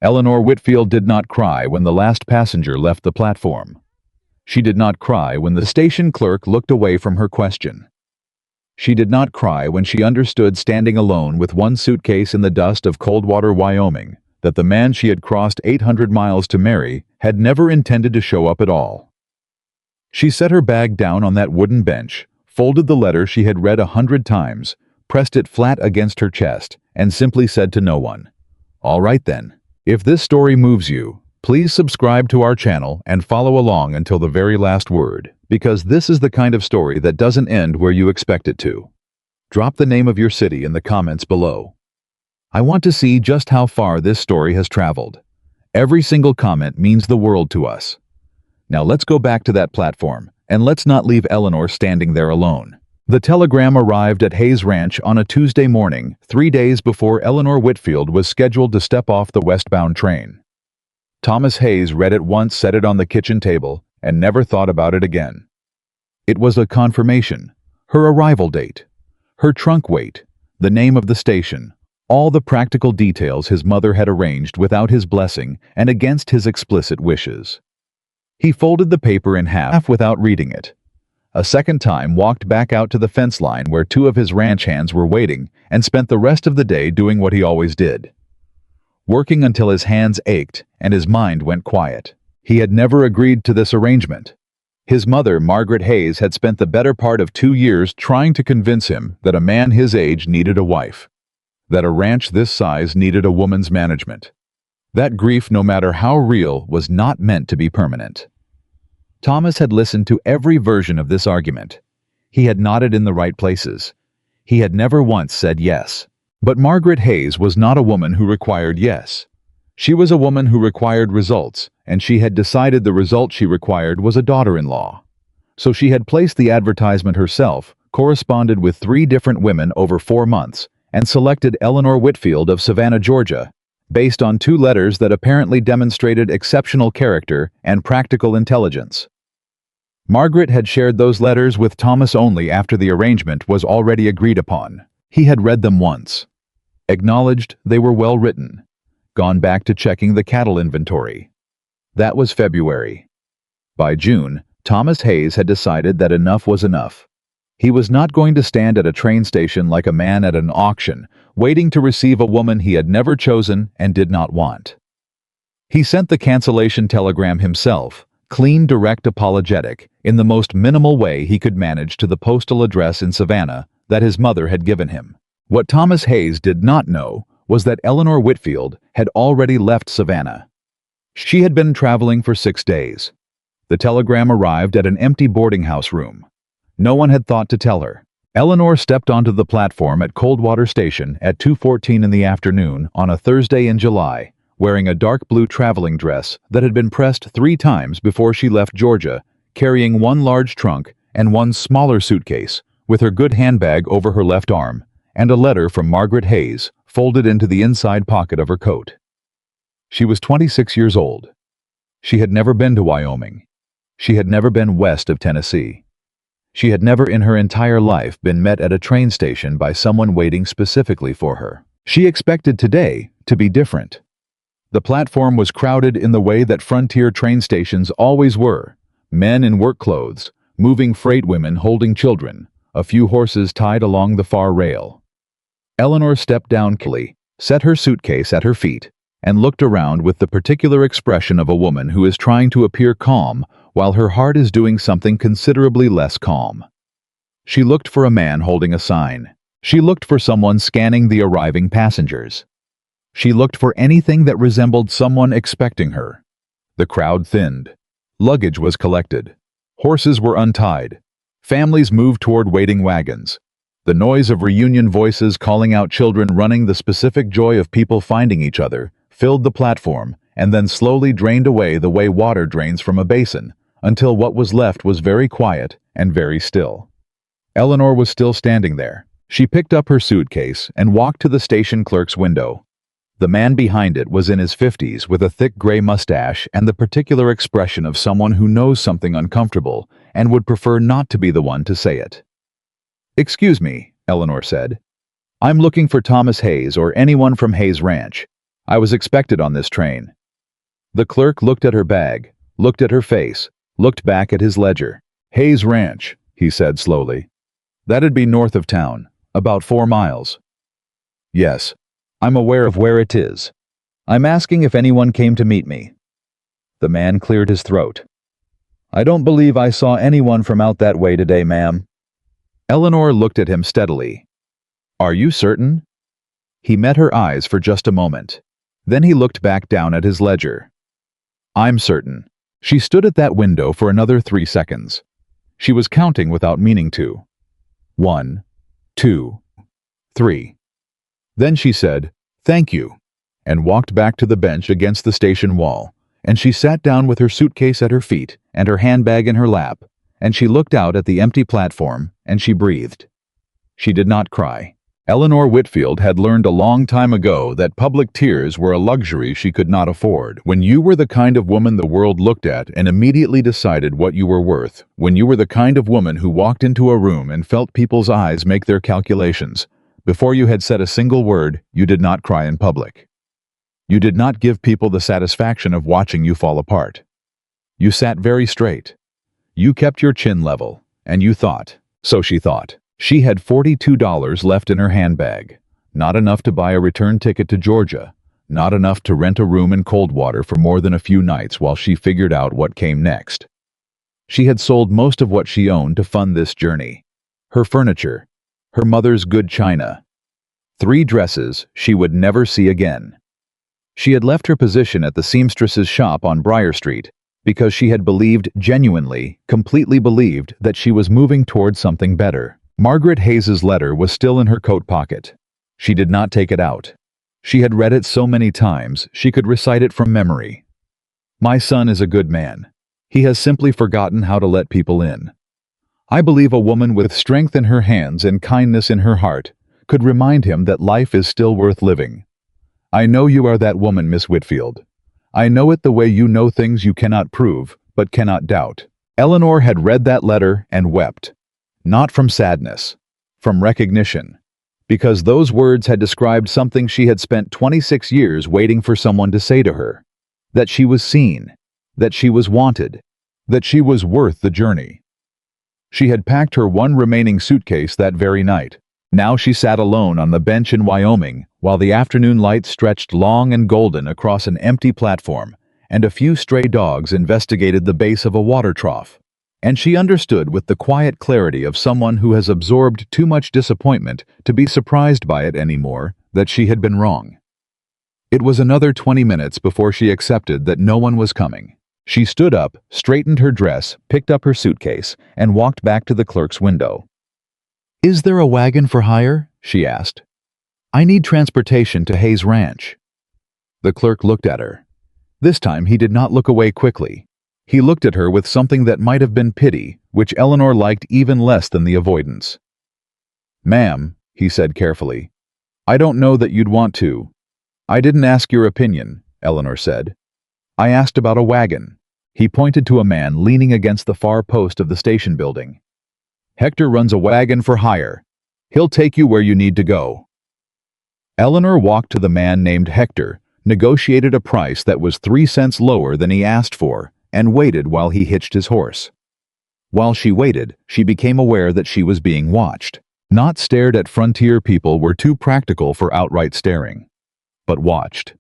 Eleanor Whitfield did not cry when the last passenger left the platform. She did not cry when the station clerk looked away from her question. She did not cry when she understood, standing alone with one suitcase in the dust of Coldwater, Wyoming, that the man she had crossed 800 miles to marry had never intended to show up at all. She set her bag down on that wooden bench, folded the letter she had read 100 times, pressed it flat against her chest, and simply said to no one, "All right then. If this story moves you, please subscribe to our channel and follow along until the very last word, because this is the kind of story that doesn't end where you expect it to." Drop the name of your city in the comments below. I want to see just how far this story has traveled. Every single comment means the world to us. Now let's go back to that platform, and let's not leave Eleanor standing there alone. The telegram arrived at Hayes Ranch on a Tuesday morning, 3 days before Eleanor Whitfield was scheduled to step off the westbound train. Thomas Hayes read it once, set it on the kitchen table, and never thought about it again. It was a confirmation, her arrival date, her trunk weight, the name of the station, all the practical details his mother had arranged without his blessing and against his explicit wishes. He folded the paper in half without reading it. A second time walked back out to the fence line where 2 of his ranch hands were waiting, and spent the rest of the day doing what he always did, working until his hands ached and his mind went quiet. He had never agreed to this arrangement. His mother, Margaret Hayes, had spent the better part of 2 years trying to convince him that a man his age needed a wife, that a ranch this size needed a woman's management. That grief, no matter how real, was not meant to be permanent. Thomas had listened to every version of this argument. He had nodded in the right places. He had never once said yes. But Margaret Hayes was not a woman who required yes. She was a woman who required results, and she had decided the result she required was a daughter-in-law. So she had placed the advertisement herself, corresponded with 3 different women over 4 months, and selected Eleanor Whitfield of Savannah, Georgia, based on 2 letters that apparently demonstrated exceptional character and practical intelligence. Margaret had shared those letters with Thomas only after the arrangement was already agreed upon. He had read them once, acknowledged they were well written, gone back to checking the cattle inventory. That was February. By June, Thomas Hayes had decided that enough was enough. He was not going to stand at a train station like a man at an auction, waiting to receive a woman he had never chosen and did not want. He sent the cancellation telegram himself, clean, direct, apologetic, in the most minimal way he could manage, to the postal address in Savannah that his mother had given him. What Thomas Hayes did not know was that Eleanor Whitfield had already left Savannah. She had been traveling for 6 days. The telegram arrived at an empty boarding house room. No one had thought to tell her. Eleanor stepped onto the platform at Coldwater Station at 2:14 in the afternoon on a Thursday in July, wearing a dark blue traveling dress that had been pressed 3 times before she left Georgia, carrying 1 large trunk and 1 smaller suitcase, with her good handbag over her left arm, and a letter from Margaret Hayes folded into the inside pocket of her coat. She was 26 years old. She had never been to Wyoming. She had never been west of Tennessee. She had never in her entire life been met at a train station by someone waiting specifically for her. She expected today to be different. The platform was crowded in the way that frontier train stations always were. Men in work clothes, moving freight women holding children, a few horses tied along the far rail. Eleanor stepped down quickly, set her suitcase at her feet, and looked around with the particular expression of a woman who is trying to appear calm while her heart is doing something considerably less calm. She looked for a man holding a sign. She looked for someone scanning the arriving passengers. She looked for anything that resembled someone expecting her. The crowd thinned. Luggage was collected. Horses were untied. Families moved toward waiting wagons. The noise of reunion voices calling out children running, the specific joy of people finding each other, filled the platform and then slowly drained away the way water drains from a basin, until what was left was very quiet and very still. Eleanor was still standing there. She picked up her suitcase and walked to the station clerk's window. The man behind it was in his 50s with a thick gray mustache and the particular expression of someone who knows something uncomfortable and would prefer not to be the one to say it. "Excuse me," Eleanor said. "I'm looking for Thomas Hayes or anyone from Hayes Ranch. I was expected on this train." The clerk looked at her bag, looked at her face, looked back at his ledger. "Hayes Ranch," he said slowly. "That'd be north of town, about 4 miles. "Yes, I'm aware of where it is. I'm asking if anyone came to meet me." The man cleared his throat. "I don't believe I saw anyone from out that way today, ma'am." Eleanor looked at him steadily. "Are you certain?" He met her eyes for just a moment. Then he looked back down at his ledger. "I'm certain." She stood at that window for another 3 seconds. She was counting without meaning to. 1, 2, 3. Then she said, "Thank you," and walked back to the bench against the station wall, and she sat down with her suitcase at her feet and her handbag in her lap, and she looked out at the empty platform, and she breathed. She did not cry. Eleanor Whitfield had learned a long time ago that public tears were a luxury she could not afford. When you were the kind of woman the world looked at and immediately decided what you were worth, when you were the kind of woman who walked into a room and felt people's eyes make their calculations, before you had said a single word, you did not cry in public. You did not give people the satisfaction of watching you fall apart. You sat very straight. You kept your chin level, and you thought, so she thought. She had $42 left in her handbag, not enough to buy a return ticket to Georgia, not enough to rent a room in Coldwater for more than a few nights while she figured out what came next. She had sold most of what she owned to fund this journey. Her furniture, her mother's good china, 3 dresses she would never see again. She had left her position at the seamstress's shop on Briar Street because she had believed genuinely, completely believed that she was moving towards something better. Margaret Hayes's letter was still in her coat pocket. She did not take it out. She had read it so many times she could recite it from memory. "My son is a good man. He has simply forgotten how to let people in. I believe a woman with strength in her hands and kindness in her heart could remind him that life is still worth living. I know you are that woman, Miss Whitfield. I know it the way you know things you cannot prove, but cannot doubt." Eleanor had read that letter and wept. Not from sadness, from recognition, because those words had described something she had spent 26 years waiting for someone to say to her, that she was seen, that she was wanted, that she was worth the journey. She had packed her one remaining suitcase that very night. Now she sat alone on the bench in Wyoming while the afternoon light stretched long and golden across an empty platform, and a few stray dogs investigated the base of a water trough. And she understood with the quiet clarity of someone who has absorbed too much disappointment to be surprised by it anymore that she had been wrong. It was another 20 minutes before she accepted that no one was coming. She stood up, straightened her dress, picked up her suitcase, and walked back to the clerk's window. "Is there a wagon for hire?" she asked. "I need transportation to Hayes Ranch." The clerk looked at her. This time he did not look away quickly. He looked at her with something that might have been pity, which Eleanor liked even less than the avoidance. "Ma'am," he said carefully, "I don't know that you'd want to." "I didn't ask your opinion," Eleanor said. "I asked about a wagon." He pointed to a man leaning against the far post of the station building. "Hector runs a wagon for hire. He'll take you where you need to go." Eleanor walked to the man named Hector, negotiated a price that was 3 cents lower than he asked for, and waited while he hitched his horse. While she waited, she became aware that she was being watched. Not stared at. Frontier people were too practical for outright staring, but watched.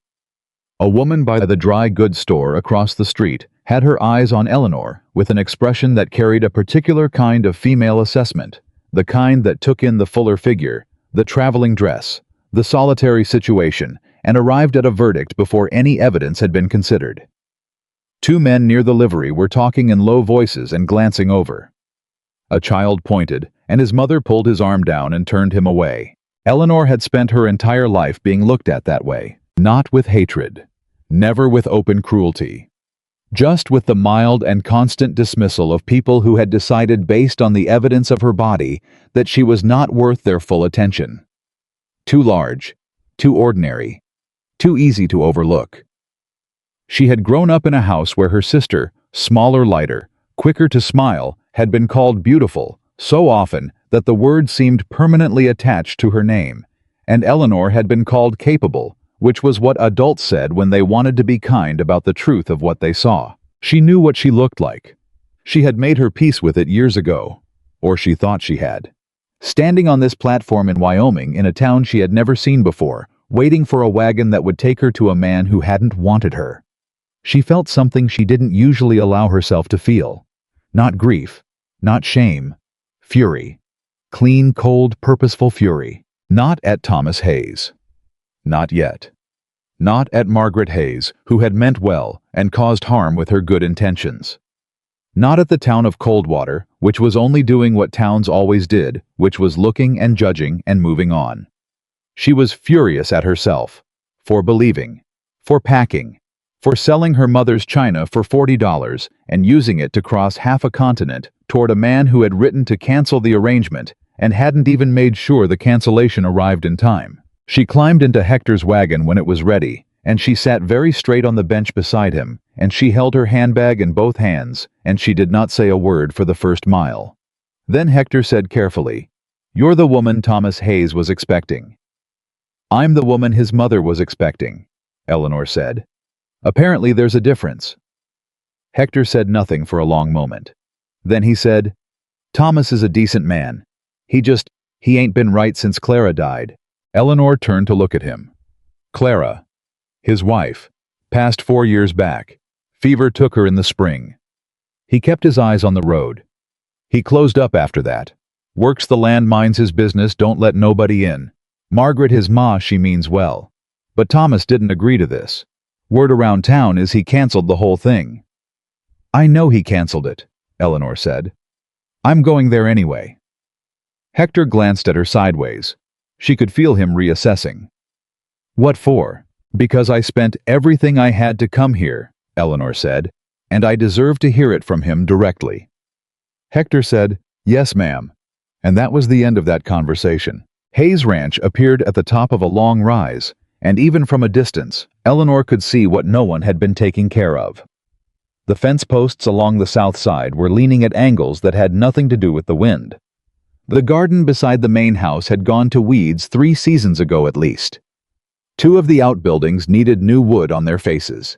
A woman by the dry goods store across the street had her eyes on Eleanor with an expression that carried a particular kind of female assessment, the kind that took in the fuller figure, the traveling dress, the solitary situation, and arrived at a verdict before any evidence had been considered. 2 men near the livery were talking in low voices and glancing over. A child pointed, and his mother pulled his arm down and turned him away. Eleanor had spent her entire life being looked at that way, not with hatred, never with open cruelty, just with the mild and constant dismissal of people who had decided based on the evidence of her body that she was not worth their full attention. Too large, too ordinary, too easy to overlook. She had grown up in a house where her sister, smaller, lighter, quicker to smile, had been called beautiful so often that the word seemed permanently attached to her name, and Eleanor had been called capable, which was what adults said when they wanted to be kind about the truth of what they saw. She knew what she looked like. She had made her peace with it years ago, or she thought she had. Standing on this platform in Wyoming, in a town she had never seen before, waiting for a wagon that would take her to a man who hadn't wanted her. She felt something she didn't usually allow herself to feel. Not grief, not shame, fury. Clean, cold, purposeful fury. Not at Thomas Hayes. Not yet. Not at Margaret Hayes, who had meant well and caused harm with her good intentions. Not at the town of Coldwater, which was only doing what towns always did, which was looking and judging and moving on. She was furious at herself. For believing. For packing. For selling her mother's china for $40 and using it to cross half a continent toward a man who had written to cancel the arrangement and hadn't even made sure the cancellation arrived in time. She climbed into Hector's wagon when it was ready, and she sat very straight on the bench beside him, and she held her handbag in both hands, and she did not say a word for the first mile. Then Hector said carefully, "You're the woman Thomas Hayes was expecting." "I'm the woman his mother was expecting," Eleanor said. "Apparently there's a difference." Hector said nothing for a long moment. Then he said, "Thomas is a decent man. He ain't been right since Clara died." Eleanor turned to look at him. Clara, his wife, passed 4 years back. Fever took her in the spring. He kept his eyes on the road. He closed up after that. Works the land, minds his business, don't let nobody in. Margaret, his ma, she means well. But Thomas didn't agree to this. Word around town is he canceled the whole thing. "I know he canceled it," Eleanor said. "I'm going there anyway." Hector glanced at her sideways. She could feel him reassessing. "What for?" "Because I spent everything I had to come here," Eleanor said, "and I deserve to hear it from him directly." Hector said, "Yes, ma'am." And that was the end of that conversation. Hayes Ranch appeared at the top of a long rise, and even from a distance, Eleanor could see what no one had been taking care of. The fence posts along the south side were leaning at angles that had nothing to do with the wind. The garden beside the main house had gone to weeds 3 seasons ago at least. 2 of the outbuildings needed new wood on their faces.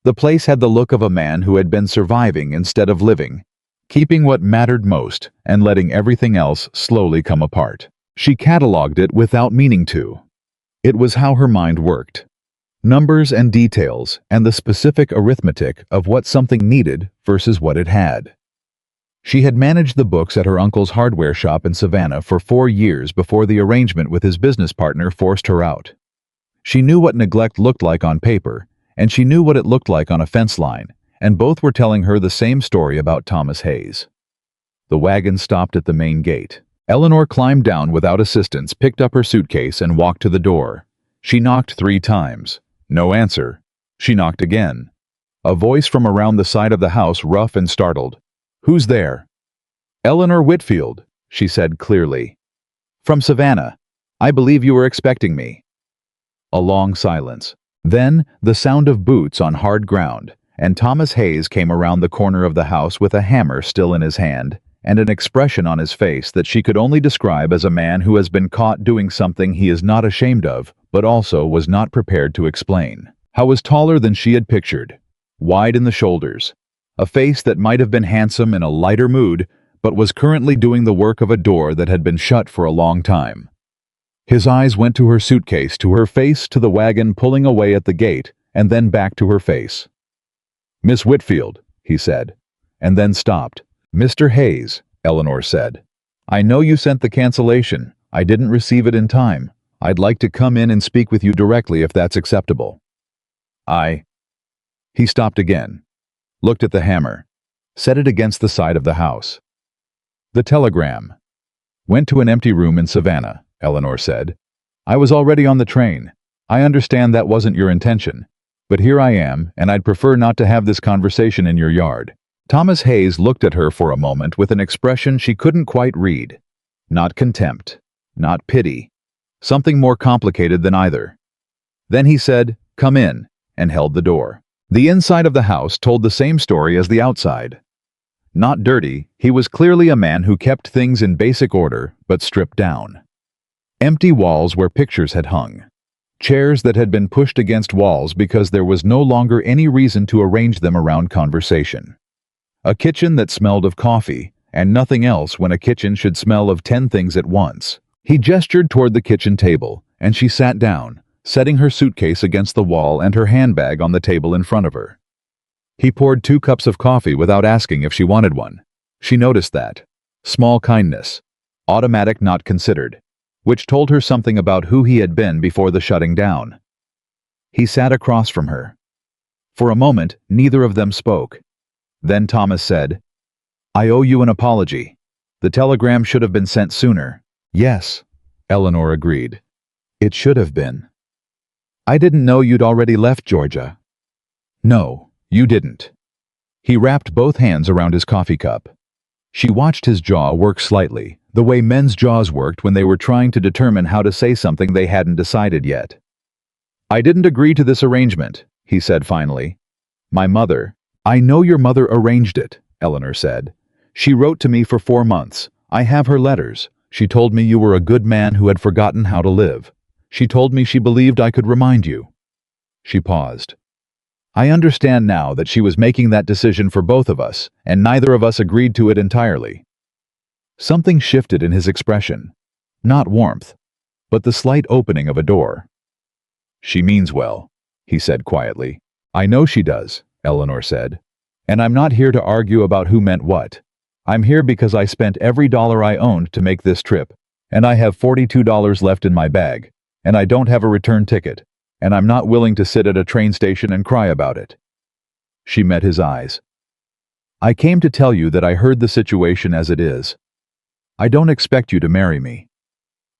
The place had the look of a man who had been surviving instead of living, keeping what mattered most and letting everything else slowly come apart. She cataloged it without meaning to. It was how her mind worked. Numbers and details and the specific arithmetic of what something needed versus what it had. She had managed the books at her uncle's hardware shop in Savannah for 4 years before the arrangement with his business partner forced her out. She knew what neglect looked like on paper, and she knew what it looked like on a fence line, and both were telling her the same story about Thomas Hayes. The wagon stopped at the main gate. Eleanor climbed down without assistance, picked up her suitcase, and walked to the door. She knocked 3 times. No answer. She knocked again. A voice from around the side of the house, rough and startled. "Who's there?" "Eleanor Whitfield," she said clearly. "From Savannah. I believe you were expecting me." A long silence. Then the sound of boots on hard ground, and Thomas Hayes came around the corner of the house with a hammer still in his hand, and an expression on his face that she could only describe as a man who has been caught doing something he is not ashamed of, but also was not prepared to explain. How was taller than she had pictured, wide in the shoulders, a face that might have been handsome in a lighter mood, but was currently doing the work of a door that had been shut for a long time. His eyes went to her suitcase, to her face, to the wagon pulling away at the gate, and then back to her face. "Miss Whitfield," he said, and then stopped. "Mr. Hayes," Eleanor said. "I know you sent the cancellation. I didn't receive it in time. I'd like to come in and speak with you directly if that's acceptable." He stopped again, looked at the hammer, set it against the side of the house. "The telegram. Went to an empty room in Savannah," Eleanor said. "I was already on the train. I understand that wasn't your intention, but here I am, and I'd prefer not to have this conversation in your yard." Thomas Hayes looked at her for a moment with an expression she couldn't quite read. Not contempt, not pity, something more complicated than either. Then he said, "Come in," and held the door. The inside of the house told the same story as the outside. Not dirty, he was clearly a man who kept things in basic order, but stripped down. Empty walls where pictures had hung. Chairs that had been pushed against walls because there was no longer any reason to arrange them around conversation. A kitchen that smelled of coffee, and nothing else when a kitchen should smell of 10 things at once. He gestured toward the kitchen table, and she sat down, setting her suitcase against the wall and her handbag on the table in front of her. He poured 2 cups of coffee without asking if she wanted one. She noticed that. Small kindness. Automatic not considered. Which told her something about who he had been before the shutting down. He sat across from her. For a moment, neither of them spoke. Then Thomas said, "I owe you an apology. The telegram should have been sent sooner." "Yes," Eleanor agreed. "It should have been. I didn't know you'd already left Georgia." "No, you didn't." He wrapped both hands around his coffee cup. She watched his jaw work slightly, the way men's jaws worked when they were trying to determine how to say something they hadn't decided yet. "I didn't agree to this arrangement," he said finally. "My mother—" "I know your mother arranged it," Eleanor said. "She wrote to me for 4 months. I have her letters. She told me you were a good man who had forgotten how to live. She told me she believed I could remind you." She paused. "I understand now that she was making that decision for both of us, and neither of us agreed to it entirely." Something shifted in his expression. Not warmth, but the slight opening of a door. "She means well," he said quietly. "I know she does," Eleanor said. "And I'm not here to argue about who meant what. I'm here because I spent every dollar I owned to make this trip, and I have $42 left in my bag, and I don't have a return ticket, and I'm not willing to sit at a train station and cry about it." She met his eyes. "I came to tell you that I heard the situation as it is. I don't expect you to marry me.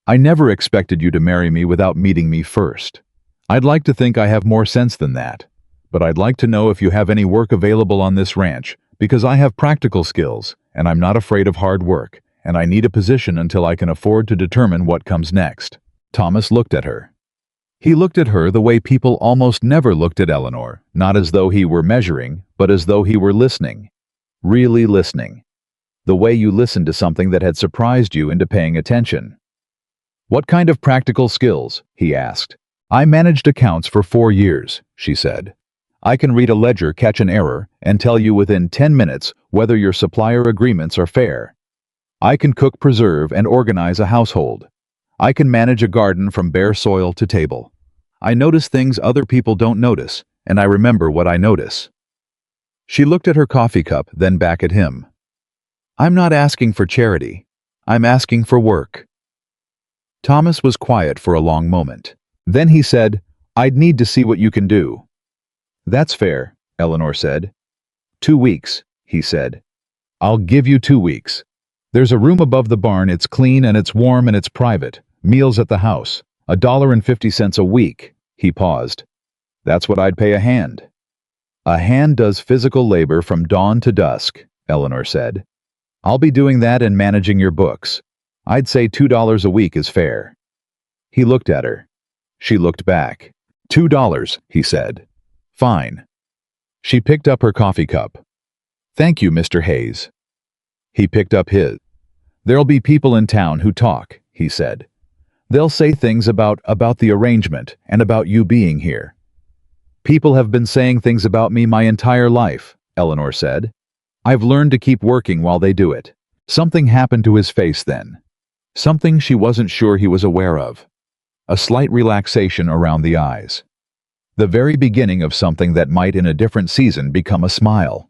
I never expected you to marry me without meeting me first. I'd like to think I have more sense than that, but I'd like to know if you have any work available on this ranch, because I have practical skills, and I'm not afraid of hard work, and I need a position until I can afford to determine what comes next." Thomas looked at her. He looked at her the way people almost never looked at Eleanor, not as though he were measuring, but as though he were listening. Really listening. The way you listened to something that had surprised you into paying attention. "What kind of practical skills?" he asked. "I managed accounts for 4 years," she said. "I can read a ledger, catch an error, and tell you within 10 minutes whether your supplier agreements are fair. I can cook, preserve, and organize a household. I can manage a garden from bare soil to table. I notice things other people don't notice, and I remember what I notice." She looked at her coffee cup, then back at him. "I'm not asking for charity. I'm asking for work." Thomas was quiet for a long moment. Then he said, "I'd need to see what you can do." "That's fair," Eleanor said. 2 weeks, he said. "I'll give you 2 weeks. There's a room above the barn, it's clean and it's warm and it's private. Meals at the house, $1.50 a week." He paused. "That's what I'd pay a hand." "A hand does physical labor from dawn to dusk," Eleanor said. "I'll be doing that and managing your books. I'd say $2 a week is fair." He looked at her. She looked back. $2, he said. "Fine." She picked up her coffee cup. "Thank you, Mr. Hayes." He picked up his. "There'll be people in town who talk," he said. "They'll say things about the arrangement and about you being here." "People have been saying things about me my entire life," Eleanor said. "I've learned to keep working while they do it." Something happened to his face then. Something she wasn't sure he was aware of. A slight relaxation around the eyes. The very beginning of something that might in a different season become a smile.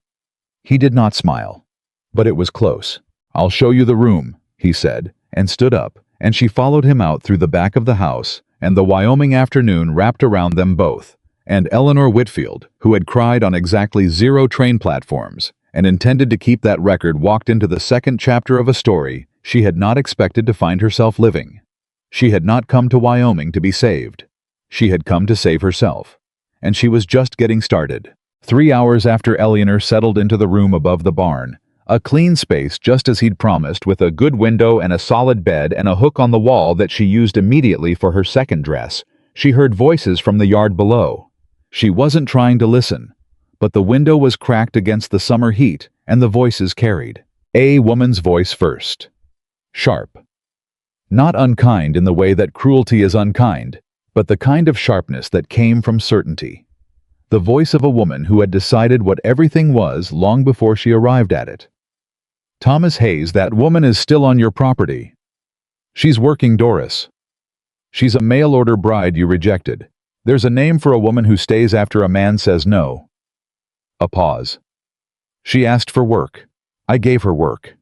He did not smile. But it was close. "I'll show you the room," he said, and stood up, and she followed him out through the back of the house, and the Wyoming afternoon wrapped around them both, and Eleanor Whitfield, who had cried on exactly 0 train platforms, and intended to keep that record, walked into the second chapter of a story she had not expected to find herself living. She had not come to Wyoming to be saved. She had come to save herself. And she was just getting started. 3 hours after Eleanor settled into the room above the barn, a clean space just as he'd promised, with a good window and a solid bed and a hook on the wall that she used immediately for her second dress, she heard voices from the yard below. She wasn't trying to listen, but the window was cracked against the summer heat, and the voices carried. A woman's voice first. Sharp. Not unkind in the way that cruelty is unkind, but the kind of sharpness that came from certainty. The voice of a woman who had decided what everything was long before she arrived at it. Thomas Hayes, that woman is still on your property. She's working Doris. She's a mail-order bride you rejected. There's a name for a woman who stays after a man says no. A pause. She asked for work. I gave her work.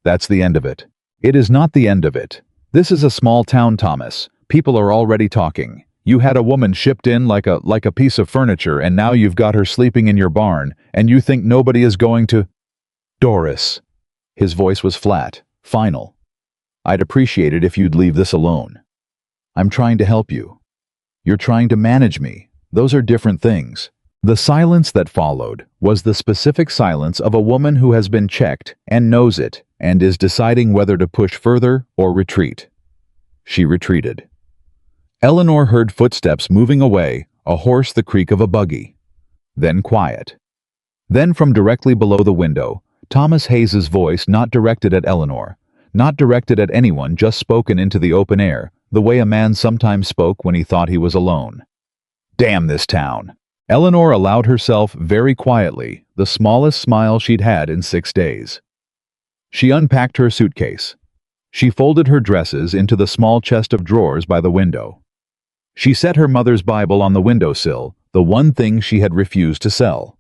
That's the end of it. It is not the end of it. This is a small town, Thomas. People are already talking. You had a woman shipped in like a piece of furniture, and now you've got her sleeping in your barn, and you think nobody is going to... Doris. His voice was flat, final. I'd appreciate it if you'd leave this alone. I'm trying to help you. You're trying to manage me. Those are different things. The silence that followed was the specific silence of a woman who has been checked and knows it and is deciding whether to push further or retreat. She retreated. Eleanor heard footsteps moving away, a horse, the creak of a buggy. Then quiet. Then from directly below the window, Thomas Hayes's voice, not directed at Eleanor, not directed at anyone, just spoken into the open air, the way a man sometimes spoke when he thought he was alone. Damn this town. Eleanor allowed herself very quietly the smallest smile she'd had in 6 days. She unpacked her suitcase. She folded her dresses into the small chest of drawers by the window. She set her mother's Bible on the windowsill, the one thing she had refused to sell.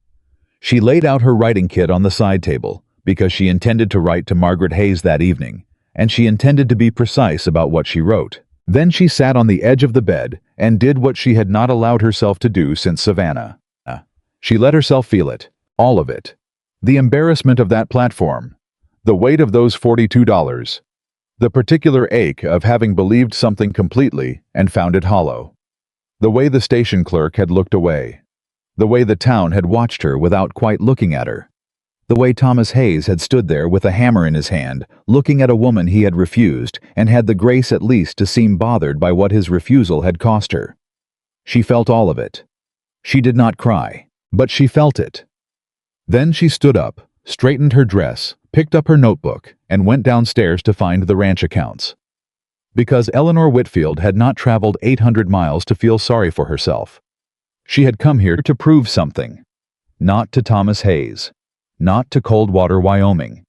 She laid out her writing kit on the side table, because she intended to write to Margaret Hayes that evening, and she intended to be precise about what she wrote. Then she sat on the edge of the bed and did what she had not allowed herself to do since Savannah. She let herself feel it, all of it. The embarrassment of that platform, the weight of those $42, the particular ache of having believed something completely and found it hollow. The way the station clerk had looked away. The way the town had watched her without quite looking at her. The way Thomas Hayes had stood there with a hammer in his hand, looking at a woman he had refused, and had the grace at least to seem bothered by what his refusal had cost her. She felt all of it. She did not cry, but she felt it. Then she stood up, straightened her dress, picked up her notebook, and went downstairs to find the ranch accounts. Because Eleanor Whitfield had not traveled 800 miles to feel sorry for herself. She had come here to prove something. Not to Thomas Hayes. Not to Coldwater, Wyoming.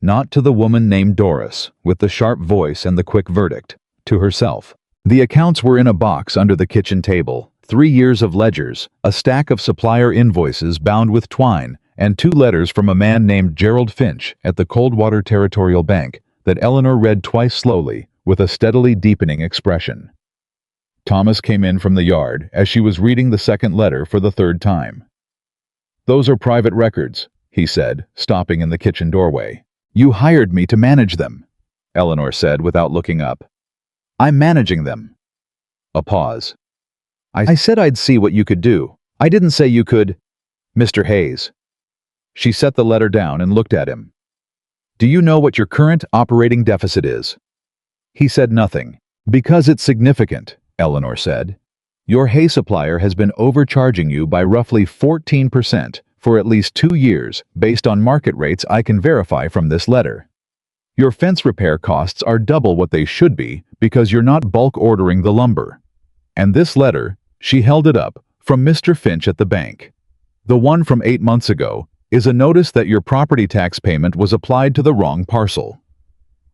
Not to the woman named Doris, with the sharp voice and the quick verdict. To herself. The accounts were in a box under the kitchen table, 3 years of ledgers, a stack of supplier invoices bound with twine, and 2 letters from a man named Gerald Finch at the Coldwater Territorial Bank that Eleanor read twice slowly, with a steadily deepening expression. Thomas came in from the yard as she was reading the second letter for the 3rd time. "Those are private records," he said, stopping in the kitchen doorway. "You hired me to manage them," Eleanor said without looking up. "I'm managing them." A pause. I said I'd see what you could do. I didn't say you could." "Mr. Hayes." She set the letter down and looked at him. "Do you know what your current operating deficit is?" He said nothing. "Because it's significant," Eleanor said. "Your hay supplier has been overcharging you by roughly 14% for at least 2 years, based on market rates I can verify from this letter. Your fence repair costs are double what they should be because you're not bulk ordering the lumber. And this letter," she held it up, "from Mr. Finch at the bank. The one from 8 months ago is a notice that your property tax payment was applied to the wrong parcel.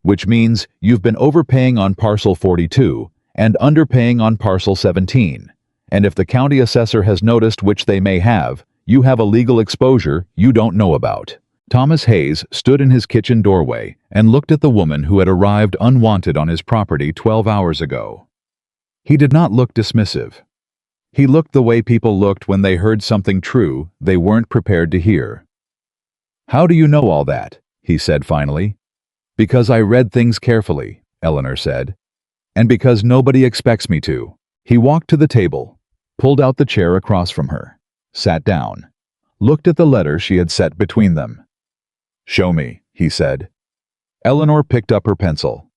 Which means you've been overpaying on parcel 42 and underpaying on parcel 17. And if the county assessor has noticed, which they may have, you have a legal exposure you don't know about." Thomas Hayes stood in his kitchen doorway and looked at the woman who had arrived unwanted on his property 12 hours ago. He did not look dismissive. He looked the way people looked when they heard something true they weren't prepared to hear. "How do you know all that?" he said finally. "Because I read things carefully," Eleanor said. "And because nobody expects me to." He walked to the table, pulled out the chair across from her, sat down, looked at the letter she had set between them. "Show me," he said. Eleanor picked up her pencil.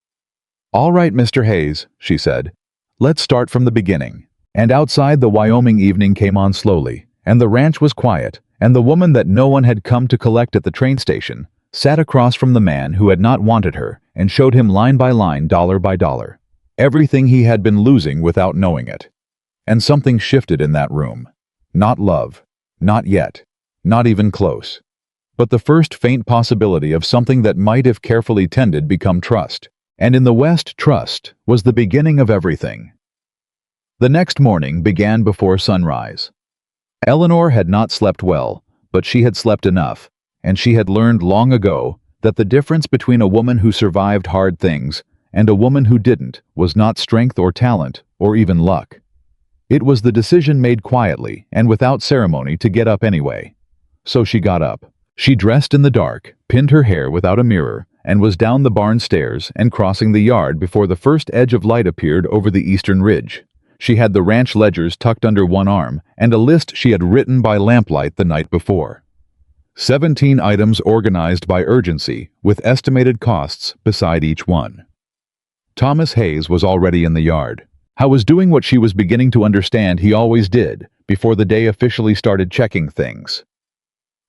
"All right, Mr. Hayes," she said. "Let's start from the beginning." And outside, the Wyoming evening came on slowly, and the ranch was quiet, and the woman that no one had come to collect at the train station sat across from the man who had not wanted her and showed him line by line, dollar by dollar, everything he had been losing without knowing it. And something shifted in that room. Not love. Not yet. Not even close. But the first faint possibility of something that might, if carefully tended, become trust. And in the West, trust was the beginning of everything. The next morning began before sunrise. Eleanor had not slept well, but she had slept enough, and she had learned long ago that the difference between a woman who survived hard things and a woman who didn't was not strength or talent or even luck. It was the decision made quietly and without ceremony to get up anyway. So she got up. She dressed in the dark, pinned her hair without a mirror, and was down the barn stairs and crossing the yard before the first edge of light appeared over the eastern ridge. She had the ranch ledgers tucked under one arm and a list she had written by lamplight the night before. 17 items organized by urgency, with estimated costs beside each one. Thomas Hayes was already in the yard. Howe was doing what she was beginning to understand he always did before the day officially started checking things.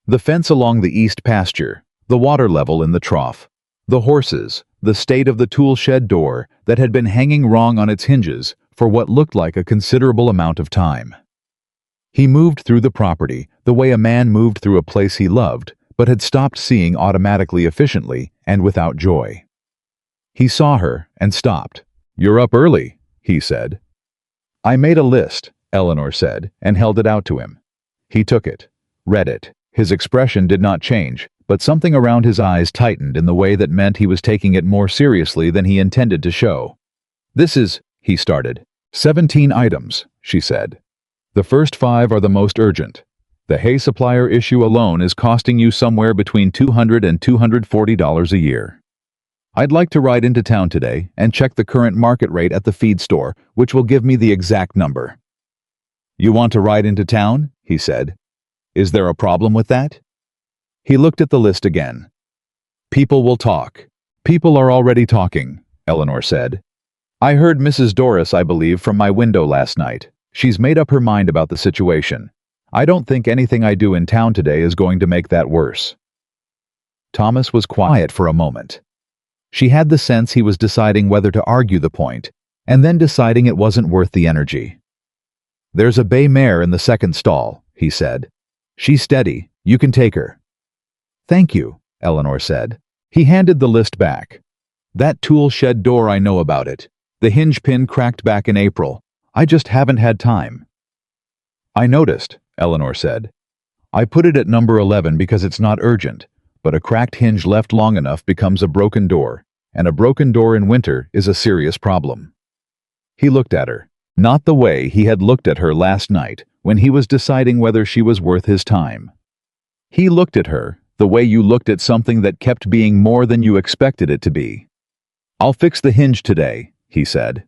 The fence along the east pasture, the water level in the trough, the horses, the state of the tool shed door that had been hanging wrong on its hinges for what looked like a considerable amount of time. He moved through the property the way a man moved through a place he loved but had stopped seeing automatically, efficiently, and without joy. He saw her and stopped. "You're up early," he said. "I made a list," Eleanor said, and held it out to him. He took it, read it. His expression did not change, but something around his eyes tightened in the way that meant he was taking it more seriously than he intended to show. "This is," he started. 17 items, she said. "The first 5 are the most urgent. The hay supplier issue alone is costing you somewhere between $200 and $240 a year. I'd like to ride into town today and check the current market rate at the feed store, which will give me the exact number." "You want to ride into town?" he said. "Is there a problem with that?" He looked at the list again. "People will talk." "People are already talking," Eleanor said. "I heard Mrs. Doris, I believe, from my window last night. She's made up her mind about the situation. I don't think anything I do in town today is going to make that worse." Thomas was quiet for a moment. She had the sense he was deciding whether to argue the point, and then deciding it wasn't worth the energy. "There's a bay mare in the second stall," he said. "She's steady. You can take her." "Thank you," Eleanor said. He handed the list back. "That tool shed door, I know about it. The hinge pin cracked back in April. I just haven't had time." "I noticed," Eleanor said. "I put it at number 11 because it's not urgent, but a cracked hinge left long enough becomes a broken door, and a broken door in winter is a serious problem." He looked at her, not the way he had looked at her last night when he was deciding whether she was worth his time. He looked at her the way you looked at something that kept being more than you expected it to be. "I'll fix the hinge today," he said.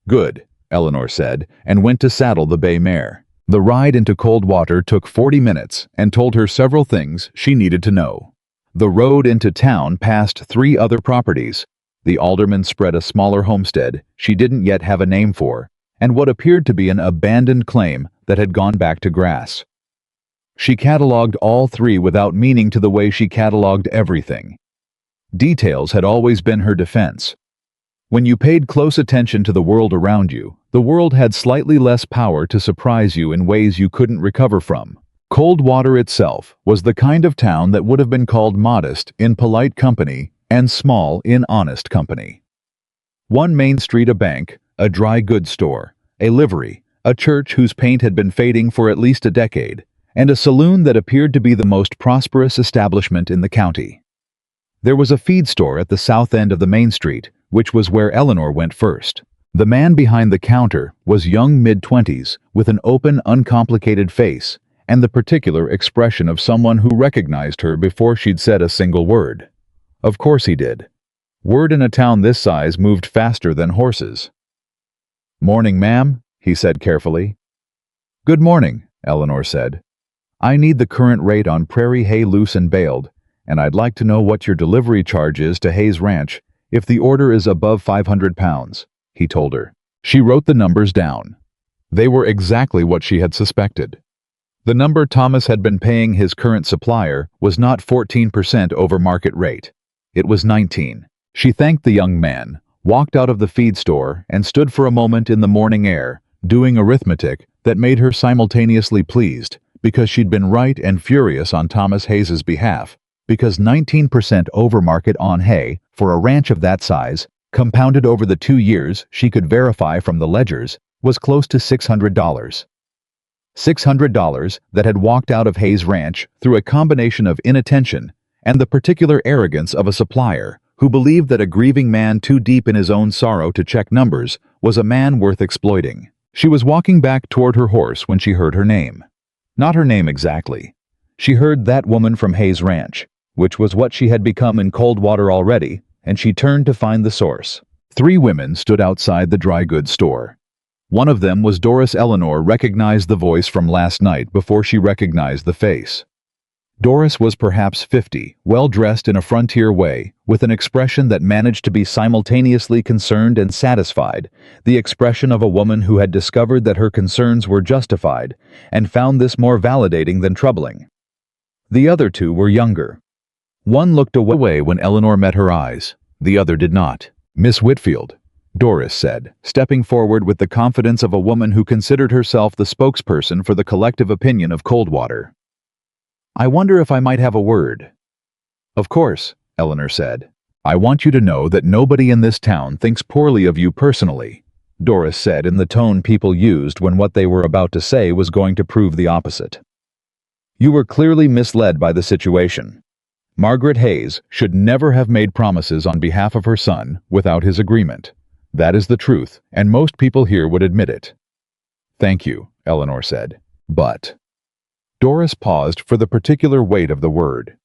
"Good," Eleanor said, and went to saddle the bay mare. The ride into Coldwater took 40 minutes and told her several things she needed to know. The road into town passed 3 other properties. The alderman spread a smaller homestead she didn't yet have a name for, and what appeared to be an abandoned claim that had gone back to grass. She cataloged all 3 without meaning to the way she cataloged everything. Details had always been her defense. When you paid close attention to the world around you, the world had slightly less power to surprise you in ways you couldn't recover from. Coldwater itself was the kind of town that would have been called modest in polite company and small in honest company. One main street, a bank, a dry goods store, a livery, a church whose paint had been fading for at least a decade, and a saloon that appeared to be the most prosperous establishment in the county. There was a feed store at the south end of the main street, which was where Eleanor went first. The man behind the counter was young mid-20s, with an open, uncomplicated face, and the particular expression of someone who recognized her before she'd said a single word. Of course he did. Word in a town this size moved faster than horses. "Morning, ma'am," he said carefully. "Good morning," Eleanor said. "I need the current rate on prairie hay loose and baled, and I'd like to know what your delivery charge is to Hayes Ranch if the order is above 500 pounds, he told her. She wrote the numbers down. They were exactly what she had suspected. The number Thomas had been paying his current supplier was not 14% over market rate. It was 19. She thanked the young man, walked out of the feed store, and stood for a moment in the morning air, doing arithmetic that made her simultaneously pleased because she'd been right and furious on Thomas Hayes's behalf, because 19% overmarket on hay for a ranch of that size, compounded over the 2 years she could verify from the ledgers, was close to $600. $600 that had walked out of Hayes Ranch through a combination of inattention and the particular arrogance of a supplier who believed that a grieving man too deep in his own sorrow to check numbers was a man worth exploiting. She was walking back toward her horse when she heard her name. Not her name exactly. She heard that woman from Hayes Ranch, which was what she had become in Coldwater already, and she turned to find the source. 3 women stood outside the dry goods store. One of them was Doris. Eleanor recognized the voice from last night before she recognized the face. Doris was perhaps 50, well-dressed in a frontier way, with an expression that managed to be simultaneously concerned and satisfied, the expression of a woman who had discovered that her concerns were justified, and found this more validating than troubling. The other 2 were younger. One looked away when Eleanor met her eyes. The other did not. "Miss Whitfield," Doris said, stepping forward with the confidence of a woman who considered herself the spokesperson for the collective opinion of Coldwater. "I wonder if I might have a word." "Of course," Eleanor said. "I want you to know that nobody in this town thinks poorly of you personally," Doris said in the tone people used when what they were about to say was going to prove the opposite. "You were clearly misled by the situation. Margaret Hayes should never have made promises on behalf of her son without his agreement. That is the truth, and most people here would admit it." "Thank you," Eleanor said. "But..." Doris paused for the particular weight of the word.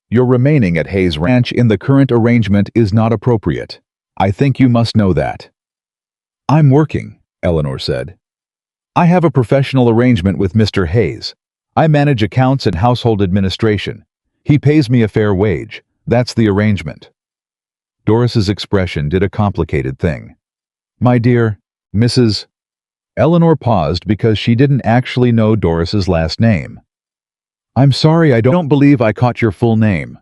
"Your remaining at Hayes Ranch in the current arrangement is not appropriate. I think you must know that." "I'm working," Eleanor said. "I have a professional arrangement with Mr. Hayes. I manage accounts and household administration. He pays me a fair wage. That's the arrangement." Doris's expression did a complicated thing. "My dear, Mrs. Eleanor paused because she didn't actually know Doris's last name. "I'm sorry, I don't believe I caught your full name."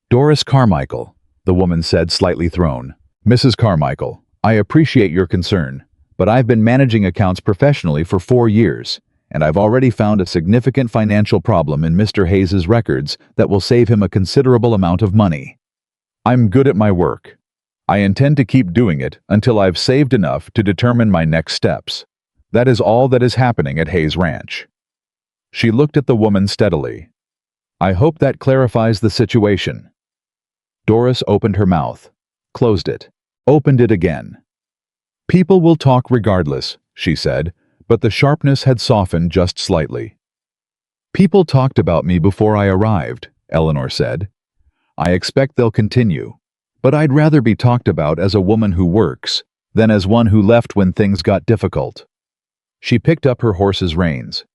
"Doris Carmichael," the woman said, slightly thrown. "Mrs. Carmichael, I appreciate your concern, but I've been managing accounts professionally for 4 years, and I've already found a significant financial problem in Mr. Hayes's records that will save him a considerable amount of money. I'm good at my work. I intend to keep doing it until I've saved enough to determine my next steps. That is all that is happening at Hayes Ranch." She looked at the woman steadily. "I hope that clarifies the situation." Doris opened her mouth, closed it, opened it again. "People will talk regardless," she said, but the sharpness had softened just slightly. "People talked about me before I arrived," Eleanor said. "I expect they'll continue, but I'd rather be talked about as a woman who works than as one who left when things got difficult." She picked up her horse's reins.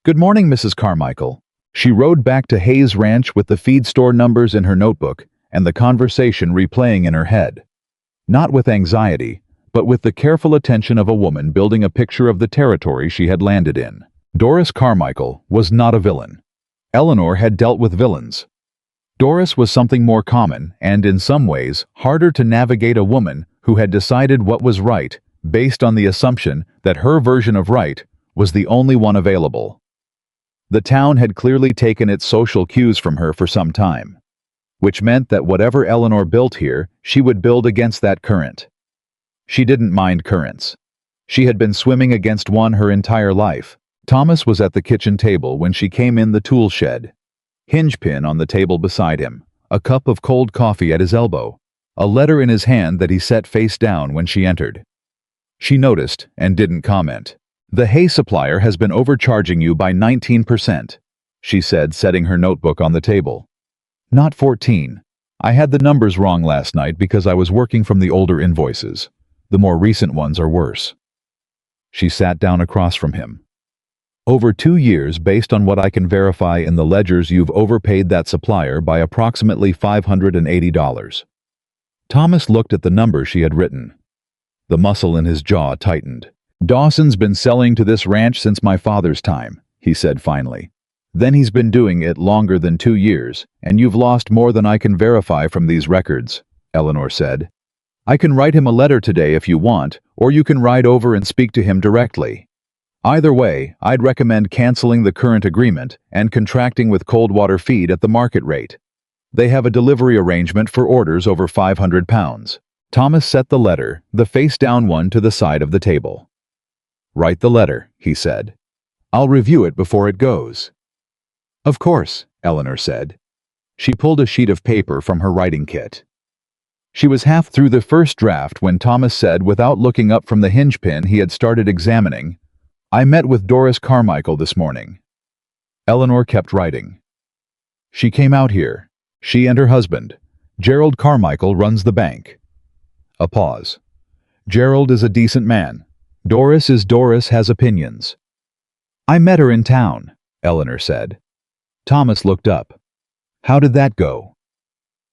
"Good morning, Mrs. Carmichael." She rode back to Hayes Ranch with the feed store numbers in her notebook and the conversation replaying in her head. Not with anxiety, but with the careful attention of a woman building a picture of the territory she had landed in. Doris Carmichael was not a villain. Eleanor had dealt with villains. Doris was something more common and, in some ways, harder to navigate, a woman who had decided what was right based on the assumption that her version of right was the only one available. The town had clearly taken its social cues from her for some time, which meant that whatever Eleanor built here, she would build against that current. She didn't mind currents. She had been swimming against one her entire life. Thomas was at the kitchen table when she came in the tool shed. Hinge pin on the table beside him, a cup of cold coffee at his elbow, a letter in his hand that he set face down when she entered. She noticed and didn't comment. "The hay supplier has been overcharging you by 19%, she said, setting her notebook on the table. "Not 14. I had the numbers wrong last night because I was working from the older invoices. The more recent ones are worse." She sat down across from him. "Over 2 years, based on what I can verify in the ledgers, you've overpaid that supplier by approximately $580. Thomas looked at the number she had written. The muscle in his jaw tightened. "Dawson's been selling to this ranch since my father's time," he said finally. "Then he's been doing it longer than 2 years, and you've lost more than I can verify from these records," Eleanor said. I can write him a letter today if you want, or you can ride over and speak to him directly. Either way, I'd recommend canceling the current agreement and contracting with Coldwater Feed at the market rate. They have a delivery arrangement for orders over 500 pounds. Thomas set the letter, the face-down one, to the side of the table. Write the letter, he said. I'll review it before it goes. Of course, Eleanor said. She pulled a sheet of paper from her writing kit. She was half through the first draft when Thomas said, without looking up from the hinge pin he had started examining, I met with Doris Carmichael this morning. Eleanor kept writing. She came out here. She and her husband. Gerald Carmichael runs the bank. A pause. Gerald is a decent man. Doris has opinions. I met her in town, Eleanor said. Thomas looked up. How did that go?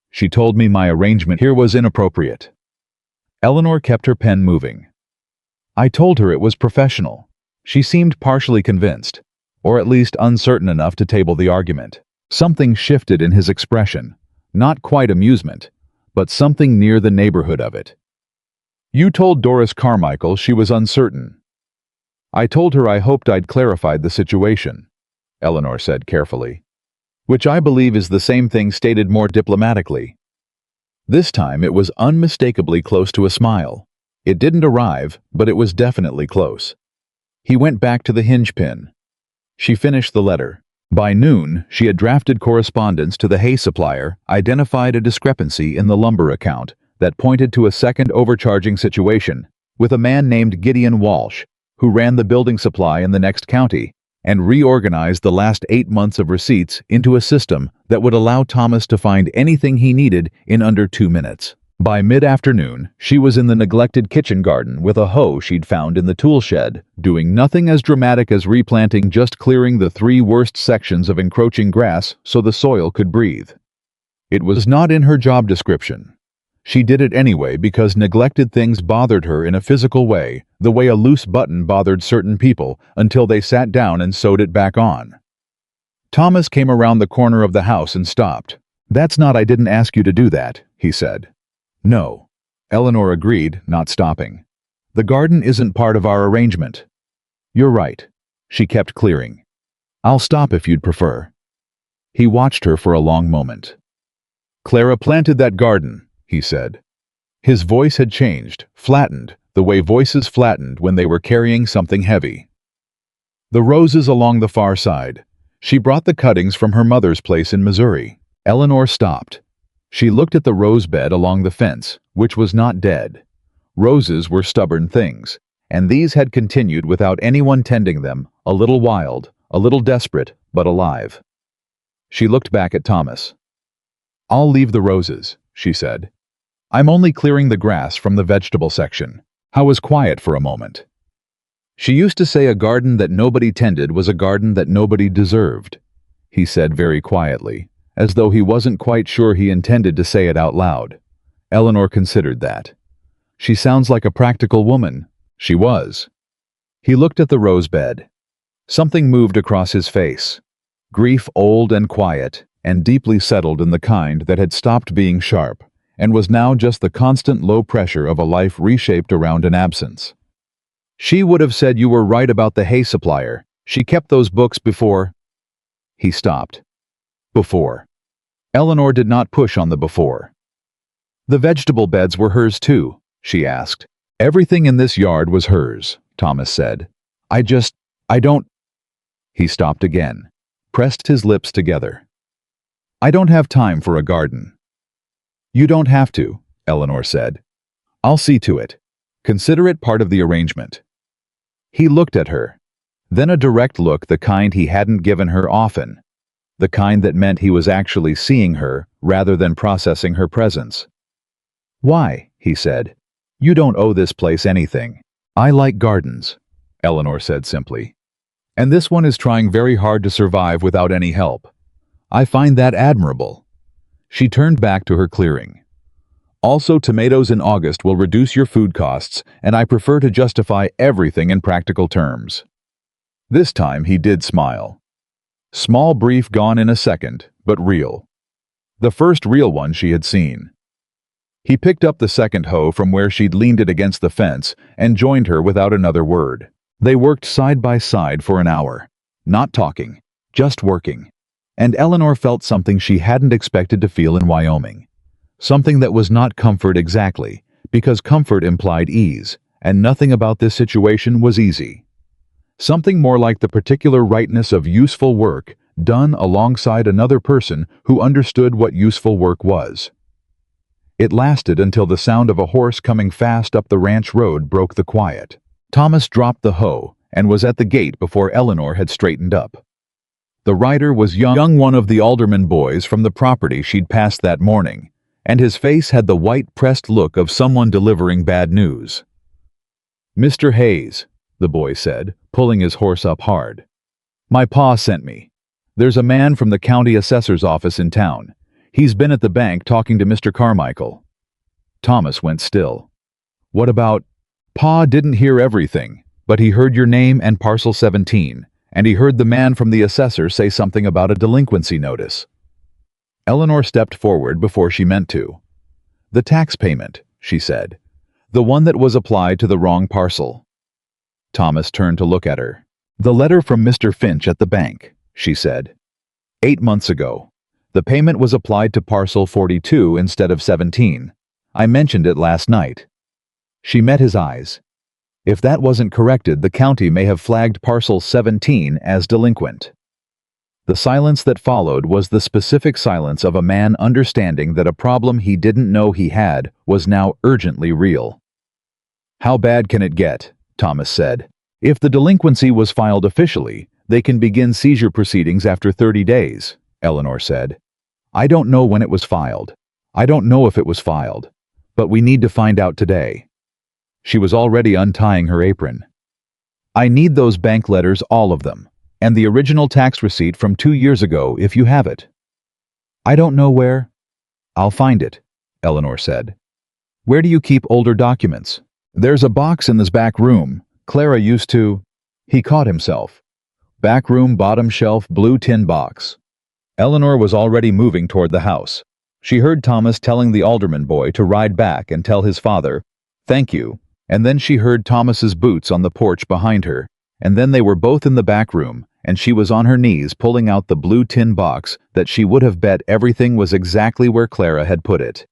She told me my arrangement here was inappropriate. Eleanor kept her pen moving. I told her it was professional. She seemed partially convinced, or at least uncertain enough to table the argument. Something shifted in his expression, not quite amusement, but something near the neighborhood of it. You told Doris Carmichael she was uncertain. I told her I hoped I'd clarified the situation, Eleanor said carefully, which I believe is the same thing stated more diplomatically. This time it was unmistakably close to a smile. It didn't arrive, but it was definitely close. He went back to the hinge pin. She finished the letter. By noon, she had drafted correspondence to the hay supplier, identified a discrepancy in the lumber account that pointed to a second overcharging situation with a man named Gideon Walsh, who ran the building supply in the next county, and reorganized the last 8 months of receipts into a system that would allow Thomas to find anything he needed in under 2 minutes. By mid-afternoon, she was in the neglected kitchen garden with a hoe she'd found in the tool shed, doing nothing as dramatic as replanting, just clearing the 3 worst sections of encroaching grass so the soil could breathe. It was not in her job description. She did it anyway because neglected things bothered her in a physical way, the way a loose button bothered certain people until they sat down and sewed it back on. Thomas came around the corner of the house and stopped. That's not, I didn't ask you to do that, he said. No, Eleanor agreed, not stopping. The garden isn't part of our arrangement. You're right, she kept clearing. I'll stop if you'd prefer. He watched her for a long moment. Clara planted that garden, he said. His voice had changed, flattened, the way voices flattened when they were carrying something heavy. The roses along the far side. She brought the cuttings from her mother's place in Missouri. Eleanor stopped. She looked at the rose bed along the fence, which was not dead. Roses were stubborn things, and these had continued without anyone tending them, a little wild, a little desperate, but alive. She looked back at Thomas. I'll leave the roses, she said. I'm only clearing the grass from the vegetable section. I was quiet for a moment. She used to say a garden that nobody tended was a garden that nobody deserved, he said very quietly, as though he wasn't quite sure he intended to say it out loud. Eleanor considered that. She sounds like a practical woman. She was. He looked at the rose bed. Something moved across his face. Grief, old and quiet, and deeply settled, in the kind that had stopped being sharp, and was now just the constant low pressure of a life reshaped around an absence. She would have said you were right about the hay supplier. She kept those books before. He stopped. Before. Eleanor did not push on the before. The vegetable beds were hers too, she asked. Everything in this yard was hers, Thomas said. I don't. He stopped again, pressed his lips together. I don't have time for a garden. You don't have to, Eleanor said. I'll see to it. Consider it part of the arrangement. He looked at her. Then a direct look, the kind he hadn't given her often. The kind that meant he was actually seeing her rather than processing her presence. Why, he said. You don't owe this place anything. I like gardens, Eleanor said simply. And this one is trying very hard to survive without any help. I find that admirable. She turned back to her clearing. Also, tomatoes in August will reduce your food costs, and I prefer to justify everything in practical terms. This time he did smile. Small, brief, gone in a second, but real. The first real one she had seen. He picked up the second hoe from where she'd leaned it against the fence and joined her without another word. They worked side by side for an hour, not talking, just working. And Eleanor felt something she hadn't expected to feel in Wyoming. Something that was not comfort exactly, because comfort implied ease, and nothing about this situation was easy. Something more like the particular rightness of useful work done alongside another person who understood what useful work was. It lasted until the sound of a horse coming fast up the ranch road broke the quiet. Thomas dropped the hoe and was at the gate before Eleanor had straightened up. The rider was young, one of the alderman boys from the property she'd passed that morning, and his face had the white pressed look of someone delivering bad news. "Mr. Hayes," the boy said, pulling his horse up hard. "My pa sent me. There's a man from the county assessor's office in town. He's been at the bank talking to Mr. Carmichael." Thomas went still. "What about—" "Pa didn't hear everything, but he heard your name and parcel 17, and he heard the man from the assessor say something about a delinquency notice." Eleanor stepped forward before she meant to. "The tax payment," she said. "The one that was applied to the wrong parcel." Thomas turned to look at her. "The letter from Mr. Finch at the bank," she said. "8 months ago. The payment was applied to parcel 42 instead of 17. I mentioned it last night." She met his eyes. If that wasn't corrected, the county may have flagged parcel 17 as delinquent. The silence that followed was the specific silence of a man understanding that a problem he didn't know he had was now urgently real. "How bad can it get?" Thomas said. "If the delinquency was filed officially, they can begin seizure proceedings after 30 days, Eleanor said. "I don't know when it was filed. I don't know if it was filed. But we need to find out today." She was already untying her apron. "I need those bank letters, all of them, and the original tax receipt from 2 years ago if you have it." "I don't know where—" "I'll find it," Eleanor said. "Where do you keep older documents?" "There's a box in this back room. Clara used to—" He caught himself. Back room, bottom shelf, blue tin box. Eleanor was already moving toward the house. She heard Thomas telling the alderman boy to ride back and tell his father, "Thank you," and then she heard Thomas's boots on the porch behind her, and then they were both in the back room, and she was on her knees pulling out the blue tin box that she would have bet everything was exactly where Clara had put it.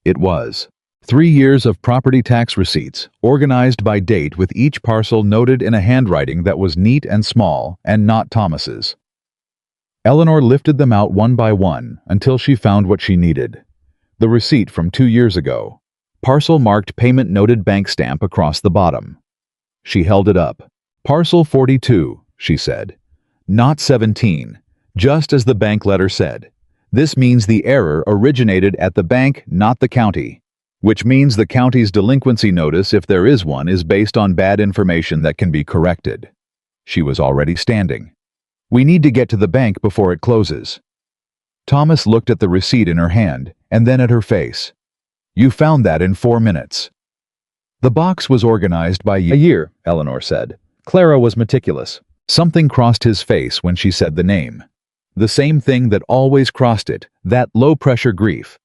It was. 3 years of property tax receipts, organized by date with each parcel noted in a handwriting that was neat and small and not Thomas's. Eleanor lifted them out one by one until she found what she needed. The receipt from 2 years ago. Parcel marked payment noted bank stamp across the bottom. She held it up. "Parcel 42, she said. "Not 17, just as the bank letter said. This means the error originated at the bank, not the county. Which means the county's delinquency notice, if there is one, is based on bad information that can be corrected." She was already standing. "We need to get to the bank before it closes." Thomas looked at the receipt in her hand, and then at her face. "You found that in 4 minutes." "The box was organized by year," Eleanor said. "Clara was meticulous." Something crossed his face when she said the name. The same thing that always crossed it, that low-pressure grief.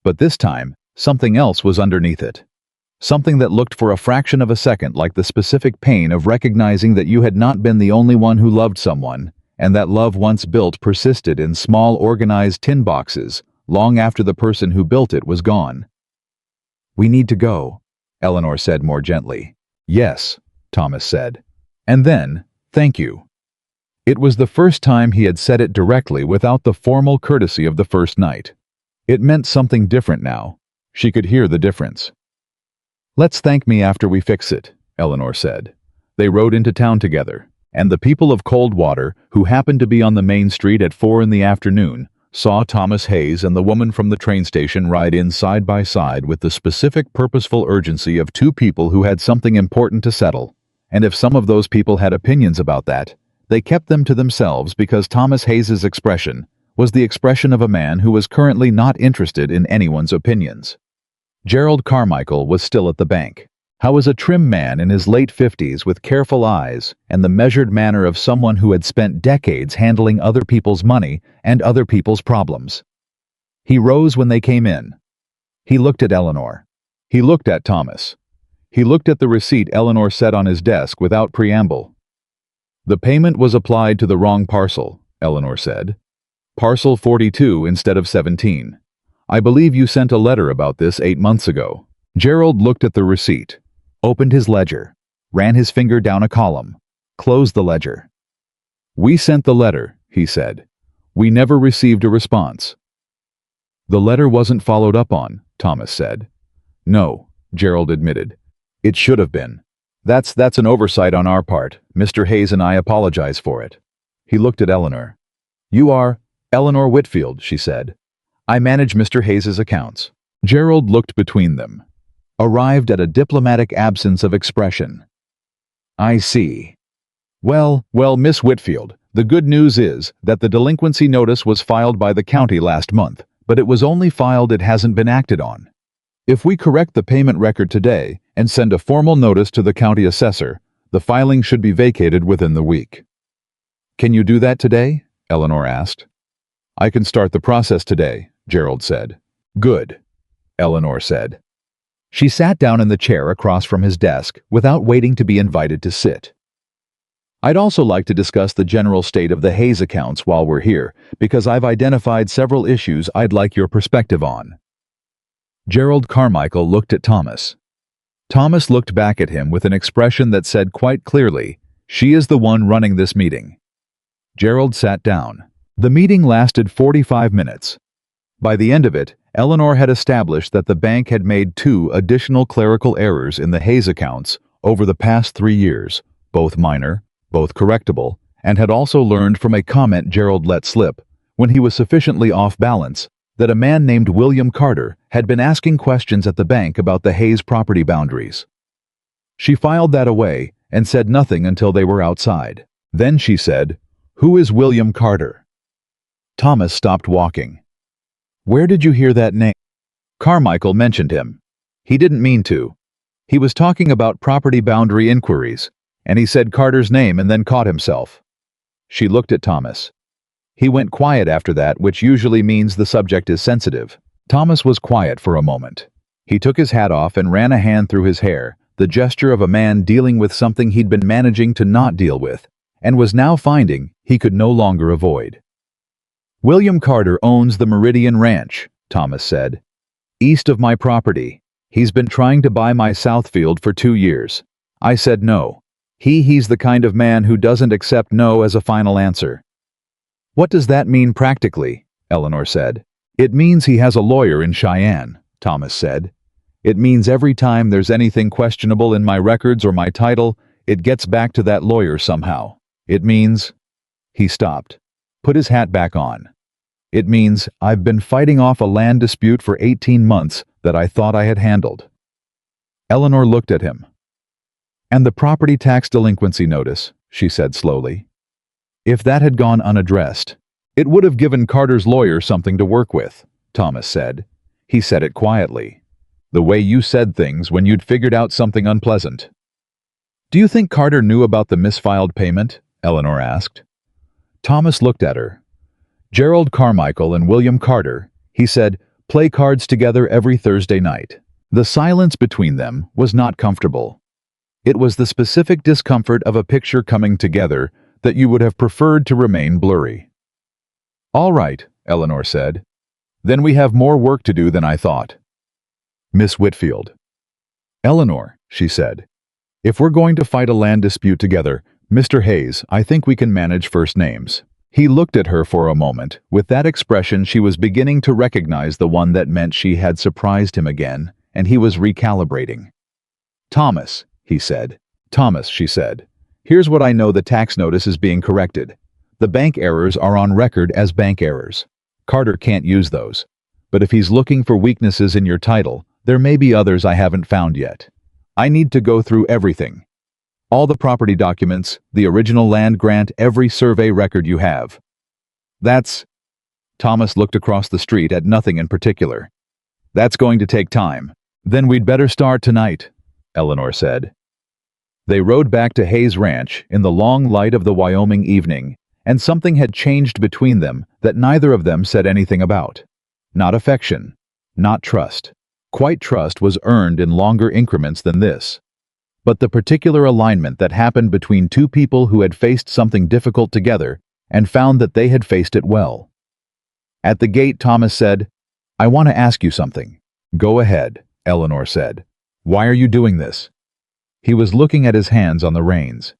But this time, something else was underneath it. Something that looked for a fraction of a second like the specific pain of recognizing that you had not been the only one who loved someone, and that love once built persisted in small organized tin boxes long after the person who built it was gone. "We need to go," Eleanor said more gently. "Yes," Thomas said. And then, "Thank you." It was the first time he had said it directly without the formal courtesy of the first night. It meant something different now. She could hear the difference. "Let's thank me after we fix it," Eleanor said. They rode into town together, and the people of Coldwater, who happened to be on the main street at 4 in the afternoon, saw Thomas Hayes and the woman from the train station ride in side by side with the specific purposeful urgency of two people who had something important to settle. And if some of those people had opinions about that, they kept them to themselves because Thomas Hayes's expression was the expression of a man who was currently not interested in anyone's opinions. Gerald Carmichael was still at the bank. How was a trim man in his late 50s with careful eyes and the measured manner of someone who had spent decades handling other people's money and other people's problems. He rose when they came in. He looked at Eleanor. He looked at Thomas. He looked at the receipt Eleanor set on his desk without preamble. "The payment was applied to the wrong parcel," Eleanor said. "Parcel 42 instead of 17. I believe you sent a letter about this 8 months ago." Gerald looked at the receipt, opened his ledger, ran his finger down a column, closed the ledger. "We sent the letter," he said. "We never received a response." "The letter wasn't followed up on," Thomas said. "No," Gerald admitted. "It should have been. That's an oversight on our part. Mr. Hayes and I apologize for it." He looked at Eleanor. "You are Eleanor Whitfield," she said. "I manage Mr. Hayes's accounts." Gerald looked between them, arrived at a diplomatic absence of expression. "I see. Well, Miss Whitfield, the good news is that the delinquency notice was filed by the county last month, but it was only filed, it hasn't been acted on. If we correct the payment record today and send a formal notice to the county assessor, the filing should be vacated within the week." "Can you do that today?" Eleanor asked. "I can start the process today," Gerald said. "Good," Eleanor said. She sat down in the chair across from his desk without waiting to be invited to sit. "I'd also like to discuss the general state of the Hayes accounts while we're here, because I've identified several issues I'd like your perspective on." Gerald Carmichael looked at Thomas. Thomas looked back at him with an expression that said quite clearly, "She is the one running this meeting." Gerald sat down. The meeting lasted 45 minutes. By the end of it, Eleanor had established that the bank had made 2 additional clerical errors in the Hayes accounts over the past 3 years, both minor, both correctable, and had also learned from a comment Gerald let slip, when he was sufficiently off balance, that a man named William Carter had been asking questions at the bank about the Hayes property boundaries. She filed that away and said nothing until they were outside. Then she said, "Who is William Carter?" Thomas stopped walking. "Where did you hear that name?" Carmichael mentioned him. He didn't mean to. He was talking about property boundary inquiries, and he said Carter's name and then caught himself. She looked at Thomas. He went quiet after that, which usually means the subject is sensitive. Thomas was quiet for a moment. He took his hat off and ran a hand through his hair, the gesture of a man dealing with something he'd been managing to not deal with, and was now finding he could no longer avoid. "William Carter owns the Meridian Ranch," Thomas said. "East of my property. He's been trying to buy my Southfield for 2 years. I said no. He's the kind of man who doesn't accept no as a final answer." "What does that mean practically?" Eleanor said. "It means he has a lawyer in Cheyenne," Thomas said. "It means every time there's anything questionable in my records or my title, it gets back to that lawyer somehow. It means—" He stopped, put his hat back on. "It means I've been fighting off a land dispute for 18 months that I thought I had handled." Eleanor looked at him. "And the property tax delinquency notice," she said slowly. "If that had gone unaddressed, it would have given Carter's lawyer something to work with," Thomas said. He said it quietly. "The way you said things when you'd figured out something unpleasant." "Do you think Carter knew about the misfiled payment?" Eleanor asked. Thomas looked at her. "Gerald Carmichael and William Carter," he said, "play cards together every Thursday night." The silence between them was not comfortable. It was the specific discomfort of a picture coming together that you would have preferred to remain blurry. "All right," Eleanor said. "Then we have more work to do than I thought." "Miss Whitfield." "Eleanor," she said, "if we're going to fight a land dispute together, Mr. Hayes, I think we can manage first names." He looked at her for a moment. With that expression, she was beginning to recognize the one that meant she had surprised him again, and he was recalibrating. "Thomas," he said. "Thomas," she said. "Here's what I know: the tax notice is being corrected. The bank errors are on record as bank errors. Carter can't use those. But if he's looking for weaknesses in your title, there may be others I haven't found yet. I need to go through everything. All the property documents, the original land grant, every survey record you have." "That's—" Thomas looked across the street at nothing in particular. "That's going to take time." "Then we'd better start tonight," Eleanor said. They rode back to Hayes Ranch in the long light of the Wyoming evening, and something had changed between them that neither of them said anything about. Not affection, not trust, Quite trust was earned in longer increments than this. But the particular alignment that happened between two people who had faced something difficult together and found that they had faced it well. At the gate, Thomas said, "I want to ask you something." "Go ahead," Eleanor said. "Why are you doing this?" He was looking at his hands on the reins.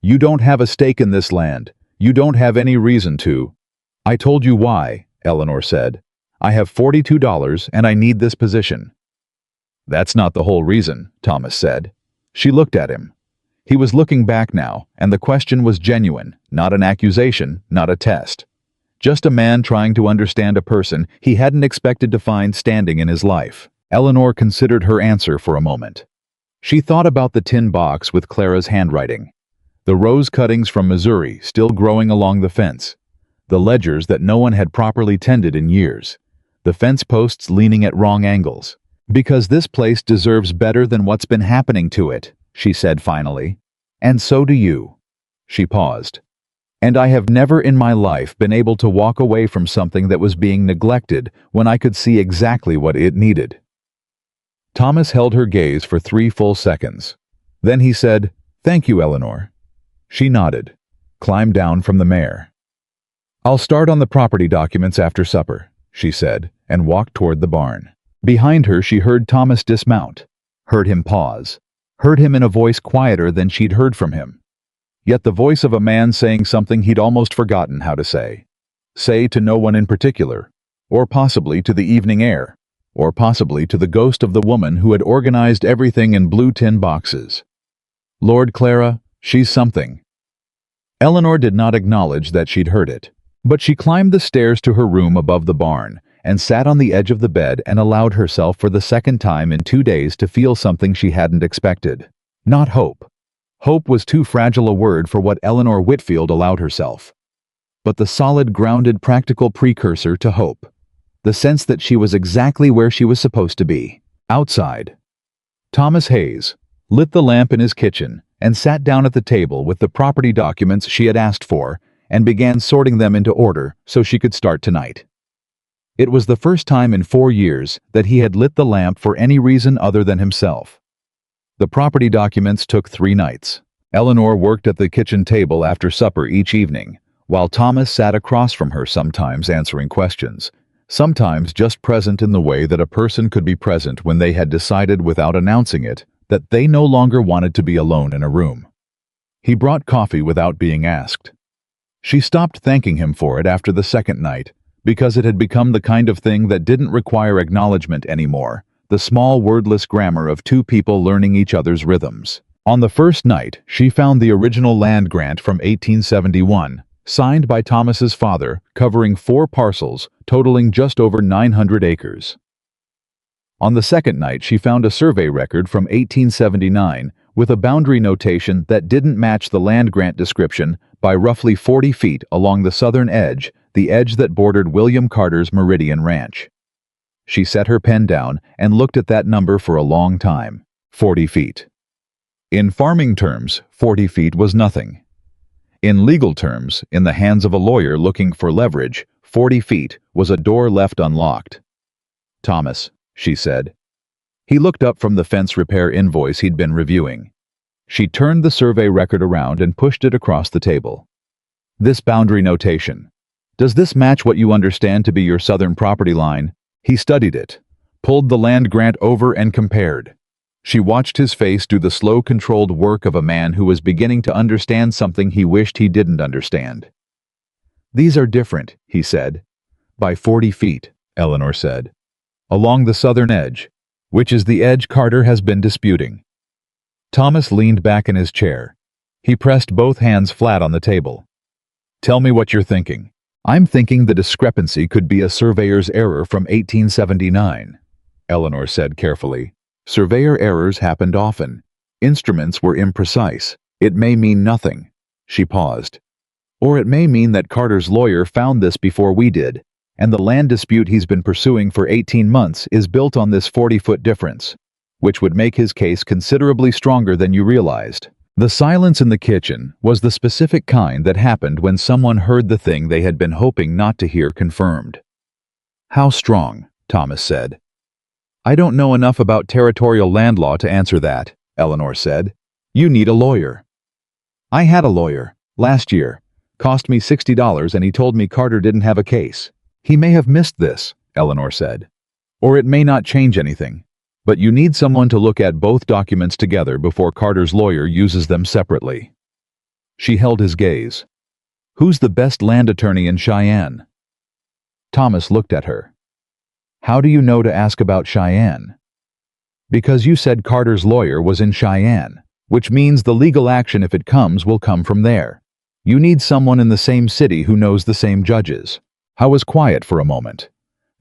"You don't have a stake in this land. You don't have any reason to." "I told you why," Eleanor said. "I have $42 and I need this position." "That's not the whole reason," Thomas said. She looked at him. He was looking back now, and the question was genuine, not an accusation, not a test. Just a man trying to understand a person he hadn't expected to find standing in his life. Eleanor considered her answer for a moment. She thought about the tin box with Clara's handwriting, the rose cuttings from Missouri still growing along the fence, the ledgers that no one had properly tended in years, the fence posts leaning at wrong angles. "Because this place deserves better than what's been happening to it," she said finally. "And so do you." She paused. "And I have never in my life been able to walk away from something that was being neglected when I could see exactly what it needed." Thomas held her gaze for 3 full seconds. Then he said, "Thank you, Eleanor." She nodded, climbed down from the mare. "I'll start on the property documents after supper," she said, and walked toward the barn. Behind her she heard Thomas dismount, heard him pause, heard him in a voice quieter than she'd heard from him. Yet the voice of a man saying something he'd almost forgotten how to say. Say to no one in particular, or possibly to the evening air, or possibly to the ghost of the woman who had organized everything in blue tin boxes. "Lord, Clara, she's something." Eleanor did not acknowledge that she'd heard it, but she climbed the stairs to her room above the barn and sat on the edge of the bed and allowed herself for the second time in 2 days to feel something she hadn't expected. Not hope. Hope was too fragile a word for what Eleanor Whitfield allowed herself. But the solid, grounded, practical precursor to hope. The sense that she was exactly where she was supposed to be. Outside. Thomas Hayes lit the lamp in his kitchen and sat down at the table with the property documents she had asked for and began sorting them into order so she could start tonight. It was the first time in 4 years that he had lit the lamp for any reason other than himself. The property documents took 3 nights. Eleanor worked at the kitchen table after supper each evening, while Thomas sat across from her, sometimes answering questions, sometimes just present in the way that a person could be present when they had decided without announcing it that they no longer wanted to be alone in a room. He brought coffee without being asked. She stopped thanking him for it after the second night, because it had become the kind of thing that didn't require acknowledgement anymore, the small wordless grammar of 2 people learning each other's rhythms. On the first night, she found the original land grant from 1871, signed by Thomas's father, covering 4 parcels, totaling just over 900 acres. On the second night, she found a survey record from 1879 with a boundary notation that didn't match the land grant description by roughly 40 feet along the southern edge, the edge that bordered William Carter's Meridian Ranch. She set her pen down and looked at that number for a long time. 40 feet. In farming terms, 40 feet was nothing. In legal terms, in the hands of a lawyer looking for leverage, 40 feet was a door left unlocked. "Thomas," she said. He looked up from the fence repair invoice he'd been reviewing. She turned the survey record around and pushed it across the table. "This boundary notation. Does this match what you understand to be your southern property line?" He studied it, pulled the land grant over and compared. She watched his face do the slow, controlled work of a man who was beginning to understand something he wished he didn't understand. "These are different," he said. "By 40 feet, Eleanor said. "Along the southern edge, which is the edge Carter has been disputing." Thomas leaned back in his chair. He pressed both hands flat on the table. "Tell me what you're thinking." "I'm thinking the discrepancy could be a surveyor's error from 1879, Eleanor said carefully. Surveyor errors happened often. Instruments were imprecise. It may mean nothing. She paused. Or it may mean that Carter's lawyer found this before we did, and the land dispute he's been pursuing for 18 months is built on this 40-foot difference, which would make his case considerably stronger than you realized. The silence in the kitchen was the specific kind that happened when someone heard the thing they had been hoping not to hear confirmed. "How strong?" Thomas said. I don't know enough about territorial land law to answer that, Eleanor said. You need a lawyer. I had a lawyer, last year. Cost me $60 and he told me Carter didn't have a case. He may have missed this, Eleanor said. Or it may not change anything. But you need someone to look at both documents together before Carter's lawyer uses them separately. She held his gaze. Who's the best land attorney in Cheyenne? Thomas looked at her. How do you know to ask about Cheyenne? Because you said Carter's lawyer was in Cheyenne, which means the legal action, if it comes, will come from there. You need someone in the same city who knows the same judges. I was quiet for a moment.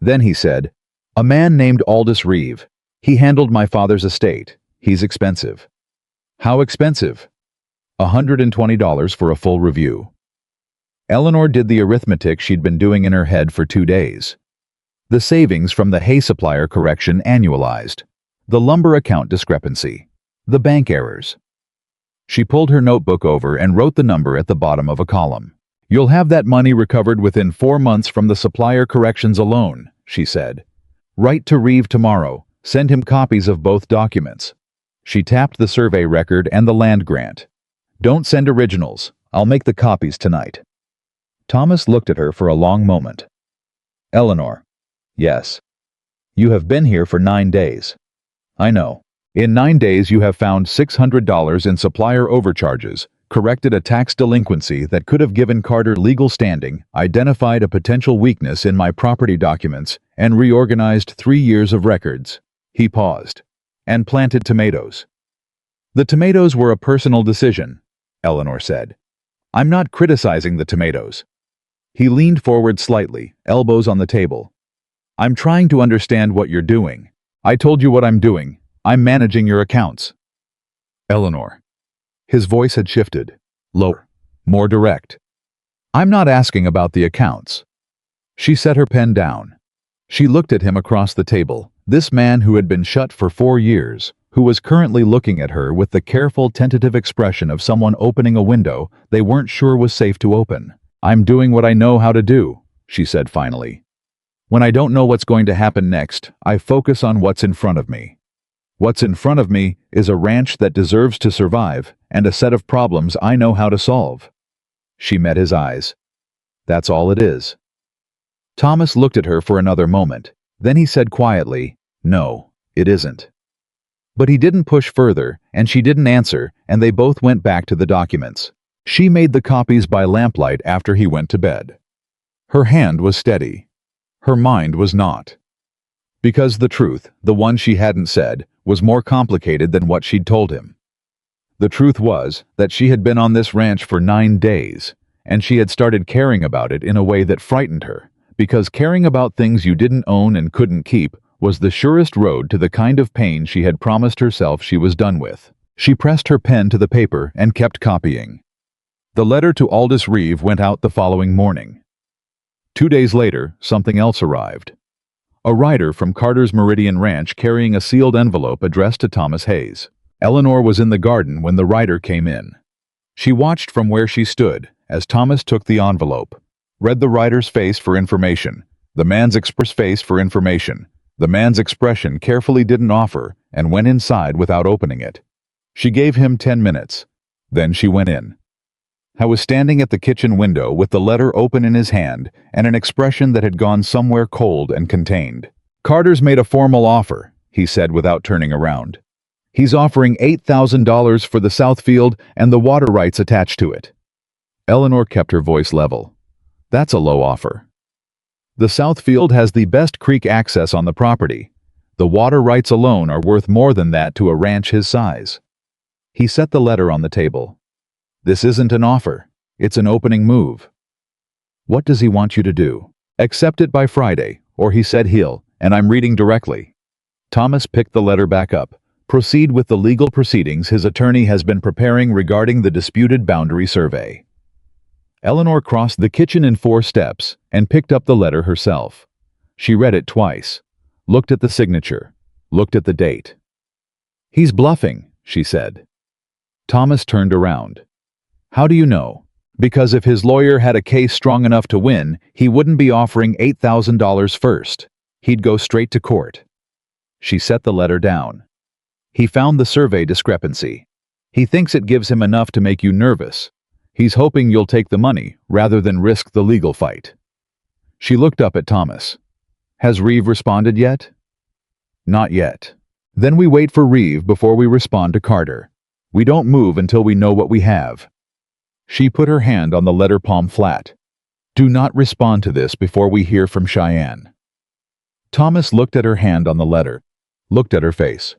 Then he said, a man named Aldous Reeve. He handled my father's estate. He's expensive. How expensive? $120 for a full review. Eleanor did the arithmetic she'd been doing in her head for 2 days. The savings from the hay supplier correction annualized. The lumber account discrepancy. The bank errors. She pulled her notebook over and wrote the number at the bottom of a column. You'll have that money recovered within 4 months from the supplier corrections alone, she said. Write to Reeve tomorrow. Send him copies of both documents. She tapped the survey record and the land grant. Don't send originals. I'll make the copies tonight. Thomas looked at her for a long moment. Eleanor. Yes. You have been here for 9 days. I know. In 9 days you have found $600 in supplier overcharges, corrected a tax delinquency that could have given Carter legal standing, identified a potential weakness in my property documents, and reorganized 3 years of records. He paused. And planted tomatoes. The tomatoes were a personal decision, Eleanor said. I'm not criticizing the tomatoes. He leaned forward slightly, elbows on the table. I'm trying to understand what you're doing. I told you what I'm doing. I'm managing your accounts. Eleanor. His voice had shifted. Lower. More direct. I'm not asking about the accounts. She set her pen down. She looked at him across the table, this man who had been shut for 4 years, who was currently looking at her with the careful, tentative expression of someone opening a window they weren't sure was safe to open. I'm doing what I know how to do, she said finally. When I don't know what's going to happen next, I focus on what's in front of me. What's in front of me is a ranch that deserves to survive and a set of problems I know how to solve. She met his eyes. That's all it is. Thomas looked at her for another moment. Then he said quietly, no, it isn't. But he didn't push further, and she didn't answer, and they both went back to the documents. She made the copies by lamplight after he went to bed. Her hand was steady. Her mind was not. Because the truth, the one she hadn't said, was more complicated than what she'd told him. The truth was that she had been on this ranch for 9 days, and she had started caring about it in a way that frightened her, because caring about things you didn't own and couldn't keep was the surest road to the kind of pain she had promised herself she was done with. She pressed her pen to the paper and kept copying. The letter to Aldous Reeve went out the following morning. 2 days later, something else arrived. A rider from Carter's Meridian Ranch carrying a sealed envelope addressed to Thomas Hayes. Eleanor was in the garden when the rider came in. She watched from where she stood as Thomas took the envelope, read the rider's face for information, the man's face for information. The man's expression carefully didn't offer and went inside without opening it. She gave him 10 minutes. Then she went in. I was standing at the kitchen window with the letter open in his hand and an expression that had gone somewhere cold and contained. Carter's made a formal offer, he said without turning around. He's offering $8,000 for the Southfield and the water rights attached to it. Eleanor kept her voice level. That's a low offer. The Southfield has the best creek access on the property. The water rights alone are worth more than that to a ranch his size. He set the letter on the table. This isn't an offer. It's an opening move. What does he want you to do? Accept it by Friday, or he said he'll, and I'm reading directly. Thomas picked the letter back up. Proceed with the legal proceedings his attorney has been preparing regarding the disputed boundary survey. Eleanor crossed the kitchen in 4 steps and picked up the letter herself. She read it twice, looked at the signature, looked at the date. He's bluffing, she said. Thomas turned around. How do you know? Because if his lawyer had a case strong enough to win, he wouldn't be offering $8,000 first. He'd go straight to court. She set the letter down. He found the survey discrepancy. He thinks it gives him enough to make you nervous. He's hoping you'll take the money rather than risk the legal fight. She looked up at Thomas. Has Reeve responded yet? Not yet. Then we wait for Reeve before we respond to Carter. We don't move until we know what we have. She put her hand on the letter, palm flat. Do not respond to this before we hear from Cheyenne. Thomas looked at her hand on the letter, looked at her face.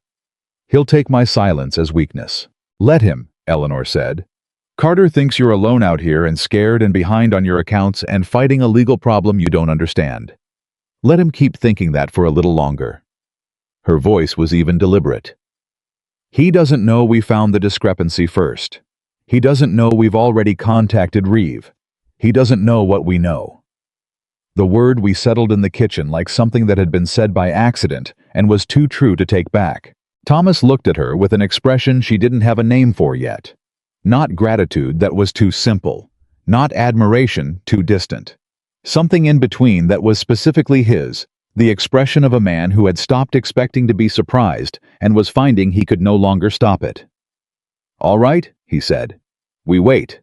He'll take my silence as weakness. Let him, Eleanor said. Carter thinks you're alone out here and scared and behind on your accounts and fighting a legal problem you don't understand. Let him keep thinking that for a little longer. Her voice was even deliberate. He doesn't know we found the discrepancy first. He doesn't know we've already contacted Reeve. He doesn't know what we know. The word we settled in the kitchen like something that had been said by accident and was too true to take back. Thomas looked at her with an expression she didn't have a name for yet. Not gratitude that was too simple. Not admiration too distant. Something in between that was specifically his, the expression of a man who had stopped expecting to be surprised and was finding he could no longer stop it. All right, he said. We wait.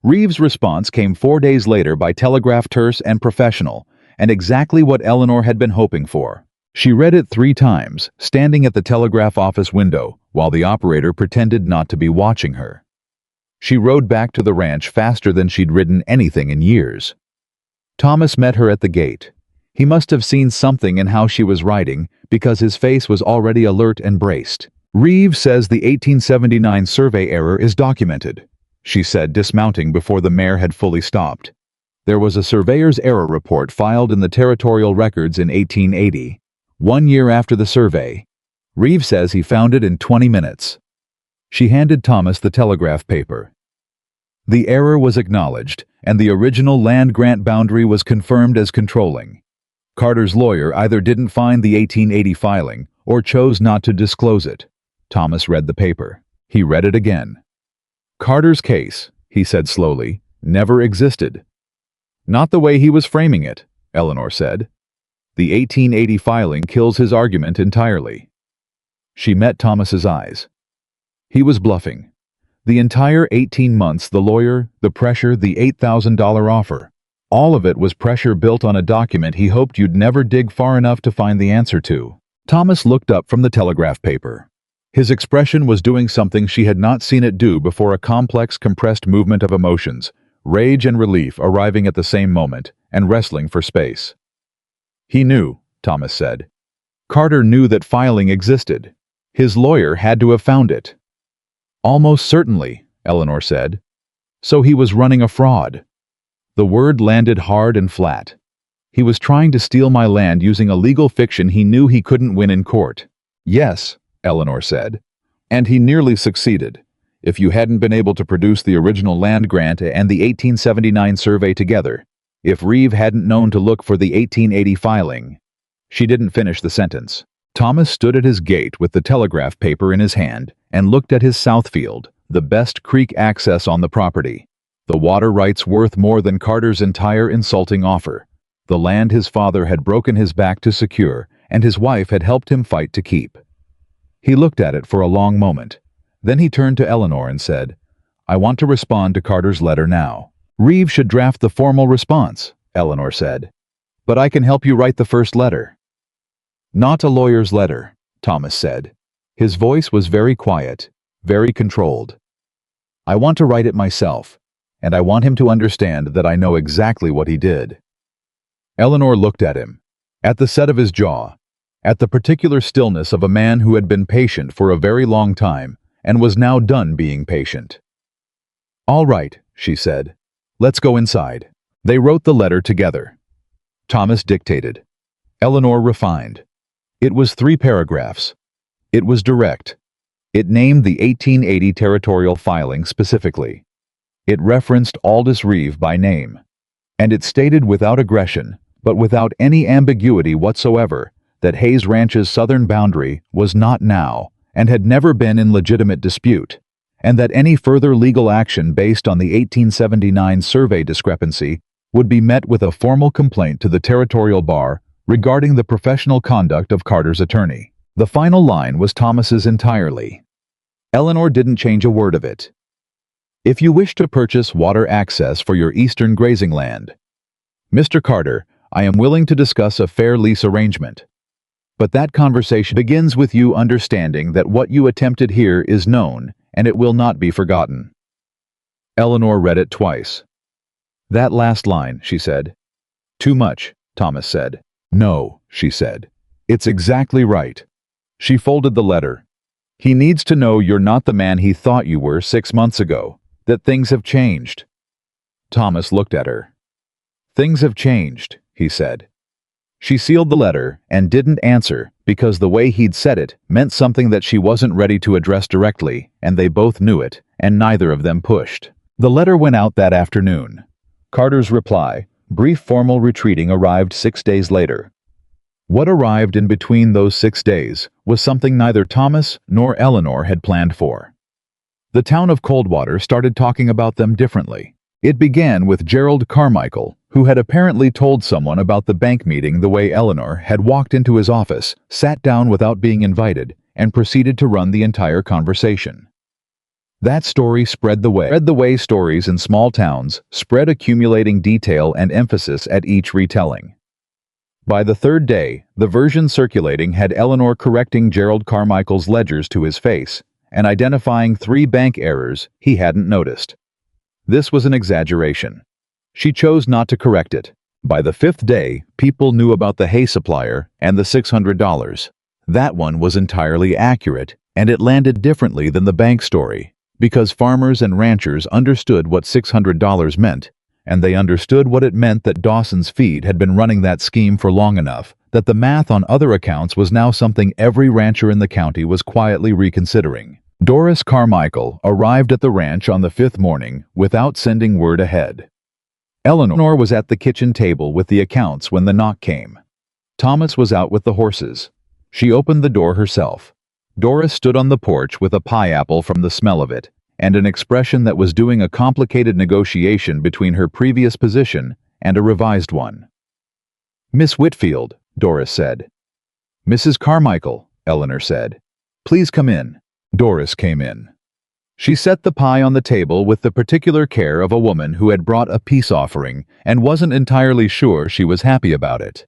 Reeve's response came 4 days later by telegraph, terse and professional, and exactly what Eleanor had been hoping for. She read it 3 times, standing at the telegraph office window, while the operator pretended not to be watching her. She rode back to the ranch faster than she'd ridden anything in years. Thomas met her at the gate. He must have seen something in how she was riding, because his face was already alert and braced. Reeve says the 1879 survey error is documented, she said, dismounting before the mare had fully stopped. There was a surveyor's error report filed in the territorial records in 1880, 1 year after the survey. Reeve says he found it in 20 minutes. She handed Thomas the telegraph paper. The error was acknowledged, and the original land grant boundary was confirmed as controlling. Carter's lawyer either didn't find the 1880 filing or chose not to disclose it. Thomas read the paper. He read it again. Carter's case, he said slowly, never existed. Not the way he was framing it, Eleanor said. The 1880 filing kills his argument entirely. She met Thomas's eyes. He was bluffing. The entire 18 months, the lawyer, the pressure, the $8,000 offer. All of it was pressure built on a document he hoped you'd never dig far enough to find the answer to. Thomas looked up from the telegraph paper. His expression was doing something she had not seen it do before, a complex, compressed movement of emotions, rage and relief arriving at the same moment, and wrestling for space. He knew, Thomas said. Carter knew that filing existed. His lawyer had to have found it. Almost certainly, Eleanor said. So he was running a fraud. The word landed hard and flat. He was trying to steal my land using a legal fiction he knew he couldn't win in court. Yes, Eleanor said. And he nearly succeeded. If you hadn't been able to produce the original land grant and the 1879 survey together, if Reeve hadn't known to look for the 1880 filing. She didn't finish the sentence. Thomas stood at his gate with the telegraph paper in his hand and looked at his Southfield, the best creek access on the property. The water rights worth more than Carter's entire insulting offer. The land his father had broken his back to secure and his wife had helped him fight to keep. He looked at it for a long moment. Then he turned to Eleanor and said, I want to respond to Carter's letter now. Reeve should draft the formal response, Eleanor said. But I can help you write the first letter. Not a lawyer's letter, Thomas said. His voice was very quiet, very controlled. I want to write it myself, and I want him to understand that I know exactly what he did. Eleanor looked at him, at the set of his jaw, at the particular stillness of a man who had been patient for a very long time and was now done being patient. All right, she said. Let's go inside. They wrote the letter together. Thomas dictated. Eleanor refined. It was 3 paragraphs. It was direct. It named the 1880 territorial filing specifically. It referenced Aldous Reeve by name. And it stated without aggression, but without any ambiguity whatsoever, that Hayes Ranch's southern boundary was not now and had never been in legitimate dispute, and that any further legal action based on the 1879 survey discrepancy would be met with a formal complaint to the territorial bar regarding the professional conduct of Carter's attorney. The final line was Thomas's entirely. Eleanor didn't change a word of it. If you wish to purchase water access for your eastern grazing land, Mr. Carter, I am willing to discuss a fair lease arrangement. But that conversation begins with you understanding that what you attempted here is known, and it will not be forgotten. Eleanor read it twice. That last line, she said. Too much, Thomas said. No, she said. It's exactly right. She folded the letter. He needs to know you're not the man he thought you were 6 months ago, that things have changed. Thomas looked at her. Things have changed, he said. She sealed the letter and didn't answer because the way he'd said it meant something that she wasn't ready to address directly, and they both knew it, and neither of them pushed. The letter went out that afternoon. Carter's reply, brief formal retreating, arrived 6 days later. What arrived in between those 6 days was something neither Thomas nor Eleanor had planned for. The town of Coldwater started talking about them differently. It began with Gerald Carmichael, who had apparently told someone about the bank meeting the way Eleanor had walked into his office, sat down without being invited, and proceeded to run the entire conversation. That story spread the way stories in small towns spread, accumulating detail and emphasis at each retelling. By the third day, the version circulating had Eleanor correcting Gerald Carmichael's ledgers to his face and identifying 3 bank errors he hadn't noticed. This was an exaggeration. She chose not to correct it. By the 5th day, people knew about the hay supplier and the $600. That one was entirely accurate, and it landed differently than the bank story, because farmers and ranchers understood what $600 meant, and they understood what it meant that Dawson's Feed had been running that scheme for long enough that the math on other accounts was now something every rancher in the county was quietly reconsidering. Doris Carmichael arrived at the ranch on the 5th morning without sending word ahead. Eleanor was at the kitchen table with the accounts when the knock came. Thomas was out with the horses. She opened the door herself. Doris stood on the porch with a pineapple from the smell of it, and an expression that was doing a complicated negotiation between her previous position and a revised one. Miss Whitfield, Doris said. Mrs. Carmichael, Eleanor said. Please come in. Doris came in. She set the pie on the table with the particular care of a woman who had brought a peace offering and wasn't entirely sure she was happy about it.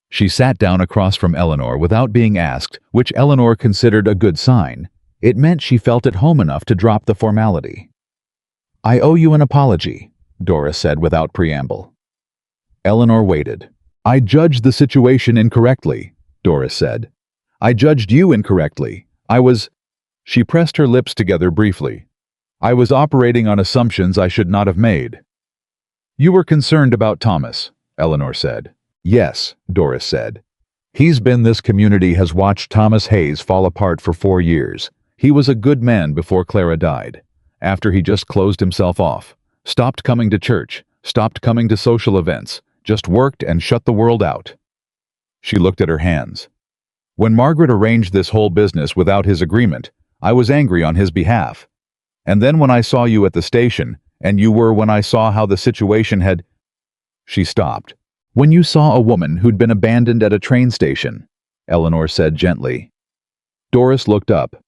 She sat down across from Eleanor without being asked, which Eleanor considered a good sign. It meant she felt at home enough to drop the formality. I owe you an apology, Doris said without preamble. Eleanor waited. I judged the situation incorrectly, Doris said. I judged you incorrectly. She pressed her lips together briefly. I was operating on assumptions I should not have made. You were concerned about Thomas, Eleanor said. Yes, Doris said. This community has watched Thomas Hayes fall apart for 4 years. He was a good man before Clara died. After he just closed himself off, stopped coming to church, stopped coming to social events, just worked and shut the world out. She looked at her hands. When Margaret arranged this whole business without his agreement, I was angry on his behalf. And then when I saw you at the station, and you were when I saw how the situation had... She stopped. When you saw a woman who'd been abandoned at a train station, Eleanor said gently. Doris looked up.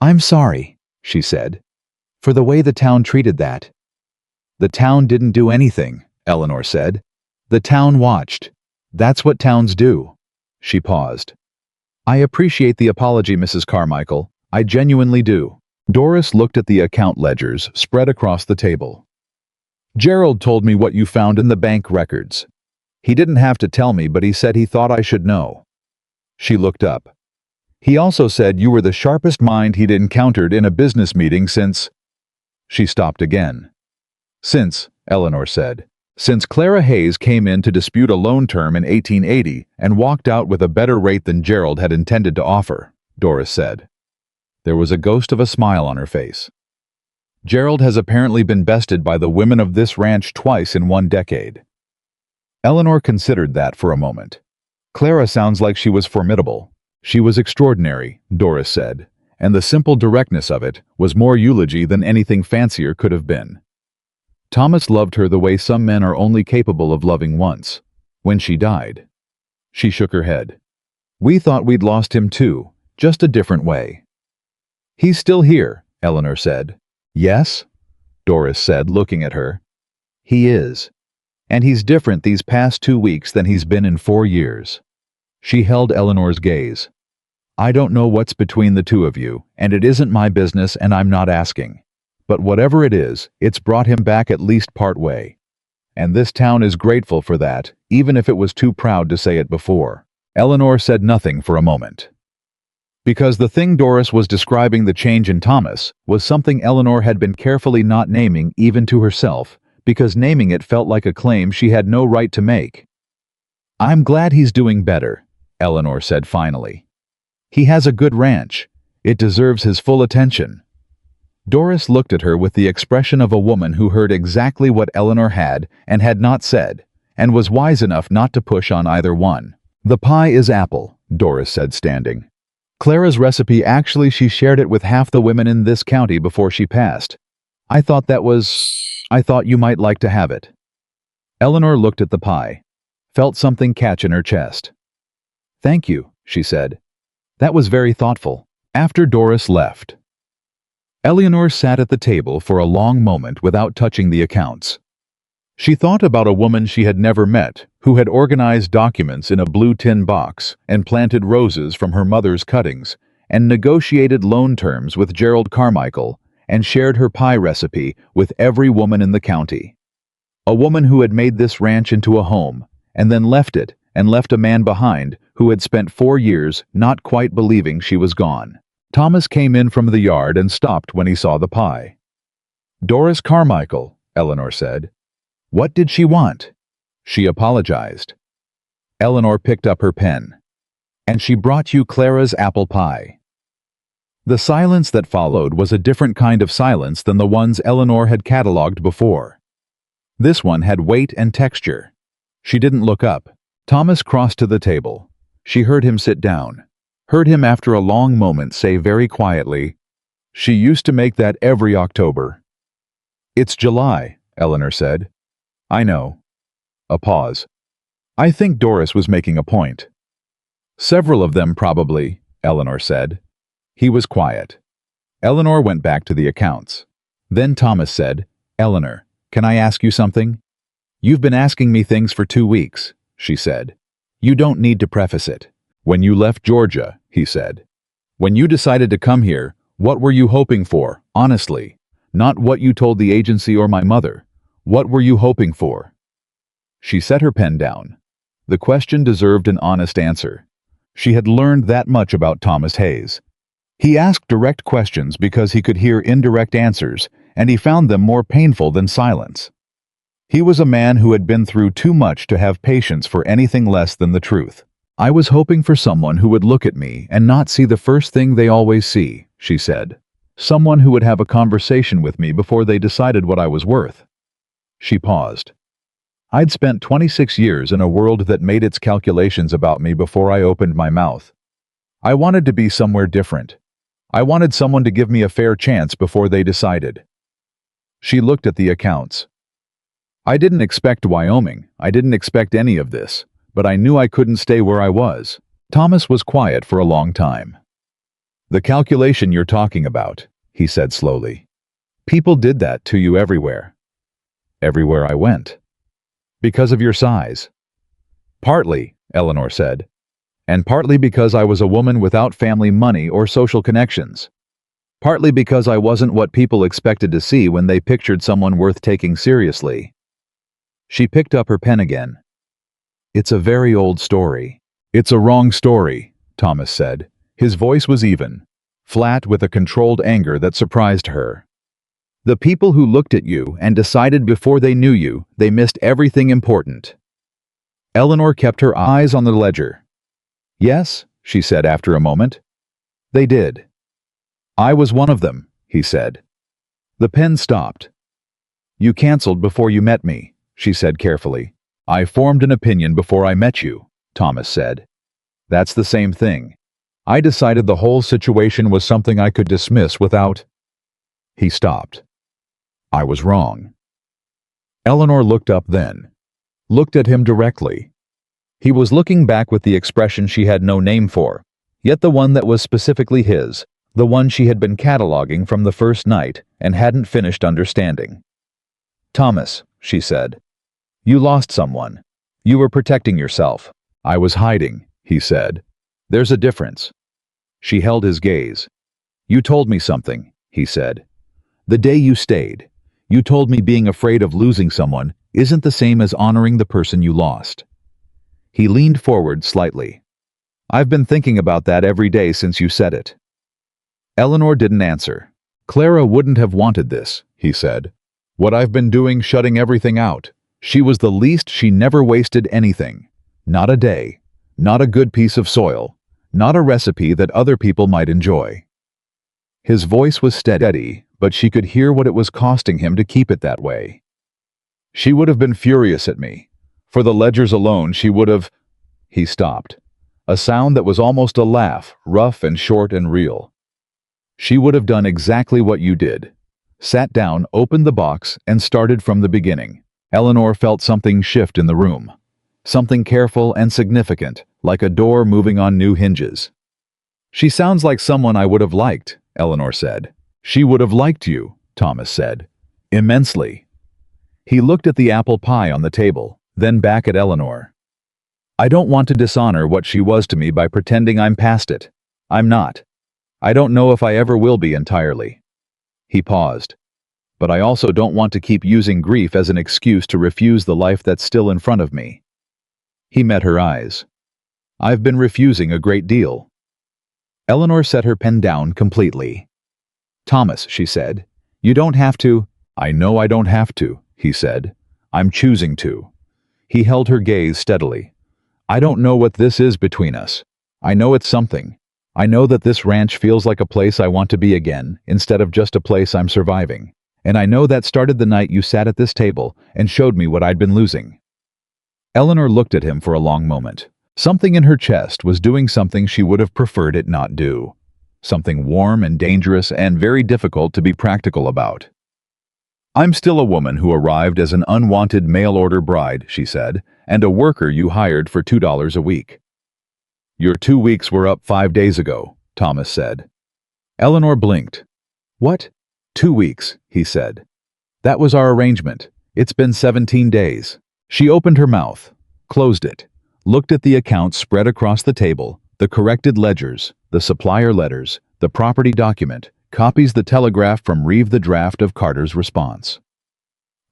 I'm sorry, she said, for the way the town treated that. The town didn't do anything, Eleanor said. The town watched. That's what towns do. She paused. I appreciate the apology, Mrs. Carmichael. I genuinely do. Doris looked at the account ledgers spread across the table. Gerald told me what you found in the bank records. He didn't have to tell me, but he said he thought I should know. She looked up. He also said you were the sharpest mind he'd encountered in a business meeting since... She stopped again. Since, Eleanor said. Since Clara Hayes came in to dispute a loan term in 1880 and walked out with a better rate than Gerald had intended to offer, Doris said. There was a ghost of a smile on her face. Gerald has apparently been bested by the women of this ranch twice in 1 decade. Eleanor considered that for a moment. Clara sounds like she was formidable. She was extraordinary, Doris said, and the simple directness of it was more eulogy than anything fancier could have been. Thomas loved her the way some men are only capable of loving once, when she died. She shook her head. We thought we'd lost him too, just a different way. He's still here, Eleanor said. Yes? Doris said, looking at her. He is. And he's different these past 2 weeks than he's been in 4 years. She held Eleanor's gaze. I don't know what's between the two of you, and it isn't my business and I'm not asking. But whatever it is, it's brought him back at least part way. And this town is grateful for that, even if it was too proud to say it before. Eleanor said nothing for a moment. Because the thing Doris was describing, the change in Thomas, was something Eleanor had been carefully not naming even to herself, because naming it felt like a claim she had no right to make. I'm glad he's doing better, Eleanor said finally. He has a good ranch. It deserves his full attention. Doris looked at her with the expression of a woman who heard exactly what Eleanor had and had not said, and was wise enough not to push on either one. The pie is apple, Doris said, standing. Clara's recipe, actually she shared it with half the women in this county before she passed. I thought you might like to have it. Eleanor looked at the pie, felt something catch in her chest. Thank you, she said. That was very thoughtful. After Doris left, Eleanor sat at the table for a long moment without touching the accounts. She thought about a woman she had never met, who had organized documents in a blue tin box and planted roses from her mother's cuttings and negotiated loan terms with Gerald Carmichael and shared her pie recipe with every woman in the county. A woman who had made this ranch into a home and then left it and left a man behind who had spent 4 years not quite believing she was gone. Thomas came in from the yard and stopped when he saw the pie. Doris Carmichael, Eleanor said. What did she want? She apologized. Eleanor picked up her pen. And she brought you Clara's apple pie. The silence that followed was a different kind of silence than the ones Eleanor had cataloged before. This one had weight and texture. She didn't look up. Thomas crossed to the table. She heard him sit down. Heard him after a long moment say very quietly, She used to make that every October. It's July, Eleanor said. I know. A pause. I think Doris was making a point. Several of them probably, Eleanor said. He was quiet. Eleanor went back to the accounts. Then Thomas said, Eleanor, can I ask you something? You've been asking me things for 2 weeks, she said. You don't need to preface it. When you left Georgia, he said. When you decided to come here, what were you hoping for, honestly? Not what you told the agency or my mother. What were you hoping for? She set her pen down. The question deserved an honest answer. She had learned that much about Thomas Hayes. He asked direct questions because he could hear indirect answers, and he found them more painful than silence. He was a man who had been through too much to have patience for anything less than the truth. I was hoping for someone who would look at me and not see the first thing they always see, she said. Someone who would have a conversation with me before they decided what I was worth. She paused. I'd spent 26 years in a world that made its calculations about me before I opened my mouth. I wanted to be somewhere different. I wanted someone to give me a fair chance before they decided. She looked at the accounts. I didn't expect Wyoming. I didn't expect any of this, but I knew I couldn't stay where I was. Thomas was quiet for a long time. The calculation you're talking about, he said slowly. People did that to you everywhere. Everywhere I went. Because of your size. Partly, Eleanor said. And partly because I was a woman without family money or social connections. Partly because I wasn't what people expected to see when they pictured someone worth taking seriously. She picked up her pen again. It's a very old story. It's a wrong story, Thomas said. His voice was even, flat with a controlled anger that surprised her. The people who looked at you and decided before they knew you, they missed everything important. Eleanor kept her eyes on the ledger. Yes, she said after a moment. They did. I was one of them, he said. The pen stopped. You canceled before you met me, she said carefully. I formed an opinion before I met you, Thomas said. That's the same thing. I decided the whole situation was something I could dismiss without... He stopped. I was wrong. Eleanor looked up then. Looked at him directly. He was looking back with the expression she had no name for, yet the one that was specifically his, the one she had been cataloging from the first night and hadn't finished understanding. "Thomas," she said, "you lost someone. You were protecting yourself." "I was hiding," he said. "There's a difference." She held his gaze. "You told me something," he said. "The day you stayed. You told me being afraid of losing someone isn't the same as honoring the person you lost." He leaned forward slightly. "I've been thinking about that every day since you said it." Eleanor didn't answer. "Clara wouldn't have wanted this," he said. "What I've been doing, shutting everything out. She was the least. She never wasted anything. Not a day. Not a good piece of soil. Not a recipe that other people might enjoy." His voice was steady, but she could hear what it was costing him to keep it that way. "She would have been furious at me. For the ledgers alone, she would have—" He stopped. A sound that was almost a laugh, rough and short and real. "She would have done exactly what you did. Sat down, opened the box, and started from the beginning." Eleanor felt something shift in the room. Something careful and significant, like a door moving on new hinges. "She sounds like someone I would have liked," Eleanor said. "She would have liked you," Thomas said. "Immensely." He looked at the apple pie on the table, then back at Eleanor. "I don't want to dishonor what she was to me by pretending I'm past it. I'm not. I don't know if I ever will be entirely." He paused. "But I also don't want to keep using grief as an excuse to refuse the life that's still in front of me." He met her eyes. "I've been refusing a great deal." Eleanor set her pen down completely. "Thomas," she said, "you don't have to—" "I know I don't have to," he said. "I'm choosing to." He held her gaze steadily. "I don't know what this is between us. I know it's something. I know that this ranch feels like a place I want to be again, instead of just a place I'm surviving. And I know that started the night you sat at this table and showed me what I'd been losing." Eleanor looked at him for a long moment. Something in her chest was doing something she would have preferred it not do. Something warm and dangerous and very difficult to be practical about. "I'm still a woman who arrived as an unwanted mail-order bride," she said, "and a worker you hired for $2 a week." "Your 2 weeks were up 5 days ago," Thomas said. Eleanor blinked. "What?" "2 weeks," he said. "That was our arrangement. It's been 17 days. She opened her mouth, closed it, looked at the accounts spread across the table, the corrected ledgers, the supplier letters, the property document, copies the telegraph from Reeve the draft of Carter's response.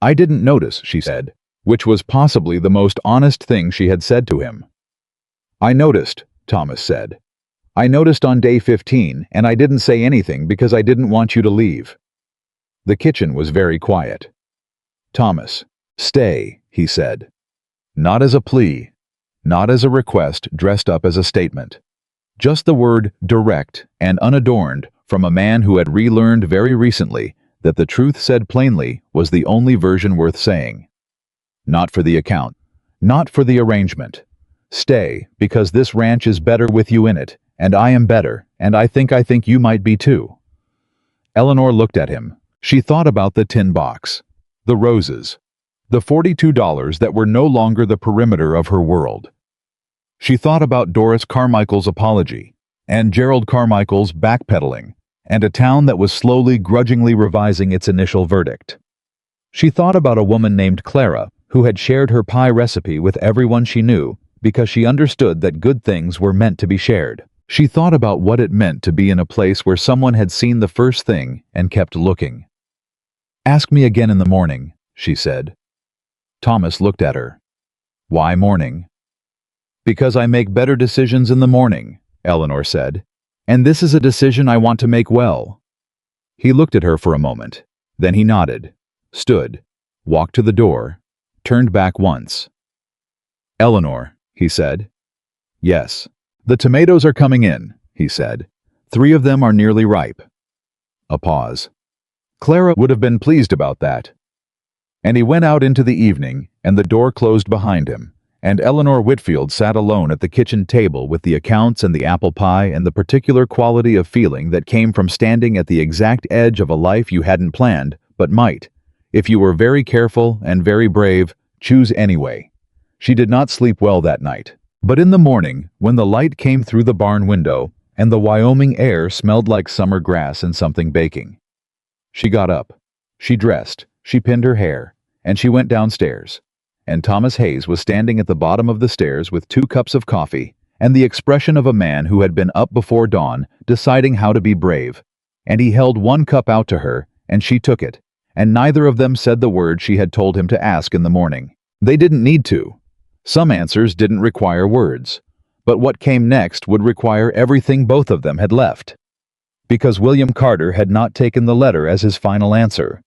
"I didn't notice," she said, which was possibly the most honest thing she had said to him. "I noticed," Thomas said. "I noticed on day 15, and I didn't say anything because I didn't want you to leave." The kitchen was very quiet. "Thomas, stay," he said. Not as a plea, not as a request dressed up as a statement. Just the word direct and unadorned from a man who had relearned very recently that the truth said plainly was the only version worth saying. Not for the account, not for the arrangement. Stay, because this ranch is better with you in it, and I am better, and I think you might be too. Eleanor looked at him. She thought about the tin box, the roses, the $42 that were no longer the perimeter of her world. She thought about Doris Carmichael's apology, and Gerald Carmichael's backpedaling, and a town that was slowly, grudgingly revising its initial verdict. She thought about a woman named Clara, who had shared her pie recipe with everyone she knew because she understood that good things were meant to be shared. She thought about what it meant to be in a place where someone had seen the first thing and kept looking. "Ask me again in the morning," she said. Thomas looked at her. "Why morning?" "Because I make better decisions in the morning," Eleanor said. "And this is a decision I want to make well." He looked at her for a moment. Then he nodded, stood, walked to the door, turned back once. "Eleanor," he said. "Yes. The tomatoes are coming in," he said. 3 of them are nearly ripe." A pause. "Clara would have been pleased about that." And he went out into the evening, and the door closed behind him, and Eleanor Whitfield sat alone at the kitchen table with the accounts and the apple pie and the particular quality of feeling that came from standing at the exact edge of a life you hadn't planned, but might, if you were very careful and very brave, choose anyway. She did not sleep well that night. But in the morning, when the light came through the barn window, and the Wyoming air smelled like summer grass and something baking, she got up. She dressed, she pinned her hair, and she went downstairs. And Thomas Hayes was standing at the bottom of the stairs with 2 cups of coffee, and the expression of a man who had been up before dawn, deciding how to be brave. And he held 1 cup out to her, and she took it, and neither of them said the word she had told him to ask in the morning. They didn't need to. Some answers didn't require words, but what came next would require everything both of them had left. Because William Carter had not taken the letter as his final answer,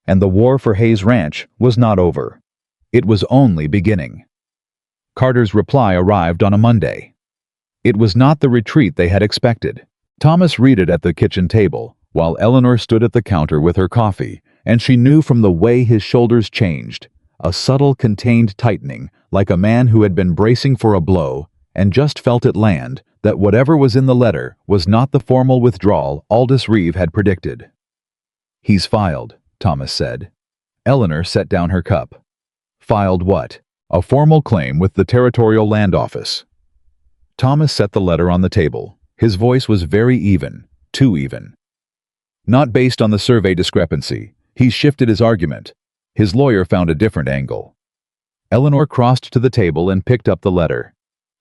and the war for Hayes Ranch was not over. It was only beginning. Carter's reply arrived on a Monday. It was not the retreat they had expected. Thomas read it at the kitchen table, while Eleanor stood at the counter with her coffee, and she knew from the way his shoulders changed, a subtle contained tightening, like a man who had been bracing for a blow, and just felt it land, that whatever was in the letter was not the formal withdrawal Aldous Reeve had predicted. "He's filed," Thomas said. Eleanor set down her cup. "Filed what?" "A formal claim with the Territorial Land Office." Thomas set the letter on the table. His voice was very even, too even. "Not based on the survey discrepancy. He's shifted his argument. His lawyer found a different angle." Eleanor crossed to the table and picked up the letter.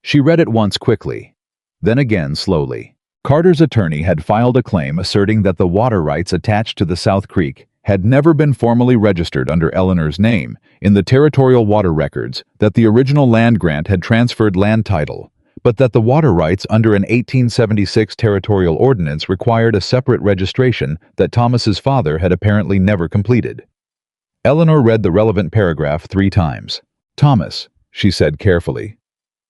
She read it once quickly, then again slowly. Carter's attorney had filed a claim asserting that the water rights attached to the South Creek had never been formally registered under Eleanor's name in the territorial water records, that the original land grant had transferred land title, but that the water rights under an 1876 territorial ordinance required a separate registration that Thomas's father had apparently never completed. Eleanor read the relevant paragraph 3 times. "Thomas," she said carefully,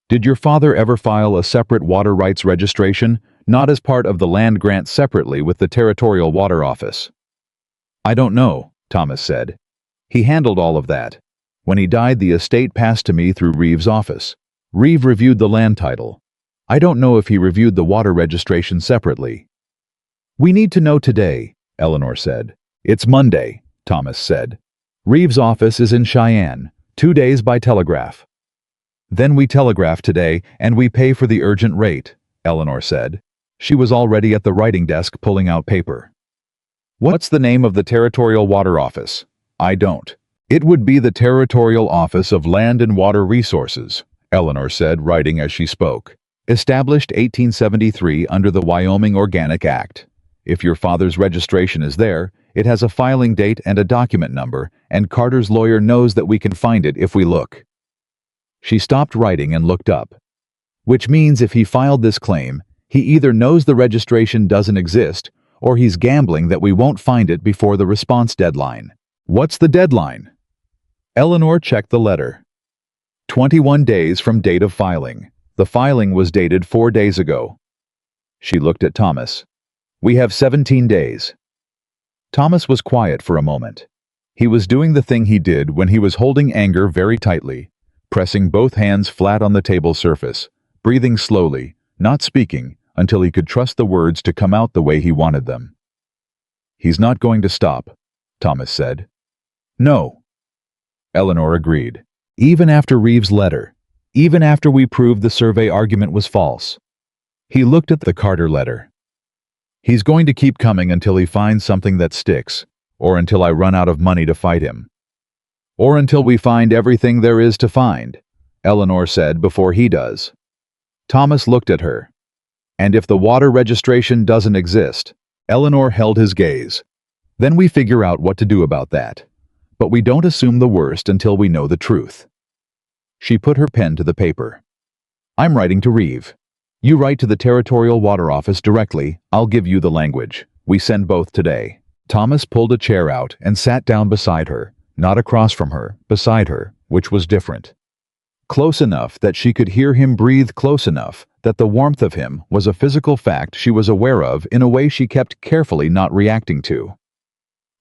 "did your father ever file a separate water rights registration, not as part of the land grant separately with the Territorial Water Office?" "I don't know," Thomas said. "He handled all of that. When he died, the estate passed to me through Reeve's office. Reeve reviewed the land title. I don't know if he reviewed the water registration separately." "We need to know today," Eleanor said. "It's Monday," Thomas said. "Reeve's office is in Cheyenne, 2 days by telegraph." "Then we telegraph today, and we pay for the urgent rate," Eleanor said. She was already at the writing desk pulling out paper. "What's the name of the Territorial Water Office?" "I don't." "It would be the Territorial Office of Land and Water Resources," Eleanor said, writing as she spoke. "Established 1873 under the Wyoming Organic Act. If your father's registration is there, it has a filing date and a document number, and Carter's lawyer knows that we can find it if we look." She stopped writing and looked up. "Which means if he filed this claim, he either knows the registration doesn't exist, or he's gambling that we won't find it before the response deadline." "What's the deadline?" Eleanor checked the letter. 21 days from date of filing. The filing was dated 4 days ago. She looked at Thomas. "We have 17 days. Thomas was quiet for a moment. He was doing the thing he did when he was holding anger very tightly, pressing both hands flat on the table surface, breathing slowly, not speaking until he could trust the words to come out the way he wanted them. "He's not going to stop," Thomas said. "No." Eleanor agreed. "Even after Reeve's letter. Even after we proved the survey argument was false." He looked at the Carter letter. "He's going to keep coming until he finds something that sticks, or until I run out of money to fight him. Or until we find everything there is to find," Eleanor said, "before he does." Thomas looked at her. "And if the water registration doesn't exist?" Eleanor held his gaze. "Then we figure out what to do about that. But we don't assume the worst until we know the truth." She put her pen to the paper. "I'm writing to Reeve. You write to the Territorial Water Office directly. I'll give you the language. We send both today." Thomas pulled a chair out and sat down beside her, not across from her, beside her, which was different. Close enough that she could hear him breathe, close enough that the warmth of him was a physical fact she was aware of in a way she kept carefully not reacting to.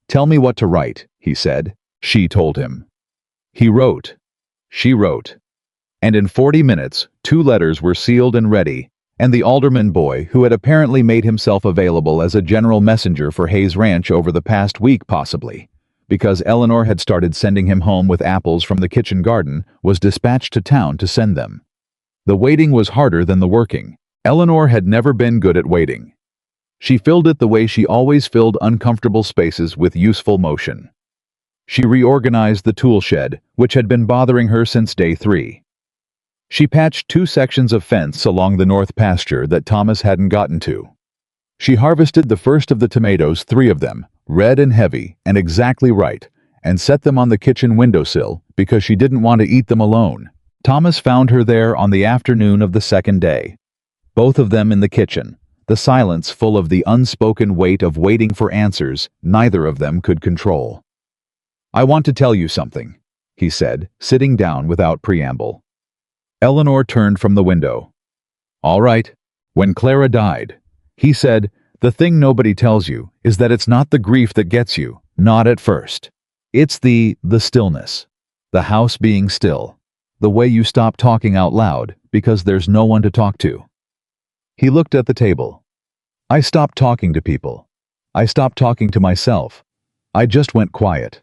"Tell me what to write," he said. She told him. He wrote. She wrote. And in 40 minutes, 2 letters were sealed and ready, and the alderman boy, who had apparently made himself available as a general messenger for Hayes Ranch over the past week possibly, because Eleanor had started sending him home with apples from the kitchen garden, was dispatched to town to send them. The waiting was harder than the working. Eleanor had never been good at waiting. She filled it the way she always filled uncomfortable spaces with useful motion. She reorganized the tool shed, which had been bothering her since day 3. She patched 2 sections of fence along the north pasture that Thomas hadn't gotten to. She harvested the first of the tomatoes, 3 of them, red and heavy and exactly right, and set them on the kitchen windowsill because she didn't want to eat them alone. Thomas found her there on the afternoon of the second day. Both of them in the kitchen, the silence full of the unspoken weight of waiting for answers neither of them could control. "I want to tell you something," he said, sitting down without preamble. Eleanor turned from the window. "All right. When Clara died," he said, "the thing nobody tells you is that it's not the grief that gets you, not at first. It's the stillness. The house being still. The way you stop talking out loud because there's no one to talk to." He looked at the table. "I stopped talking to people. I stopped talking to myself. I just went quiet.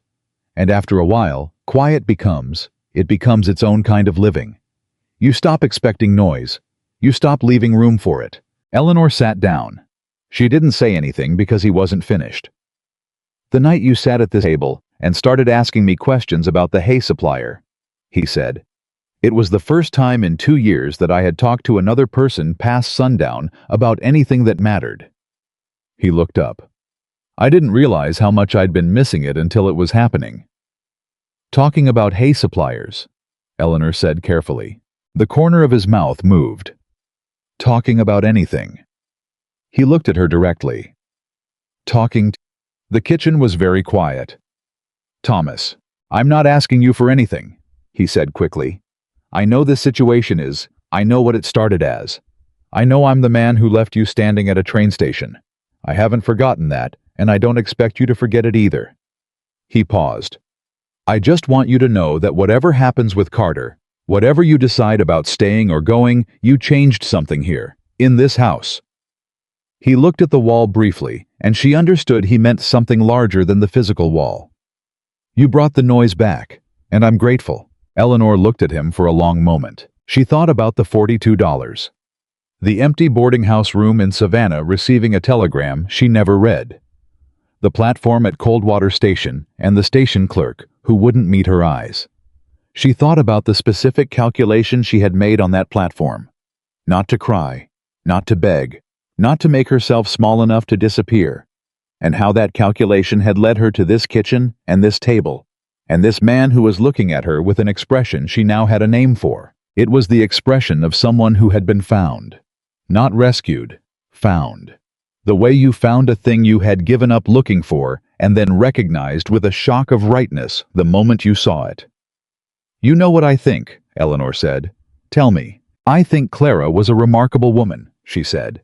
And after a while, quiet becomes its own kind of living. You stop expecting noise. You stop leaving room for it." Eleanor sat down. She didn't say anything because he wasn't finished. "The night you sat at this table and started asking me questions about the hay supplier," he said. "It was the first time in 2 years that I had talked to another person past sundown about anything that mattered." He looked up. "I didn't realize how much I'd been missing it until it was happening." "Talking about hay suppliers," Eleanor said carefully. The corner of his mouth moved. "Talking about anything." He looked at her directly. The kitchen was very quiet. "Thomas, I'm not asking you for anything," he said quickly. "I know this situation is, I know what it started as. I know I'm the man who left you standing at a train station. I haven't forgotten that, and I don't expect you to forget it either." He paused. "I just want you to know that whatever happens with Carter, whatever you decide about staying or going, you changed something here, in this house." He looked at the wall briefly, and she understood he meant something larger than the physical wall. "You brought the noise back, and I'm grateful." Eleanor looked at him for a long moment. She thought about the $42. The empty boarding house room in Savannah receiving a telegram she never read. The platform at Coldwater station and the station clerk who wouldn't meet her eyes. She thought about the specific calculation she had made on that platform. Not to cry, not to beg, not to make herself small enough to disappear, and how that calculation had led her to this kitchen and this table, and this man who was looking at her with an expression she now had a name for. It was the expression of someone who had been found. Not rescued, found. The way you found a thing you had given up looking for and then recognized with a shock of rightness the moment you saw it. "You know what I think," Eleanor said. "Tell me." "I think Clara was a remarkable woman," she said.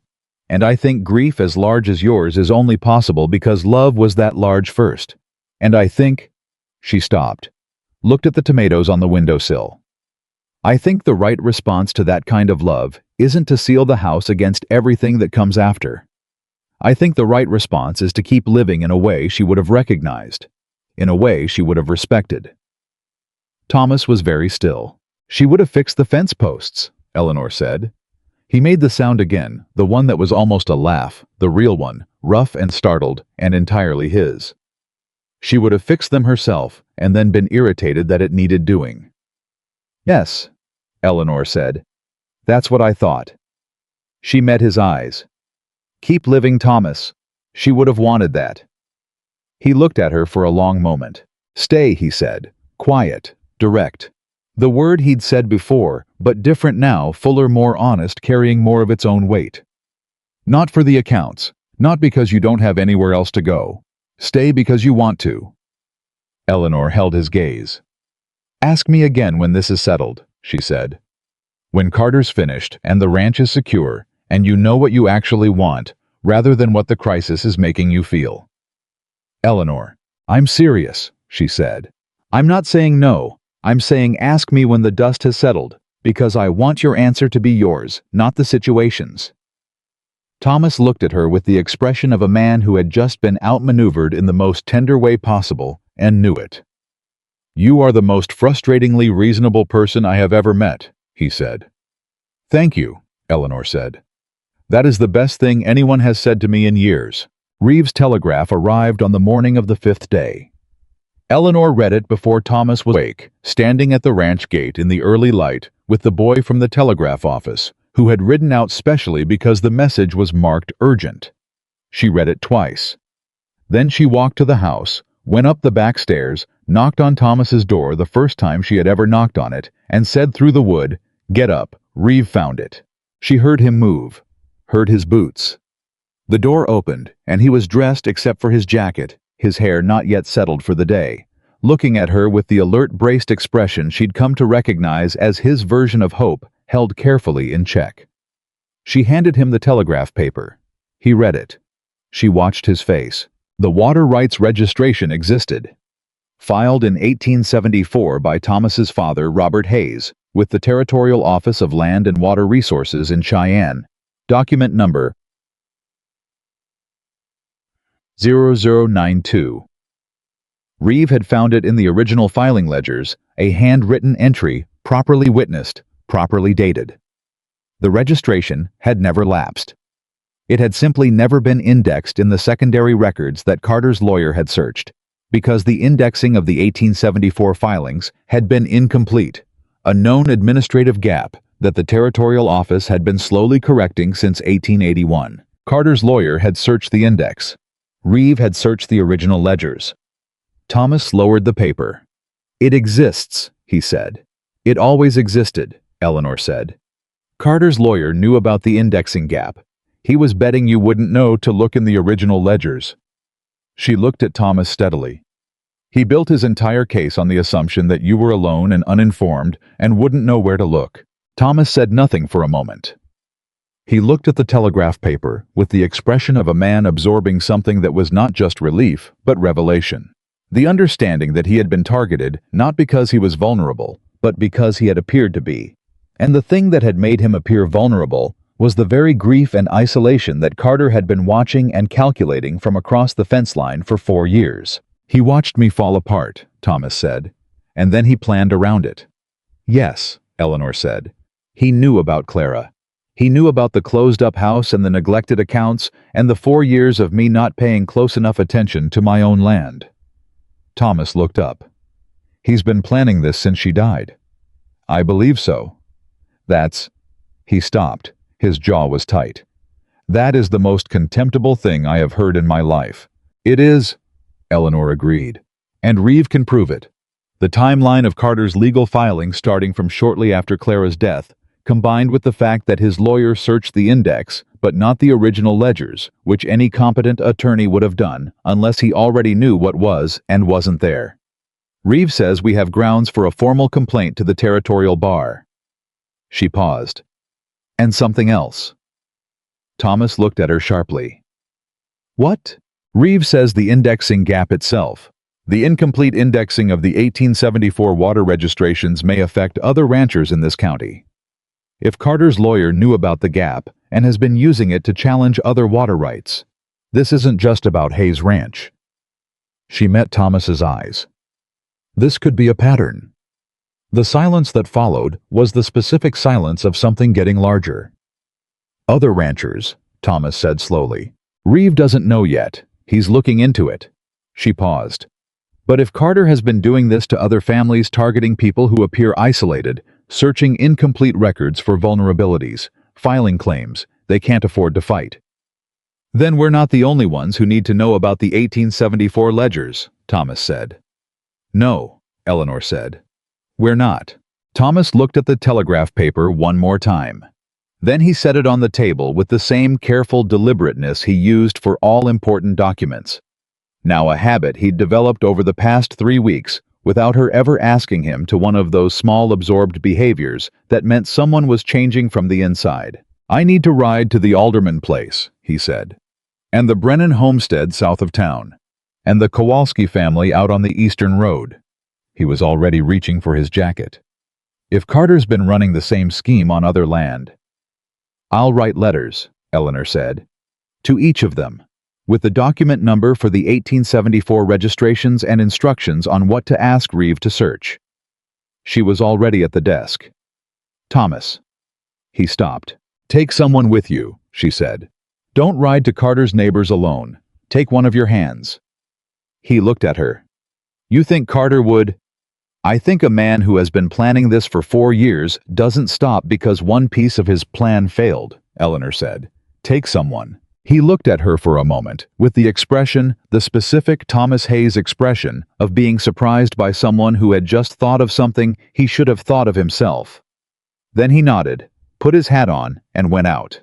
"And I think grief as large as yours is only possible because love was that large first. And I think—" She stopped, looked at the tomatoes on the windowsill. "I think the right response to that kind of love isn't to seal the house against everything that comes after. I think the right response is to keep living in a way she would have recognized, in a way she would have respected." Thomas was very still. "She would have fixed the fence posts," Eleanor said. He made the sound again, the one that was almost a laugh, the real one, rough and startled, and entirely his. "She would have fixed them herself and then been irritated that it needed doing." "Yes," Eleanor said. "That's what I thought." She met his eyes. "Keep living, Thomas." She would have wanted that. He looked at her for a long moment. "Stay," he said. Quiet, direct. The word he'd said before, but different now, fuller, more honest, carrying more of its own weight. "Not for the accounts. Not because you don't have anywhere else to go. Stay because you want to." Eleanor held his gaze. "Ask me again when this is settled," she said. "When Carter's finished and the ranch is secure and you know what you actually want, rather than what the crisis is making you feel." "Eleanor, I'm serious," she said. "I'm not saying no. I'm saying ask me when the dust has settled, because I want your answer to be yours, not the situation's." Thomas looked at her with the expression of a man who had just been outmaneuvered in the most tender way possible and knew it. "You are the most frustratingly reasonable person I have ever met," he said. "Thank you," Eleanor said. "That is the best thing anyone has said to me in years." Reeves' telegraph arrived on the morning of the 5th day. Eleanor read it before Thomas was awake, standing at the ranch gate in the early light with the boy from the telegraph office, who had ridden out specially because the message was marked urgent. She read it twice. Then she walked to the house, went up the back stairs, knocked on Thomas's door the first time she had ever knocked on it, and said through the wood, "Get up, Reeve found it." She heard him move, heard his boots. The door opened, and he was dressed except for his jacket, his hair not yet settled for the day, looking at her with the alert, braced expression she'd come to recognize as his version of hope held carefully in check. She handed him the telegraph paper. He read it. She watched his face. The water rights registration existed. Filed in 1874 by Thomas's father, Robert Hayes, with the Territorial Office of Land and Water Resources in Cheyenne. Document number 0092. Reeve had found it in the original filing ledgers, a handwritten entry, properly witnessed, properly dated. The registration had never lapsed. It had simply never been indexed in the secondary records that Carter's lawyer had searched, because the indexing of the 1874 filings had been incomplete, a known administrative gap that the Territorial Office had been slowly correcting since 1881. Carter's lawyer had searched the index. Reeve had searched the original ledgers. Thomas lowered the paper. "It exists," he said. "It always existed," Eleanor said. Carter's lawyer knew about the indexing gap. He was betting you wouldn't know to look in the original ledgers. She looked at Thomas steadily. "He built his entire case on the assumption that you were alone and uninformed and wouldn't know where to look." Thomas said nothing for a moment. He looked at the telegraph paper with the expression of a man absorbing something that was not just relief, but revelation. The understanding that he had been targeted not because he was vulnerable, but because he had appeared to be. And the thing that had made him appear vulnerable was the very grief and isolation that Carter had been watching and calculating from across the fence line for 4 years. "He watched me fall apart," Thomas said, "and then he planned around it." "Yes," Eleanor said. "He knew about Clara. He knew about the closed-up house and the neglected accounts and the 4 years of me not paying close enough attention to my own land." Thomas looked up. "He's been planning this since she died." "I believe so." "That's—" He stopped. His jaw was tight. "That is the most contemptible thing I have heard in my life." "It is," Eleanor agreed. "And Reeve can prove it." The timeline of Carter's legal filings starting from shortly after Clara's death, combined with the fact that his lawyer searched the index, but not the original ledgers, which any competent attorney would have done unless he already knew what was and wasn't there. "Reeve says we have grounds for a formal complaint to the Territorial Bar." She paused. "And something else." Thomas looked at her sharply. "What?" "Reeve says the indexing gap itself. The incomplete indexing of the 1874 water registrations may affect other ranchers in this county. If Carter's lawyer knew about the gap and has been using it to challenge other water rights, this isn't just about Hayes Ranch." She met Thomas's eyes. This could be a pattern. The silence that followed was the specific silence of something getting larger. "Other ranchers," Thomas said slowly. "Reeve doesn't know yet. He's looking into it." She paused. "But if Carter has been doing this to other families, targeting people who appear isolated, searching incomplete records for vulnerabilities, filing claims they can't afford to fight, then we're not the only ones who need to know about the 1874 ledgers," Thomas said. "No," Eleanor said. "We're not." Thomas looked at the telegraph paper one more time. Then he set it on the table with the same careful deliberateness he used for all important documents. Now a habit he'd developed over the past 3 weeks, without her ever asking him, to one of those small absorbed behaviors that meant someone was changing from the inside. "I need to ride to the Alderman place," he said, "and the Brennan homestead south of town, and the Kowalski family out on the eastern road." He was already reaching for his jacket. "If Carter's been running the same scheme on other land—" "I'll write letters," Eleanor said, "to each of them, with the document number for the 1874 registrations and instructions on what to ask Reeve to search." She was already at the desk. "Thomas." He stopped. "Take someone with you," she said. "Don't ride to Carter's neighbors alone. Take one of your hands." He looked at her. "You think Carter would?" "I think a man who has been planning this for 4 years doesn't stop because one piece of his plan failed," Eleanor said. "Take someone." He looked at her for a moment, with the expression, the specific Thomas Hayes expression, of being surprised by someone who had just thought of something he should have thought of himself. Then he nodded, put his hat on, and went out.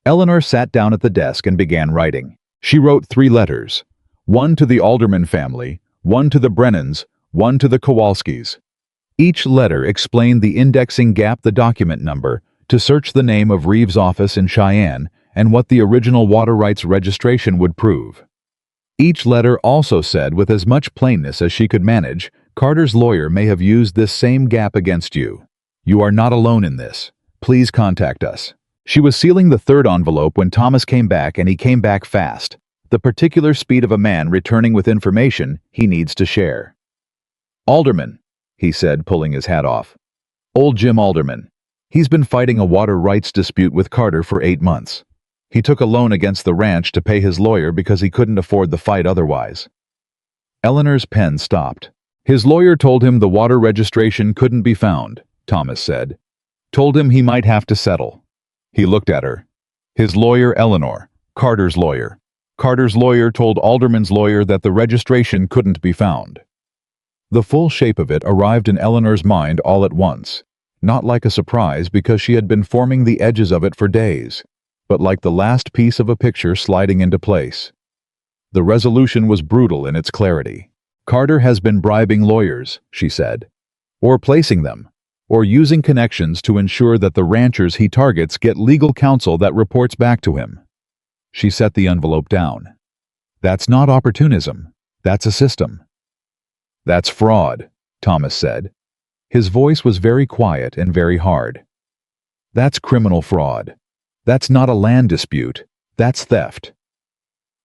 Eleanor sat down at the desk and began writing. She wrote 3 letters. One to the Alderman family, one to the Brennans, one to the Kowalskis. Each letter explained the indexing gap, the document number, to search the name of Reeves' office in Cheyenne, and what the original water rights registration would prove. Each letter also said with as much plainness as she could manage, "Carter's lawyer may have used this same gap against you. You are not alone in this. Please contact us." She was sealing the 3rd envelope when Thomas came back, and he came back fast, the particular speed of a man returning with information he needs to share. "Alderman," he said, pulling his hat off. "Old Jim Alderman. He's been fighting a water rights dispute with Carter for 8 months. He took a loan against the ranch to pay his lawyer because he couldn't afford the fight otherwise." Eleanor's pen stopped. "His lawyer told him the water registration couldn't be found," Thomas said. "Told him he might have to settle." He looked at her. "His lawyer, Eleanor. Carter's lawyer. Carter's lawyer told Alderman's lawyer that the registration couldn't be found." The full shape of it arrived in Eleanor's mind all at once, not like a surprise because she had been forming the edges of it for days, but like the last piece of a picture sliding into place. The resolution was brutal in its clarity. "Carter has been bribing lawyers," she said, "or placing them, or using connections to ensure that the ranchers he targets get legal counsel that reports back to him." She set the envelope down. "That's not opportunism. That's a system." "That's fraud," Thomas said. His voice was very quiet and very hard. "That's criminal fraud. That's not a land dispute. That's theft."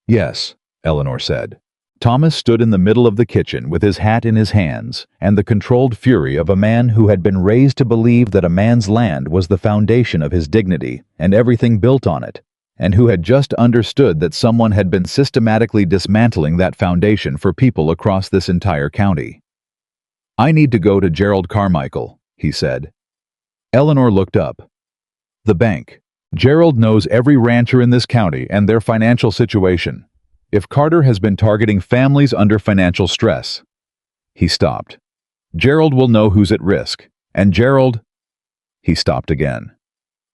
"Yes," Eleanor said. Thomas stood in the middle of the kitchen with his hat in his hands and the controlled fury of a man who had been raised to believe that a man's land was the foundation of his dignity and everything built on it, and who had just understood that someone had been systematically dismantling that foundation for people across this entire county. "I need to go to Gerald Carmichael," he said. Eleanor looked up. "The bank. Gerald knows every rancher in this county and their financial situation. If Carter has been targeting families under financial stress..." He stopped. "Gerald will know who's at risk, and Gerald..." He stopped again.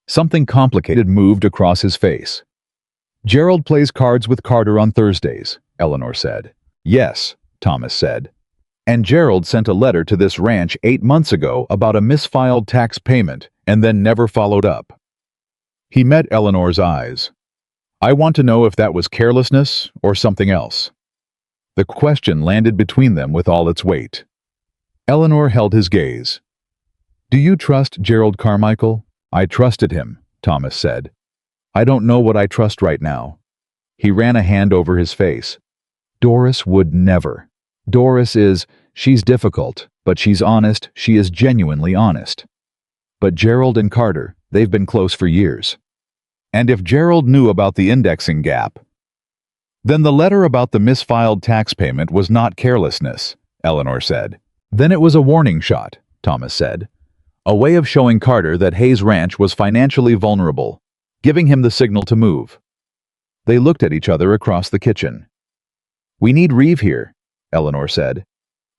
Something complicated moved across his face. "Gerald plays cards with Carter on Thursdays," Eleanor said. "Yes," Thomas said. "And Gerald sent a letter to this ranch 8 months ago about a misfiled tax payment and then never followed up." He met Eleanor's eyes. "I want to know if that was carelessness or something else." The question landed between them with all its weight. Eleanor held his gaze. "Do you trust Gerald Carmichael?" "I trusted him," Thomas said. "I don't know what I trust right now." He ran a hand over his face. "Doris would never. She's difficult, but she's honest. She is genuinely honest. But Gerald and Carter, they've been close for years. And if Gerald knew about the indexing gap..." "Then the letter about the misfiled tax payment was not carelessness," Eleanor said. "Then it was a warning shot," Thomas said. "A way of showing Carter that Hayes Ranch was financially vulnerable, giving him the signal to move." They looked at each other across the kitchen. "We need Reeve here," Eleanor said.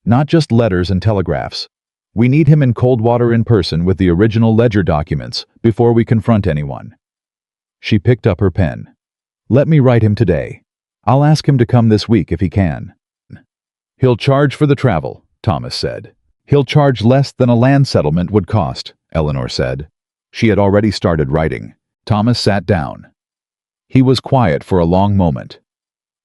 "Not just letters and telegraphs. We need him in Coldwater in person with the original ledger documents before we confront anyone." She picked up her pen. "Let me write him today. I'll ask him to come this week if he can." "He'll charge for the travel," Thomas said. "He'll charge less than a land settlement would cost," Eleanor said. She had already started writing. Thomas sat down. He was quiet for a long moment.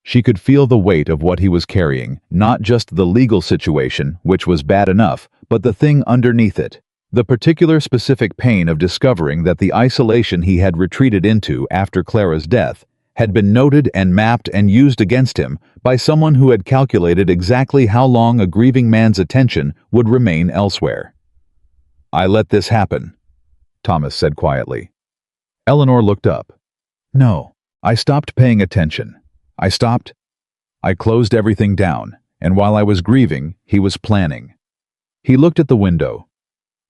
She could feel the weight of what he was carrying, not just the legal situation, which was bad enough, but the thing underneath it. The particular specific pain of discovering that the isolation he had retreated into after Clara's death had been noted and mapped and used against him by someone who had calculated exactly how long a grieving man's attention would remain elsewhere. "I let this happen." Thomas said quietly. Eleanor looked up. No, I stopped paying attention. I closed everything down, and while I was grieving, he was planning. He looked at the window.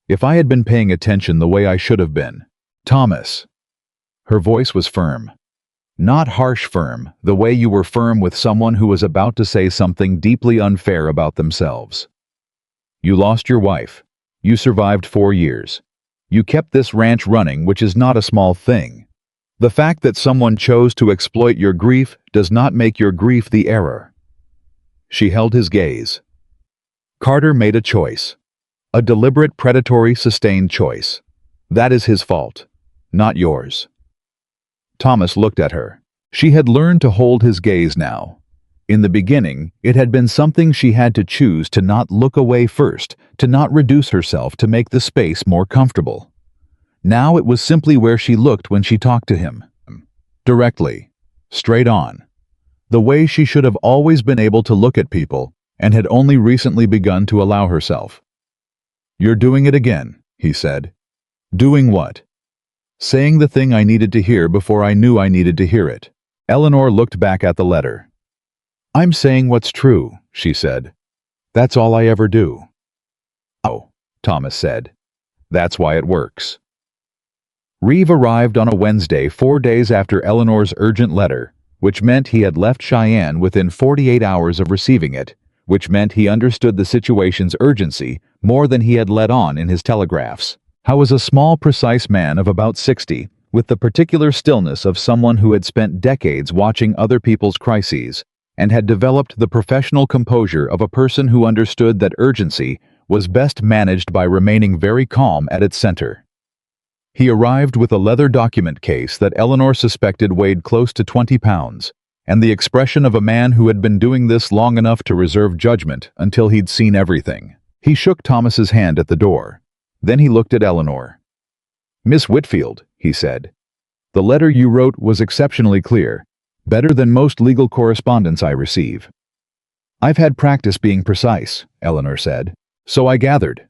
If I had been paying attention the way I should have been. Thomas. Her voice was firm. Not harsh firm, the way you were firm with someone who was about to say something deeply unfair about themselves. You lost your wife. You survived 4 years. You kept this ranch running, which is not a small thing. The fact that someone chose to exploit your grief does not make your grief the error. She held his gaze. Carter made a choice. A deliberate, predatory, sustained choice. That is his fault, not yours. Thomas looked at her. She had learned to hold his gaze now. In the beginning, it had been something she had to choose to not look away first, to not reduce herself to make the space more comfortable. Now it was simply where she looked when she talked to him. Directly. Straight on. The way she should have always been able to look at people, and had only recently begun to allow herself. You're doing it again, he said. Doing what? Saying the thing I needed to hear before I knew I needed to hear it. Eleanor looked back at the letter. I'm saying what's true, she said. That's all I ever do. Oh, Thomas said. That's why it works. Reeve arrived on a Wednesday 4 days after Eleanor's urgent letter, which meant he had left Cheyenne within 48 hours of receiving it, which meant he understood the situation's urgency more than he had let on in his telegraphs. How was a small, precise man of about 60, with the particular stillness of someone who had spent decades watching other people's crises, and had developed the professional composure of a person who understood that urgency was best managed by remaining very calm at its center. He arrived with a leather document case that Eleanor suspected weighed close to 20 pounds, and the expression of a man who had been doing this long enough to reserve judgment until he'd seen everything. He shook Thomas's hand at the door. Then he looked at Eleanor. Miss Whitfield, he said. The letter you wrote was exceptionally clear, better than most legal correspondence I receive. I've had practice being precise, Eleanor said. So I gathered.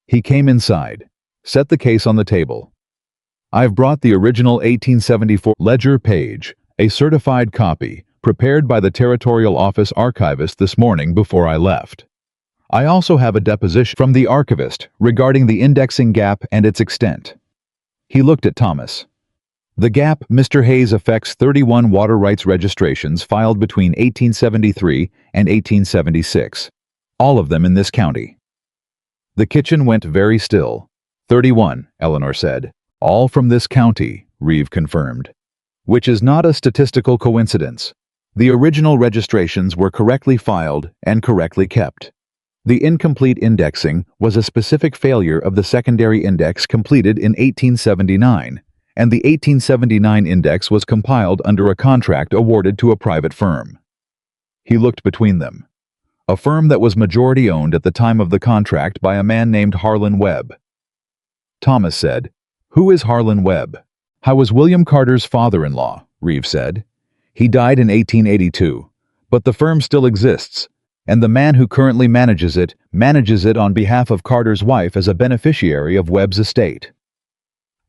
He came inside, set the case on the table. I've brought the original 1874 ledger page, a certified copy, prepared by the Territorial Office archivist this morning before I left. I also have a deposition from the archivist regarding the indexing gap and its extent. He looked at Thomas. The gap, Mr. Hayes, affects 31 water rights registrations filed between 1873 and 1876, all of them in this county. The kitchen went very still. 31, Eleanor said. All from this county, Reeve confirmed. Which is not a statistical coincidence. The original registrations were correctly filed and correctly kept. The incomplete indexing was a specific failure of the secondary index completed in 1879, and the 1879 index was compiled under a contract awarded to a private firm. He looked between them. A firm that was majority-owned at the time of the contract by a man named Harlan Webb. Thomas said, Who is Harlan Webb? I was William Carter's father-in-law, Reeve said. He died in 1882, but the firm still exists, and the man who currently manages it on behalf of Carter's wife as a beneficiary of Webb's estate.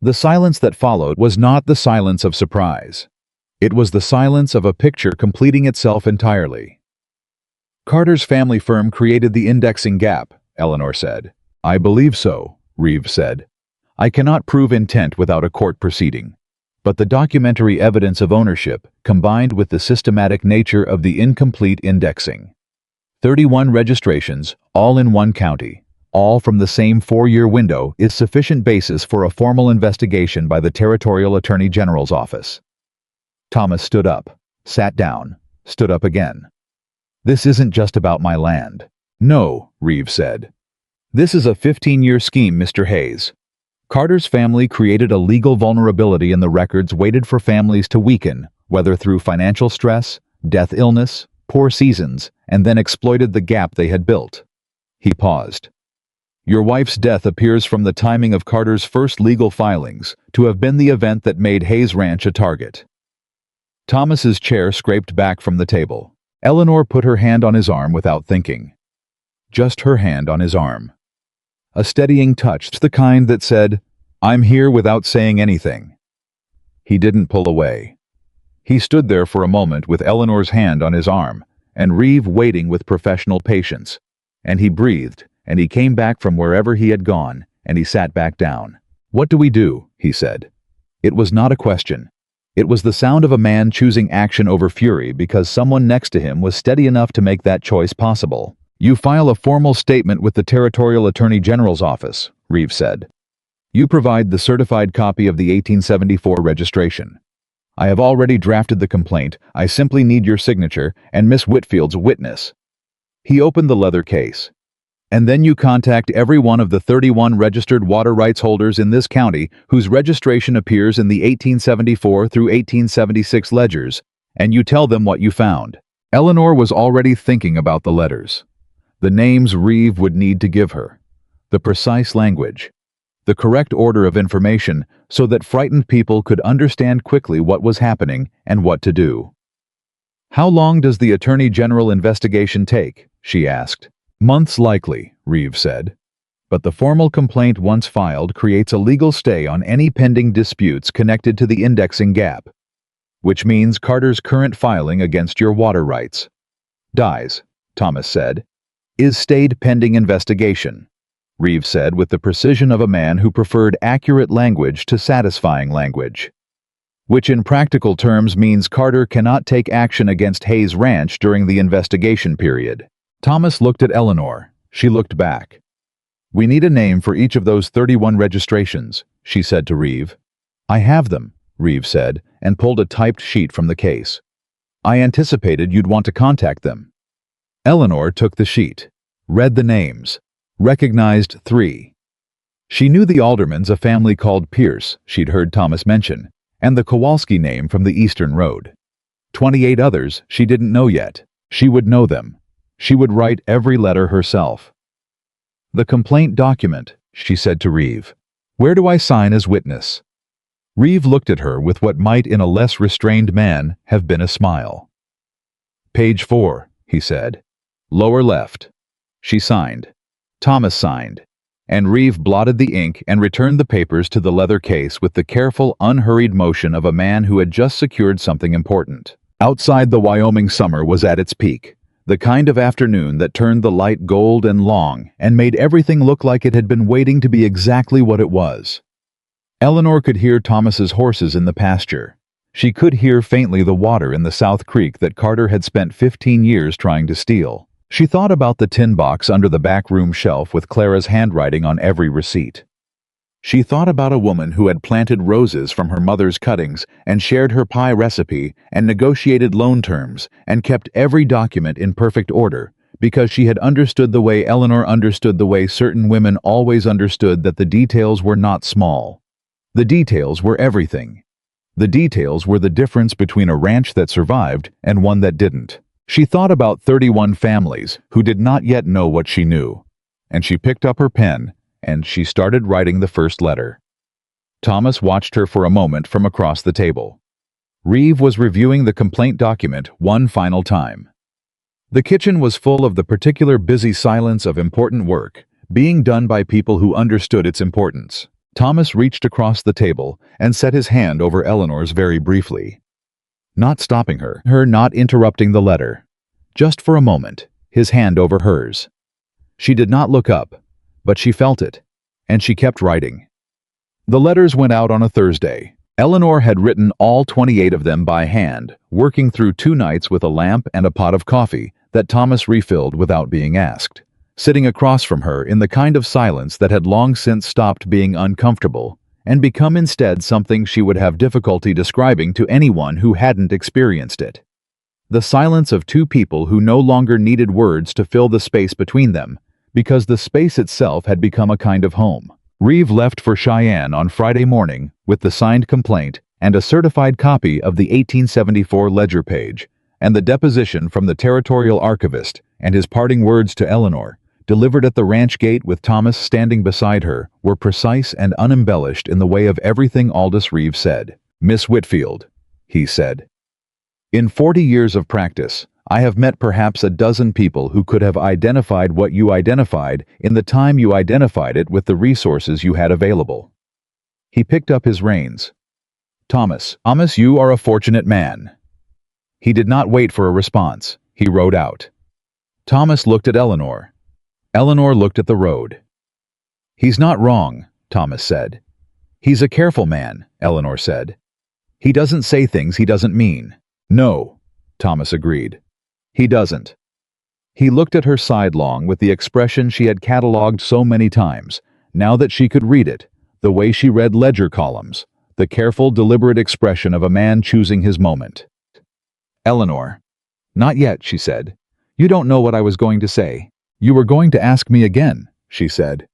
The silence that followed was not the silence of surprise. It was the silence of a picture completing itself entirely. Carter's family firm created the indexing gap, Eleanor said. I believe so, Reeve said. I cannot prove intent without a court proceeding. But the documentary evidence of ownership, combined with the systematic nature of the incomplete indexing. 31 registrations, all in one county, all from the same 4-year window, is sufficient basis for a formal investigation by the Territorial Attorney General's office. Thomas stood up, sat down, stood up again. This isn't just about my land. No, Reeve said. This is a 15-year scheme, Mr. Hayes. Carter's family created a legal vulnerability in the records, waited for families to weaken, whether through financial stress, death, illness, poor seasons, and then exploited the gap they had built. He paused. Your wife's death appears from the timing of Carter's first legal filings to have been the event that made Hayes Ranch a target. Thomas's chair scraped back from the table. Eleanor put her hand on his arm without thinking. Just her hand on his arm. A steadying touch, the kind that said, I'm here without saying anything." He didn't pull away. He stood there for a moment with Eleanor's hand on his arm, and Reeve waiting with professional patience. And he breathed, and he came back from wherever he had gone, and he sat back down. "What do we do?" he said. It was not a question. It was the sound of a man choosing action over fury because someone next to him was steady enough to make that choice possible. "You file a formal statement with the Territorial Attorney General's office," Reeve said. "You provide the certified copy of the 1874 registration. I have already drafted the complaint. I simply need your signature and Miss Whitfield's witness." He opened the leather case. "And then you contact every one of the 31 registered water rights holders in this county whose registration appears in the 1874 through 1876 ledgers, and you tell them what you found." Eleanor was already thinking about the letters. The names Reeve would need to give her. The precise language. The correct order of information so that frightened people could understand quickly what was happening and what to do. "How long does the Attorney General investigation take?" she asked. "Months likely," Reeve said. "But the formal complaint once filed creates a legal stay on any pending disputes connected to the indexing gap, which means Carter's current filing against your water rights dies," Thomas said. "Is stayed pending investigation," Reeve said with the precision of a man who preferred accurate language to satisfying language. "Which in practical terms means Carter cannot take action against Hayes Ranch during the investigation period." Thomas looked at Eleanor. She looked back. "We need a name for each of those 31 registrations," she said to Reeve. "I have them," Reeve said, and pulled a typed sheet from the case. "I anticipated you'd want to contact them." Eleanor took the sheet, read the names, recognized 3. She knew the Aldermans, a family called Pierce she'd heard Thomas mention, and the Kowalski name from the Eastern Road. 28 others she didn't know yet. She would know them. She would write every letter herself. "The complaint document," she said to Reeve. "Where do I sign as witness?" Reeve looked at her with what might in a less restrained man have been a smile. "Page 4, he said. "Lower left." She signed. Thomas signed, and Reeve blotted the ink and returned the papers to the leather case with the careful, unhurried motion of a man who had just secured something important. Outside, the Wyoming summer was at its peak, the kind of afternoon that turned the light gold and long and made everything look like it had been waiting to be exactly what it was. Eleanor could hear Thomas's horses in the pasture. She could hear faintly the water in the South Creek that Carter had spent 15 years trying to steal. She thought about the tin box under the back room shelf with Clara's handwriting on every receipt. She thought about a woman who had planted roses from her mother's cuttings and shared her pie recipe and negotiated loan terms and kept every document in perfect order because she had understood the way Eleanor understood the way certain women always understood that the details were not small. The details were everything. The details were the difference between a ranch that survived and one that didn't. She thought about 31 families who did not yet know what she knew, and she picked up her pen and she started writing the first letter. Thomas watched her for a moment from across the table. Reeve was reviewing the complaint document one final time. The kitchen was full of the particular busy silence of important work, being done by people who understood its importance. Thomas reached across the table and set his hand over Eleanor's very briefly. Not stopping her, not interrupting the letter. Just for a moment, his hand over hers. She did not look up, but she felt it, and she kept writing. The letters went out on a Thursday. Eleanor had written all 28 of them by hand, working through 2 nights with a lamp and a pot of coffee that Thomas refilled without being asked, sitting across from her in the kind of silence that had long since stopped being uncomfortable and become instead something she would have difficulty describing to anyone who hadn't experienced it. The silence of 2 people who no longer needed words to fill the space between them, because the space itself had become a kind of home. Reeve left for Cheyenne on Friday morning with the signed complaint and a certified copy of the 1874 ledger page, and the deposition from the territorial archivist and his parting words to Eleanor, delivered at the ranch gate with Thomas standing beside her, were precise and unembellished in the way of everything Aldous Reeve said. "Miss Whitfield," he said. "In 40 years of practice, I have met perhaps a dozen people who could have identified what you identified in the time you identified it with the resources you had available. He picked up his reins. Thomas, you are a fortunate man." He did not wait for a response. He rode out. Thomas looked at Eleanor. Eleanor looked at the road. "He's not wrong," Thomas said. "He's a careful man," Eleanor said. "He doesn't say things he doesn't mean." "No," Thomas agreed. "He doesn't." He looked at her sidelong with the expression she had catalogued so many times, now that she could read it, the way she read ledger columns, the careful, deliberate expression of a man choosing his moment. "Eleanor." "Not yet," she said. "You don't know what I was going to say." "You were going to ask me again," she said.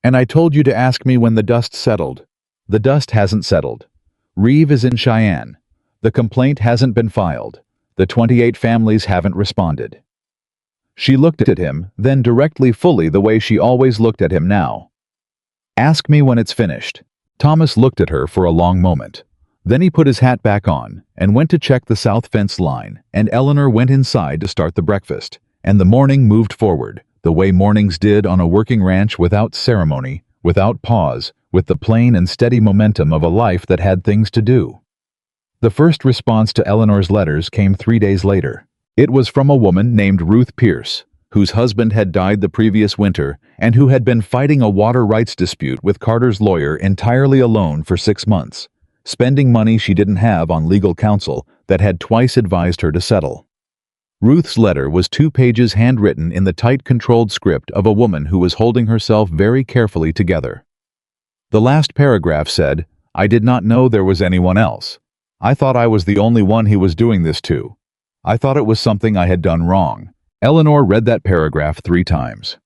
"And I told you to ask me when the dust settled." "The dust hasn't settled. Reeve is in Cheyenne. The complaint hasn't been filed. The 28 families haven't responded." She looked at him, then directly, fully the way she always looked at him now. "Ask me when it's finished." Thomas looked at her for a long moment. Then he put his hat back on and went to check the south fence line, and Eleanor went inside to start the breakfast, and the morning moved forward, the way mornings did on a working ranch, without ceremony, without pause, with the plain and steady momentum of a life that had things to do. The first response to Eleanor's letters came 3 days later. It was from a woman named Ruth Pierce, whose husband had died the previous winter and who had been fighting a water rights dispute with Carter's lawyer entirely alone for 6 months, spending money she didn't have on legal counsel that had twice advised her to settle. Ruth's letter was 2 pages handwritten in the tight, controlled script of a woman who was holding herself very carefully together. The last paragraph said, "I did not know there was anyone else. I thought I was the only one he was doing this to. I thought it was something I had done wrong." Eleanor read that paragraph 3 times.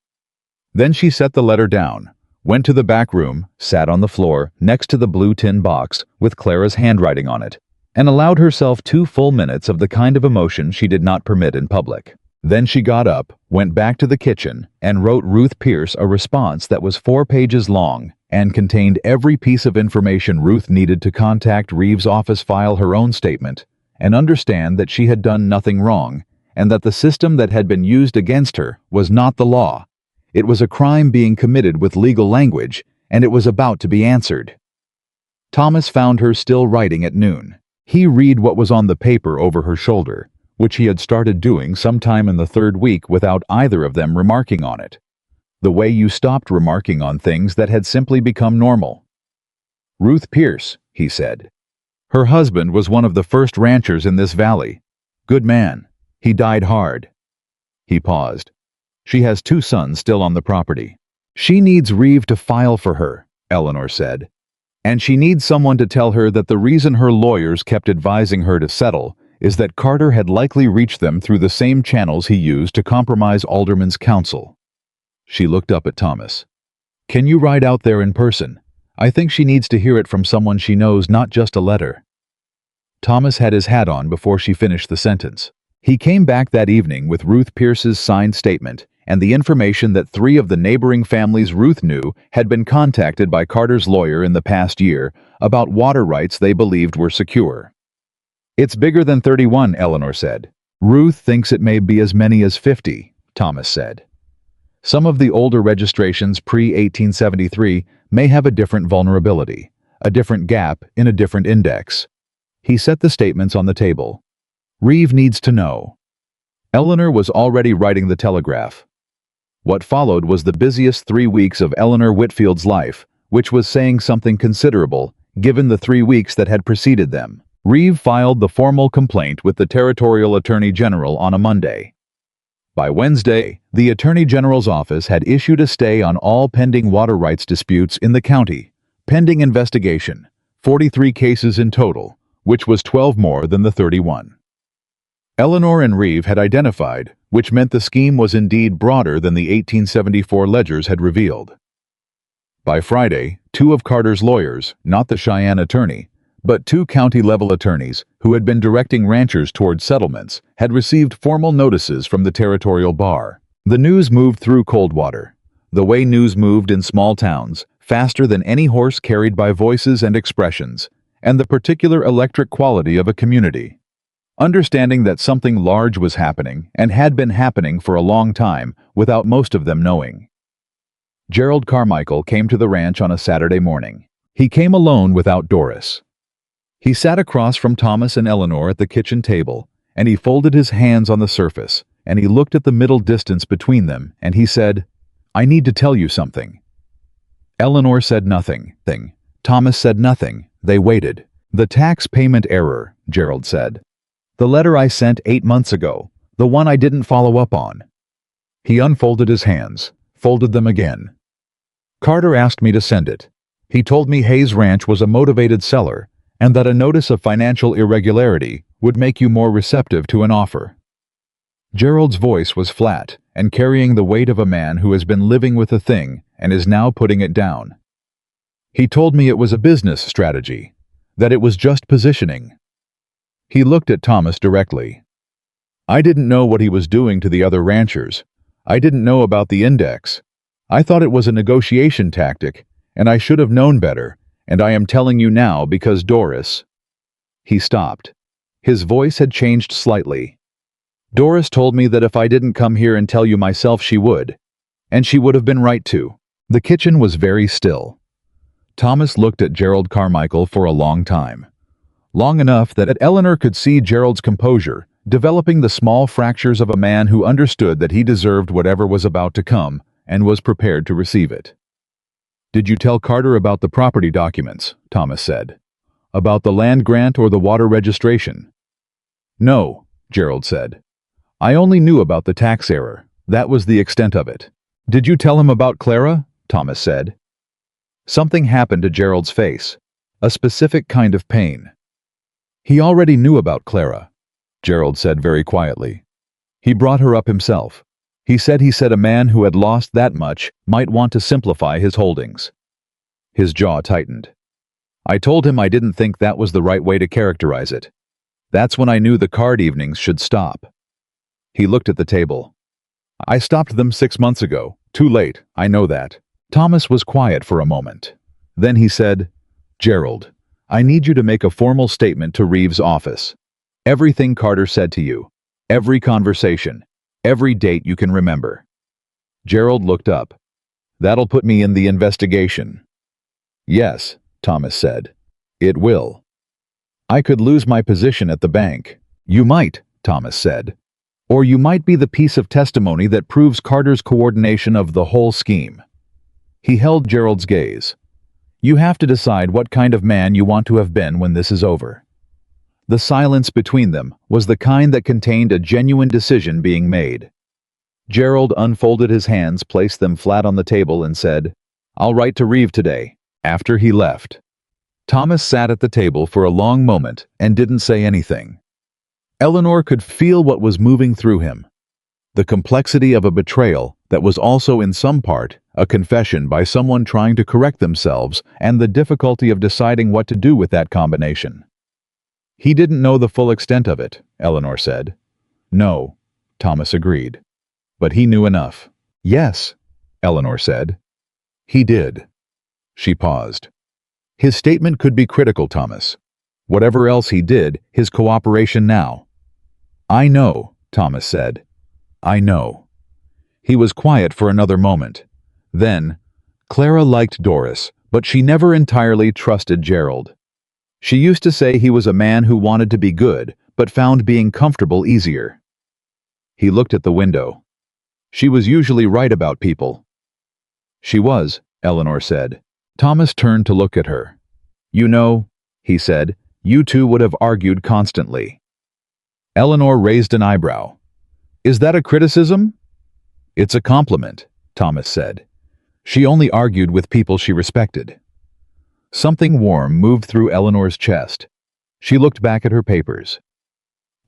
Then she set the letter down, went to the back room, sat on the floor next to the blue tin box with Clara's handwriting on it, and allowed herself 2 full minutes of the kind of emotion she did not permit in public. Then she got up, went back to the kitchen, and wrote Ruth Pierce a response that was 4 pages long and contained every piece of information Ruth needed to contact Reeve's office, file her own statement, and understand that she had done nothing wrong, and that the system that had been used against her was not the law. It was a crime being committed with legal language, and it was about to be answered. Thomas found her still writing at noon. He read what was on the paper over her shoulder, which he had started doing sometime in the 3rd week without either of them remarking on it. The way you stopped remarking on things that had simply become normal. "Ruth Pierce," he said. "Her husband was one of the first ranchers in this valley. Good man. He died hard." He paused. "She has 2 sons still on the property. She needs Reeve to file for her," Eleanor said. "And she needs someone to tell her that the reason her lawyers kept advising her to settle is that Carter had likely reached them through the same channels he used to compromise Alderman's counsel." She looked up at Thomas. "Can you ride out there in person? I think she needs to hear it from someone she knows, not just a letter." Thomas had his hat on before she finished the sentence. He came back that evening with Ruth Pierce's signed statement and the information that 3 of the neighboring families Ruth knew had been contacted by Carter's lawyer in the past year about water rights they believed were secure. "It's bigger than 31, Eleanor said. "Ruth thinks it may be as many as 50, Thomas said. "Some of the older registrations pre-1873 may have a different vulnerability, a different gap in a different index." He set the statements on the table. "Reeve needs to know." Eleanor was already writing the telegraph. What followed was the busiest 3 weeks of Eleanor Whitfield's life, which was saying something considerable, given the 3 weeks that had preceded them. Reeve filed the formal complaint with the Territorial Attorney General on a Monday. By Wednesday, the Attorney General's office had issued a stay on all pending water rights disputes in the county. Pending investigation, 43 cases in total, which was 12 more than the 31. Eleanor and Reeve had identified, which meant the scheme was indeed broader than the 1874 ledgers had revealed. By Friday, 2 of Carter's lawyers, not the Cheyenne attorney, but 2 county-level attorneys who had been directing ranchers toward settlements, had received formal notices from the territorial bar. The news moved through Coldwater, the way news moved in small towns, faster than any horse carried by voices and expressions, and the particular electric quality of a community. Understanding that something large was happening and had been happening for a long time without most of them knowing. Gerald Carmichael came to the ranch on a Saturday morning. He came alone without Doris. He sat across from Thomas and Eleanor at the kitchen table, and he folded his hands on the surface, and he looked at the middle distance between them, and he said, "I need to tell you something." Eleanor said nothing. Thomas said nothing. They waited. "The tax payment error," Gerald said. "The letter I sent 8 months ago, the one I didn't follow up on." He unfolded his hands, folded them again. "Carter asked me to send it. He told me Hayes Ranch was a motivated seller, and that a notice of financial irregularity would make you more receptive to an offer." Gerald's voice was flat and carrying the weight of a man who has been living with a thing and is now putting it down. "He told me it was a business strategy, that it was just positioning." He looked at Thomas directly. "I didn't know what he was doing to the other ranchers. I didn't know about the index. I thought it was a negotiation tactic, and I should have known better, and I am telling you now because Doris—" He stopped. His voice had changed slightly. "Doris told me that if I didn't come here and tell you myself she would. And she would have been right to." The kitchen was very still. Thomas looked at Gerald Carmichael for a long time. Long enough that Eleanor could see Gerald's composure, developing the small fractures of a man who understood that he deserved whatever was about to come and was prepared to receive it. "Did you tell Carter about the property documents?" Thomas said. "About the land grant or the water registration?" "No," Gerald said. "I only knew about the tax error. That was the extent of it." "Did you tell him about Clara?" Thomas said. Something happened to Gerald's face, a specific kind of pain. "He already knew about Clara," Gerald said very quietly. "He brought her up himself. He said a man who had lost that much might want to simplify his holdings." His jaw tightened. "I told him I didn't think that was the right way to characterize it. That's when I knew the card evenings should stop." He looked at the table. "I stopped them 6 months ago. Too late, I know that." Thomas was quiet for a moment. Then he said, "Gerald, I need you to make a formal statement to Reeves' office. Everything Carter said to you, every conversation, every date you can remember." Gerald looked up. "That'll put me in the investigation." "Yes," Thomas said. "It will. I could lose my position at the bank." "You might," Thomas said. "Or you might be the piece of testimony that proves Carter's coordination of the whole scheme." He held Gerald's gaze. "You have to decide what kind of man you want to have been when this is over." The silence between them was the kind that contained a genuine decision being made. Gerald unfolded his hands, placed them flat on the table, and said, "I'll write to Reeve today," after he left. Thomas sat at the table for a long moment and didn't say anything. Eleanor could feel what was moving through him. The complexity of a betrayal that was also in some part a confession by someone trying to correct themselves, and the difficulty of deciding what to do with that combination. "He didn't know the full extent of it," Eleanor said. "No," Thomas agreed. "But he knew enough." "Yes," Eleanor said. "He did." She paused. "His statement could be critical, Thomas. Whatever else he did, his cooperation now." "I know," Thomas said. "I know." He was quiet for another moment. Then, Clara liked Doris, but she never entirely trusted Gerald. She used to say he was a man who wanted to be good, but found being comfortable easier. He looked at the window. She was usually right about people. "She was," Eleanor said. Thomas turned to look at her. "You know," he said, "you two would have argued constantly." Eleanor raised an eyebrow. "Is that a criticism?" "It's a compliment," Thomas said. She only argued with people she respected. Something warm moved through Eleanor's chest. She looked back at her papers.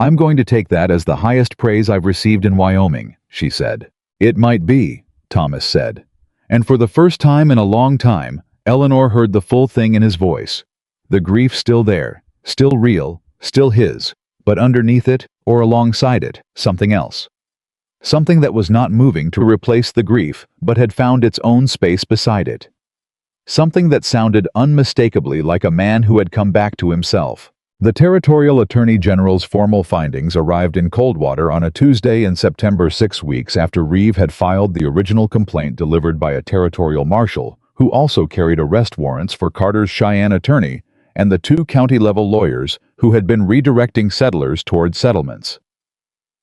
"I'm going to take that as the highest praise I've received in Wyoming," she said. "It might be," Thomas said. And for the first time in a long time, Eleanor heard the full thing in his voice. The grief still there, still real, still his, but underneath it, or alongside it, something else. Something that was not moving to replace the grief, but had found its own space beside it. Something that sounded unmistakably like a man who had come back to himself. The Territorial Attorney General's formal findings arrived in Coldwater on a Tuesday in September, 6 weeks after Reeve had filed the original complaint delivered by a territorial marshal, who also carried arrest warrants for Carter's Cheyenne attorney, and the 2 county-level lawyers who had been redirecting settlers toward settlements.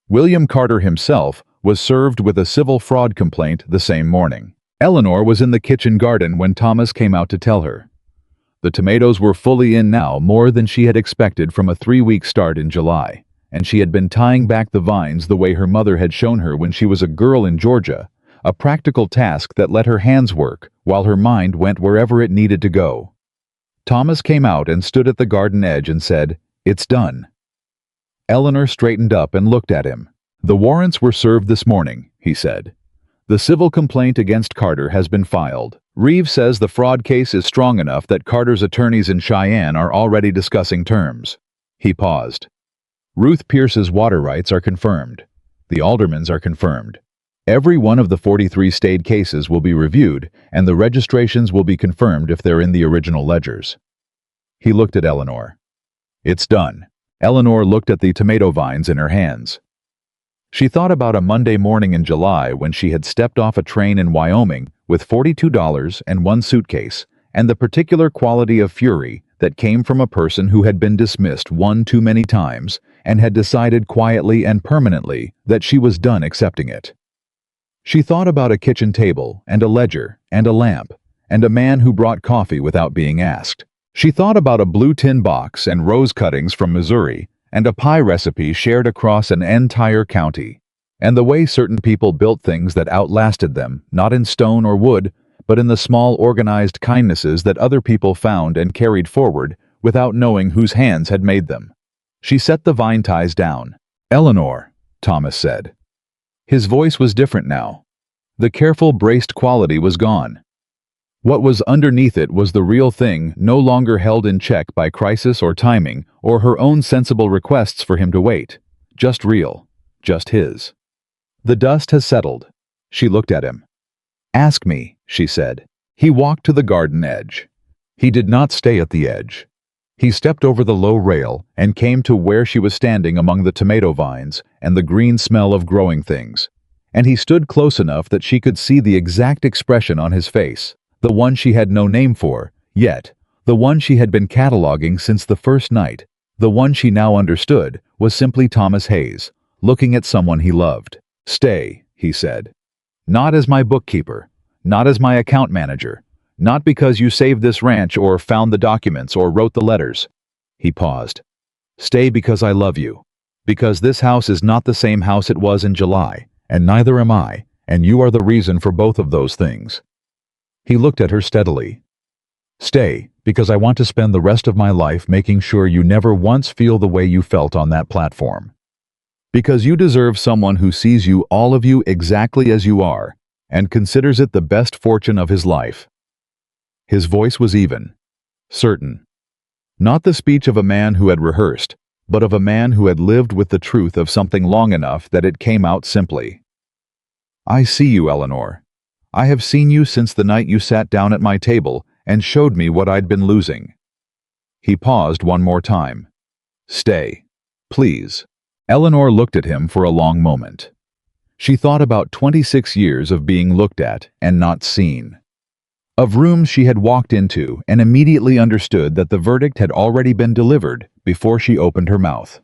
William Carter himself was served with a civil fraud complaint the same morning. Eleanor was in the kitchen garden when Thomas came out to tell her. The tomatoes were fully in now, more than she had expected from a 3-week start in July, and she had been tying back the vines the way her mother had shown her when she was a girl in Georgia, a practical task that let her hands work while her mind went wherever it needed to go. Thomas came out and stood at the garden edge and said, "It's done." Eleanor straightened up and looked at him. "The warrants were served this morning," he said. "The civil complaint against Carter has been filed. Reeves says the fraud case is strong enough that Carter's attorneys in Cheyenne are already discussing terms." He paused. "Ruth Pierce's water rights are confirmed. The aldermen's are confirmed. Every one of the 43 stayed cases will be reviewed, and the registrations will be confirmed if they're in the original ledgers." He looked at Eleanor. "It's done." Eleanor looked at the tomato vines in her hands. She thought about a Monday morning in July when she had stepped off a train in Wyoming with $42 and 1 suitcase, and the particular quality of fury that came from a person who had been dismissed one too many times and had decided quietly and permanently that she was done accepting it. She thought about a kitchen table and a ledger and a lamp and a man who brought coffee without being asked. She thought about a blue tin box and rose cuttings from Missouri and a pie recipe shared across an entire county, and the way certain people built things that outlasted them, not in stone or wood, but in the small organized kindnesses that other people found and carried forward without knowing whose hands had made them. She set the vine ties down. "Eleanor," Thomas said. His voice was different now. The careful, braced quality was gone. What was underneath it was the real thing, no longer held in check by crisis or timing or her own sensible requests for him to wait. Just real. Just his. "The dust has settled." She looked at him. "Ask me," she said. He walked to the garden edge. He did not stay at the edge. He stepped over the low rail and came to where she was standing among the tomato vines and the green smell of growing things. And he stood close enough that she could see the exact expression on his face. The one she had no name for, yet, the one she had been cataloging since the first night, the one she now understood, was simply Thomas Hayes, looking at someone he loved. "Stay," he said. "Not as my bookkeeper, not as my account manager, not because you saved this ranch or found the documents or wrote the letters." He paused. "Stay because I love you, because this house is not the same house it was in July, and neither am I, and you are the reason for both of those things." He looked at her steadily. "Stay, because I want to spend the rest of my life making sure you never once feel the way you felt on that platform. Because you deserve someone who sees you, all of you, exactly as you are, and considers it the best fortune of his life." His voice was even, certain. Not the speech of a man who had rehearsed, but of a man who had lived with the truth of something long enough that it came out simply. "I see you, Eleanor. I have seen you since the night you sat down at my table and showed me what I'd been losing." He paused one more time. "Stay, please." Eleanor looked at him for a long moment. She thought about 26 years of being looked at and not seen. Of rooms she had walked into and immediately understood that the verdict had already been delivered before she opened her mouth.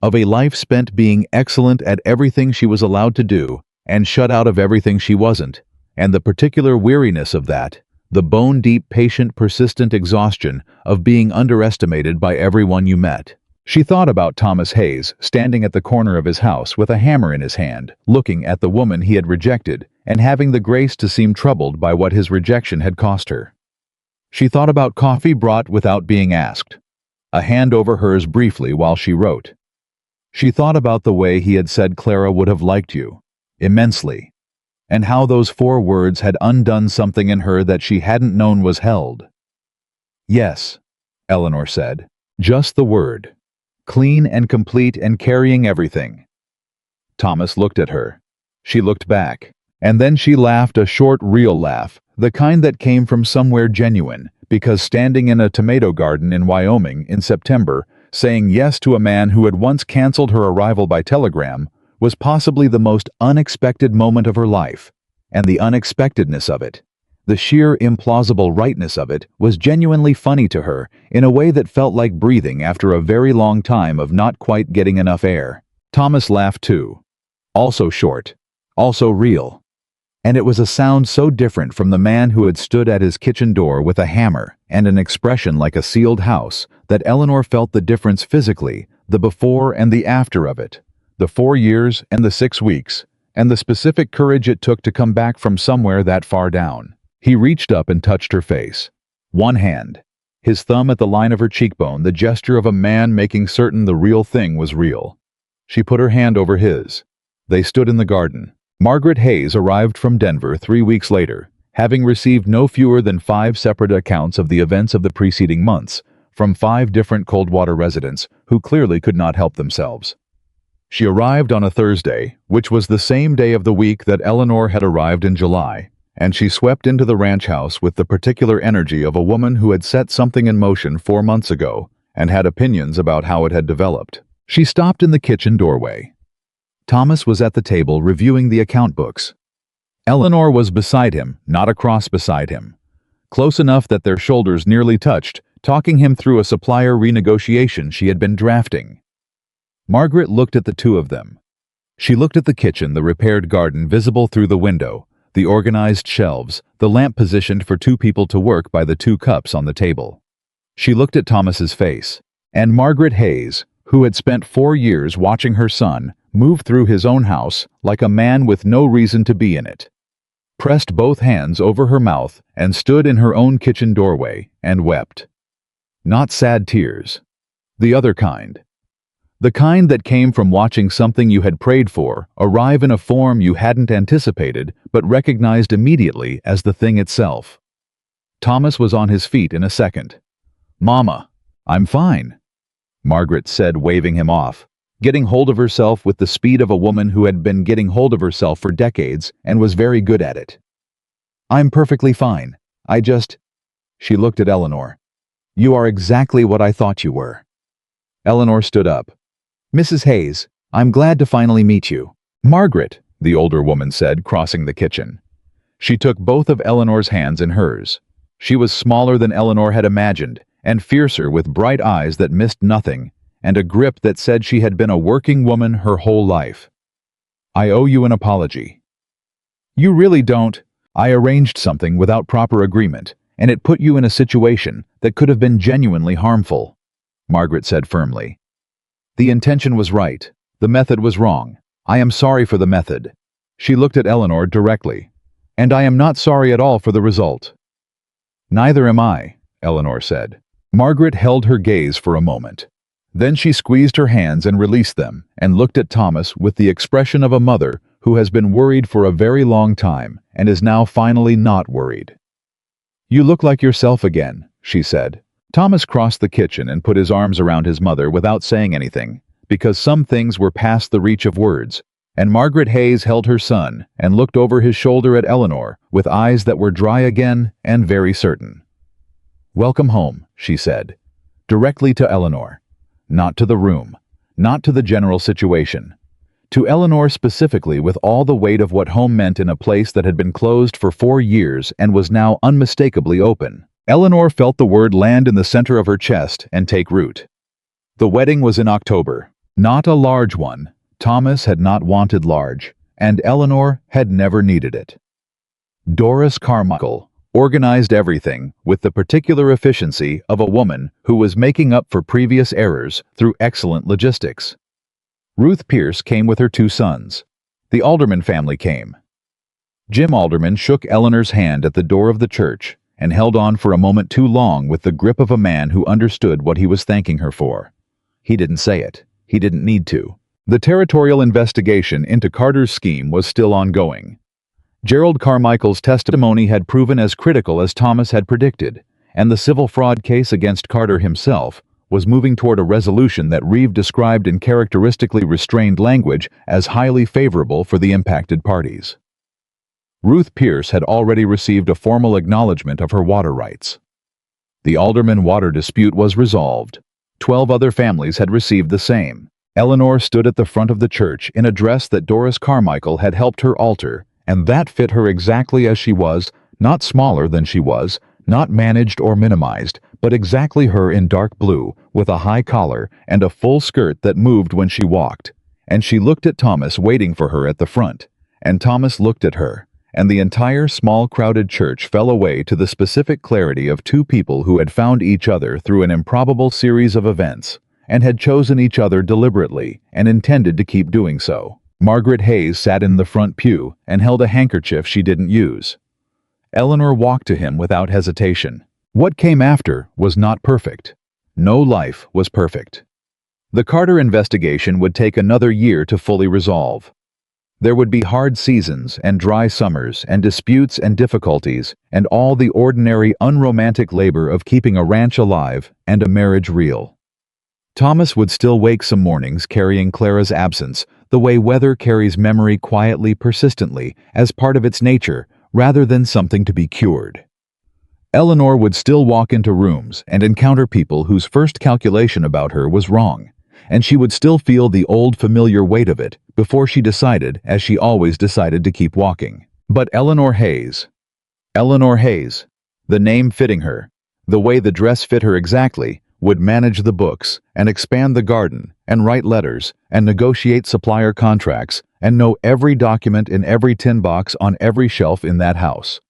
Of a life spent being excellent at everything she was allowed to do and shut out of everything she wasn't, and the particular weariness of that, the bone-deep, patient, persistent exhaustion of being underestimated by everyone you met. She thought about Thomas Hayes standing at the corner of his house with a hammer in his hand, looking at the woman he had rejected and having the grace to seem troubled by what his rejection had cost her. She thought about coffee brought without being asked, a hand over hers briefly while she wrote. She thought about the way he had said Clara would have liked you, immensely, and how those 4 words had undone something in her that she hadn't known was held. "Yes," Eleanor said, "just the word. Clean and complete and carrying everything." Thomas looked at her. She looked back, and then she laughed, a short, real laugh, the kind that came from somewhere genuine, because standing in a tomato garden in Wyoming in September, saying yes to a man who had once canceled her arrival by telegram, was possibly the most unexpected moment of her life, and the unexpectedness of it, The sheer implausible rightness of it was genuinely funny to her in a way that felt like breathing after a very long time of not quite getting enough air. Thomas laughed too. Also short. Also real. And it was a sound so different from the man who had stood at his kitchen door with a hammer and an expression like a sealed house that Eleanor felt the difference physically, the before and the after of it, the 4 years and the 6 weeks, and the specific courage it took to come back from somewhere that far down. He reached up and touched her face. One hand. His thumb at the line of her cheekbone, the gesture of a man making certain the real thing was real. She put her hand over his. They stood in the garden. Margaret Hayes arrived from Denver 3 weeks later, having received no fewer than 5 separate accounts of the events of the preceding months, from 5 different Coldwater residents who clearly could not help themselves. She arrived on a Thursday, which was the same day of the week that Eleanor had arrived in July, and she swept into the ranch house with the particular energy of a woman who had set something in motion 4 months ago and had opinions about how it had developed. She stopped in the kitchen doorway. Thomas was at the table reviewing the account books. Eleanor was beside him, not across beside him. Close enough that their shoulders nearly touched, talking him through a supplier renegotiation she had been drafting. Margaret looked at the two of them. She looked at the kitchen, the repaired garden visible through the window, the organized shelves, the lamp positioned for 2 people to work by the 2 cups on the table. She looked at Thomas's face, and Margaret Hayes, who had spent 4 years watching her son move through his own house like a man with no reason to be in it, pressed both hands over her mouth and stood in her own kitchen doorway and wept. Not sad tears. The other kind. The kind that came from watching something you had prayed for arrive in a form you hadn't anticipated but recognized immediately as the thing itself. Thomas was on his feet in a second. "Mama, I'm fine," Margaret said, waving him off, getting hold of herself with the speed of a woman who had been getting hold of herself for decades and was very good at it. "I'm perfectly fine. She looked at Eleanor. "You are exactly what I thought you were." Eleanor stood up. "Mrs. Hayes, I'm glad to finally meet you." "Margaret," the older woman said, crossing the kitchen. She took both of Eleanor's hands in hers. She was smaller than Eleanor had imagined, and fiercer, with bright eyes that missed nothing, and a grip that said she had been a working woman her whole life. "I owe you an apology." "You really don't. I arranged something without proper agreement, and it put you in a situation that could have been genuinely harmful," Margaret said firmly. "The intention was right. The method was wrong. I am sorry for the method." She looked at Eleanor directly. "And I am not sorry at all for the result." "Neither am I," Eleanor said. Margaret held her gaze for a moment. Then she squeezed her hands and released them, and looked at Thomas with the expression of a mother who has been worried for a very long time and is now finally not worried. "You look like yourself again," she said. Thomas crossed the kitchen and put his arms around his mother without saying anything, because some things were past the reach of words, and Margaret Hayes held her son and looked over his shoulder at Eleanor with eyes that were dry again and very certain. "Welcome home," she said, directly to Eleanor. Not to the room, not to the general situation. To Eleanor specifically, with all the weight of what home meant in a place that had been closed for 4 years and was now unmistakably open. Eleanor felt the word land in the center of her chest and take root. The wedding was in October. Not a large one. Thomas had not wanted large, and Eleanor had never needed it. Doris Carmichael organized everything with the particular efficiency of a woman who was making up for previous errors through excellent logistics. Ruth Pierce came with her 2 sons. The Alderman family came. Jim Alderman shook Eleanor's hand at the door of the church and held on for a moment too long with the grip of a man who understood what he was thanking her for. He didn't say it. He didn't need to. The territorial investigation into Carter's scheme was still ongoing. Gerald Carmichael's testimony had proven as critical as Thomas had predicted, and the civil fraud case against Carter himself was moving toward a resolution that Reeve described in characteristically restrained language as highly favorable for the impacted parties. Ruth Pierce had already received a formal acknowledgement of her water rights. The Alderman water dispute was resolved. 12 other families had received the same. Eleanor stood at the front of the church in a dress that Doris Carmichael had helped her alter, and that fit her exactly as she was, Not smaller than she was, not managed or minimized, but exactly her in dark blue, with a high collar and a full skirt that moved when she walked. And she looked at Thomas waiting for her at the front, and Thomas looked at her, and the entire small crowded church fell away to the specific clarity of two people who had found each other through an improbable series of events, and had chosen each other deliberately and intended to keep doing so. Margaret Hayes sat in the front pew and held a handkerchief she didn't use. Eleanor walked to him without hesitation. What came after was not perfect. No life was perfect. The Carter investigation would take another year to fully resolve. There would be hard seasons and dry summers and disputes and difficulties and all the ordinary unromantic labor of keeping a ranch alive and a marriage real. Thomas would still wake some mornings carrying Clara's absence, the way weather carries memory quietly, persistently, as part of its nature, rather than something to be cured. Eleanor would still walk into rooms and encounter people whose first calculation about her was wrong, and she would still feel the old familiar weight of it before she decided, as she always decided, to keep walking. But Eleanor Hayes, the name fitting her, the way the dress fit her exactly, would manage the books and expand the garden and write letters and negotiate supplier contracts and know every document in every tin box on every shelf in that house.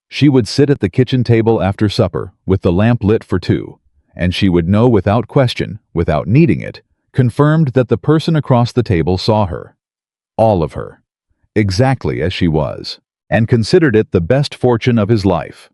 She would sit at the kitchen table after supper with the lamp lit for two, and she would know without question, without needing it, confirmed that the person across the table saw her, all of her, exactly as she was, and considered it the best fortune of his life.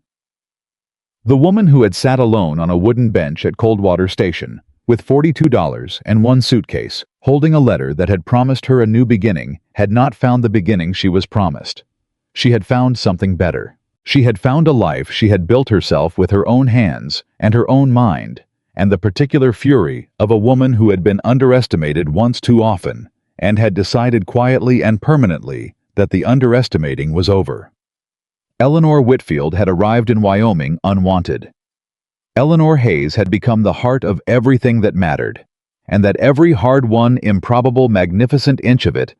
The woman who had sat alone on a wooden bench at Coldwater Station, with $42 and one suitcase, holding a letter that had promised her a new beginning, had not found the beginning she was promised. She had found something better. She had found a life she had built herself with her own hands and her own mind, and the particular fury of a woman who had been underestimated once too often, and had decided quietly and permanently that the underestimating was over. Eleanor Whitfield had arrived in Wyoming unwanted. Eleanor Hayes had become the heart of everything that mattered, and that every hard-won, improbable, magnificent inch of it